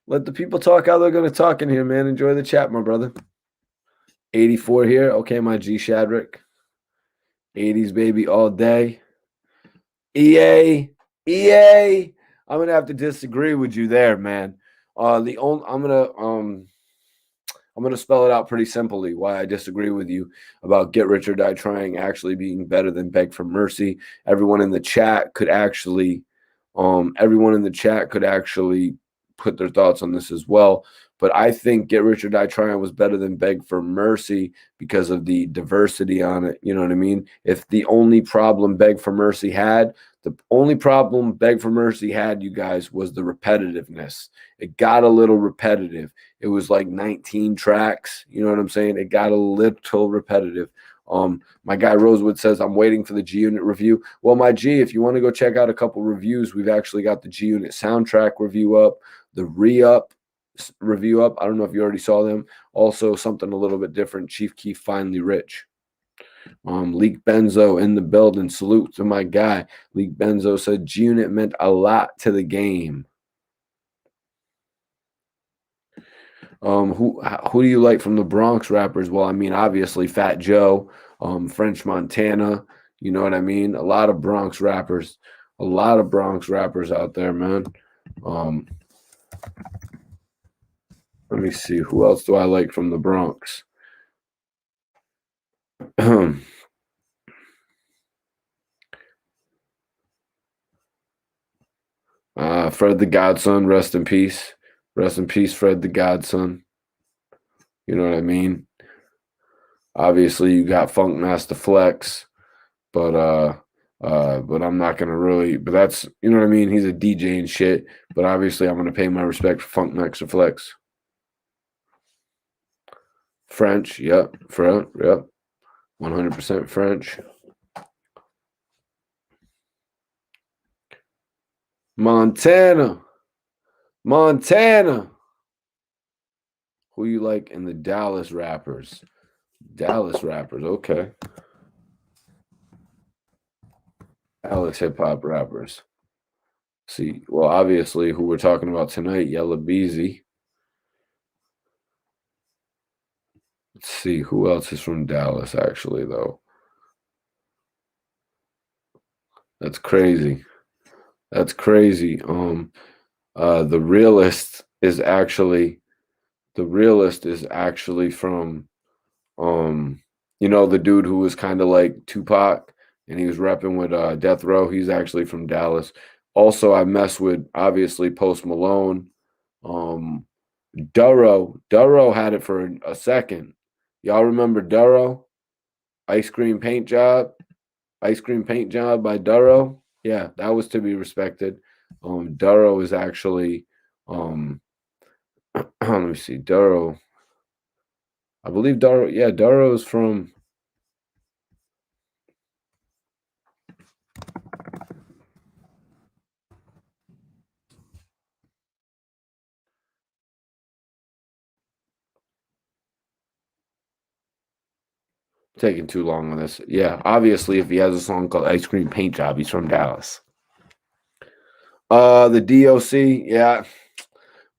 Let the people talk how they're gonna talk in here, man. Enjoy the chat, my brother. 84 here. Okay, my G Shadrick. 80s baby all day. EA. I'm gonna have to disagree with you there, man. I'm gonna spell it out pretty simply why I disagree with you about Get Rich or Die Trying actually being better than Beg for Mercy. Everyone in the chat could actually put their thoughts on this as well. But I think Get Rich or Die Trying was better than Beg for Mercy because of the diversity on it. You know what I mean? If the only problem Beg for Mercy had, you guys, was the repetitiveness. It got a little repetitive. It was like 19 tracks. You know what I'm saying? It got a little repetitive. My guy Rosewood says, I'm waiting for the G Unit review. Well, my G, if you want to go check out a couple reviews, we've actually got the G Unit soundtrack review up, the Re-Up review up. I don't know if you already saw them. Also, something a little bit different, Chief Keef Finally Rich. Leak Benzo in the building. Salute to my guy. Leak Benzo said G Unit meant a lot to the game. Who do you like from the Bronx rappers? Well, I mean, obviously Fat Joe, French Montana. You know what I mean? A lot of Bronx rappers out there, man. Let me see. Who else do I like from the Bronx? Fred the Godson, rest in peace. Rest in peace, Fred the Godson. You know what I mean? Obviously, you got Funk Master Flex, but I'm not gonna really. But that's, you know what I mean. He's a DJ and shit. But obviously, I'm gonna pay my respect for Funk Master Flex. French, yep, 100% French. Montana. Who you like in the Dallas rappers? Okay. Dallas hip hop rappers. See, well, obviously, who we're talking about tonight, Yella Beezy. Let's see, who else is from Dallas, actually, though? That's crazy. The Realist is actually from you know, the dude who was kind of like Tupac and he was repping with Death Row. He's actually from Dallas. Also, I mess with obviously Post Malone. Durrow had it for a second. Y'all remember Durrow? Ice Cream Paint Job by Durrow. Yeah, that was to be respected. Durrow is actually let me see, Durrow. I believe Durrow. Yeah, Durrow is from. Taking too long on this. Yeah, obviously, if he has a song called Ice Cream Paint Job, he's from Dallas. The DOC, yeah.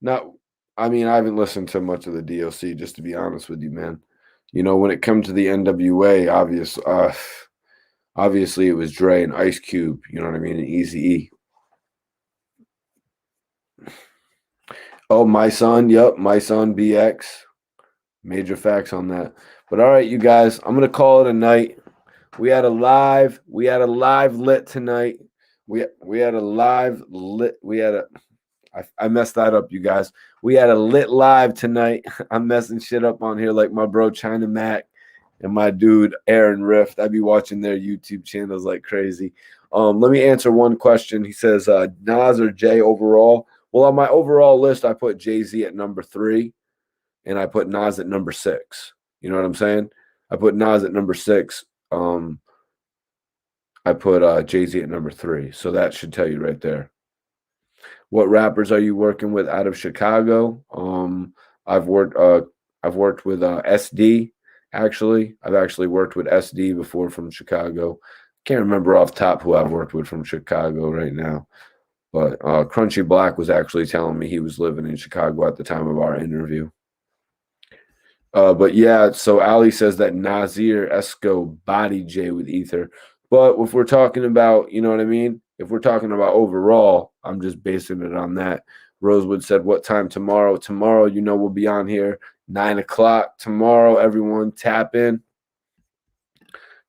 Not, I mean, I haven't listened to much of the DOC, just to be honest with you, man. You know, when it comes to the NWA, obviously it was Dre and Ice Cube, you know what I mean, and Eazy-E. Oh, My Son, yep, My Son BX. Major facts on that. But all right, you guys, I'm gonna call it a night. We had a live lit tonight. we had a live lit. I messed that up, you guys. We had a lit live tonight. I'm messing shit up on here like my bro China Mac and my dude Aaron Rift. I be watching their YouTube channels like crazy. Let me answer one question. He says, Nas or Jay overall? Well, on my overall list, I put Jay-Z at number 3, and I put Nas at number 6. You know what I'm saying? I put Nas at number 6. I put Jay-Z at number 3. So that should tell you right there. What rappers are you working with out of Chicago? I've worked with SD. Actually, I've actually worked with SD before from Chicago. Can't remember off top who I've worked with from Chicago right now, but Crunchy Black was actually telling me he was living in Chicago at the time of our interview. But yeah, so Ali says that Nasir Esco body J with Ether. But if we're talking about, you know what I mean? If we're talking about overall, I'm just basing it on that. Rosewood said, what time tomorrow? Tomorrow, you know, we'll be on here 9 o'clock tomorrow. Everyone tap in.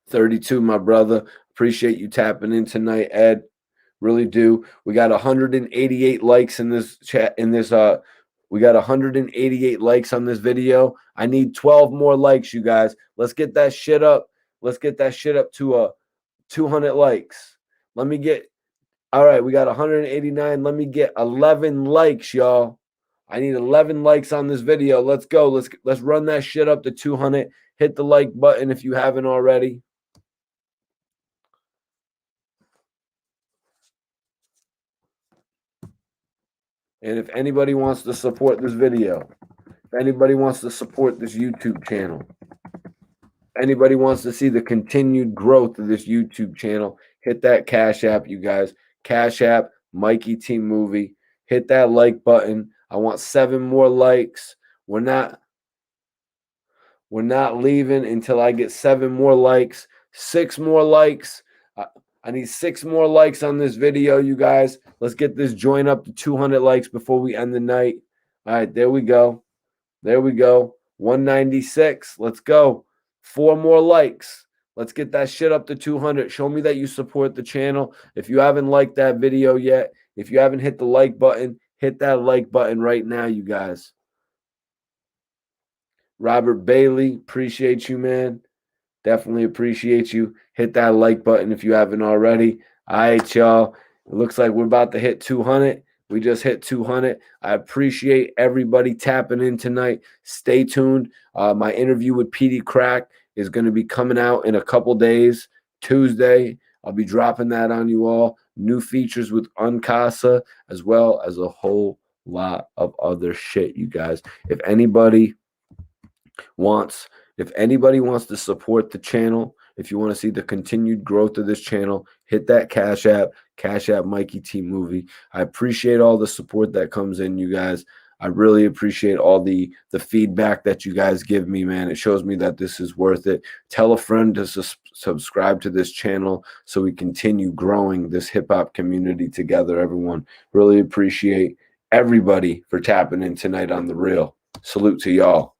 32, my brother. Appreciate you tapping in tonight, Ed. Really do. We got 188 likes in this chat. We got 188 likes on this video. I need 12 more likes, you guys. Let's get that shit up. Let's get that shit up to 200 likes. Let me get. All right, we got 189. Let me get 11 likes, y'all. I need 11 likes on this video. Let's go. Let's run that shit up to 200. Hit the like button if you haven't already. And if anybody wants to support this video, if anybody wants to support this YouTube channel, anybody wants to see the continued growth of this YouTube channel, hit that Cash App, you guys. Cash App, Mikey Team Movie. Hit that like button. I want 7 more likes. We're not leaving until I get 7 more likes. 6 more likes. I need 6 more likes on this video, you guys. Let's get this joint up to 200 likes before we end the night. All right, there we go. There we go. 196. Let's go. 4 more likes. Let's get that shit up to 200. Show me that you support the channel. If you haven't liked that video yet, if you haven't hit the like button, hit that like button right now, you guys. Robert Bailey, appreciate you, man. Definitely appreciate you. Hit that like button if you haven't already. All right, y'all. It looks like we're about to hit 200. We just hit 200. I appreciate everybody tapping in tonight. Stay tuned. My interview with PD Crack is going to be coming out in a couple days. Tuesday, I'll be dropping that on you all. New features with Uncasa, as well as a whole lot of other shit, you guys. If anybody wants to support the channel, if you want to see the continued growth of this channel, hit that Cash App Mikey T Movie. I appreciate all the support that comes in, you guys. I really appreciate all the feedback that you guys give me, man. It shows me that this is worth it. Tell a friend to subscribe to this channel so we continue growing this hip-hop community together, everyone. Really appreciate everybody for tapping in tonight on The Real. Salute to y'all.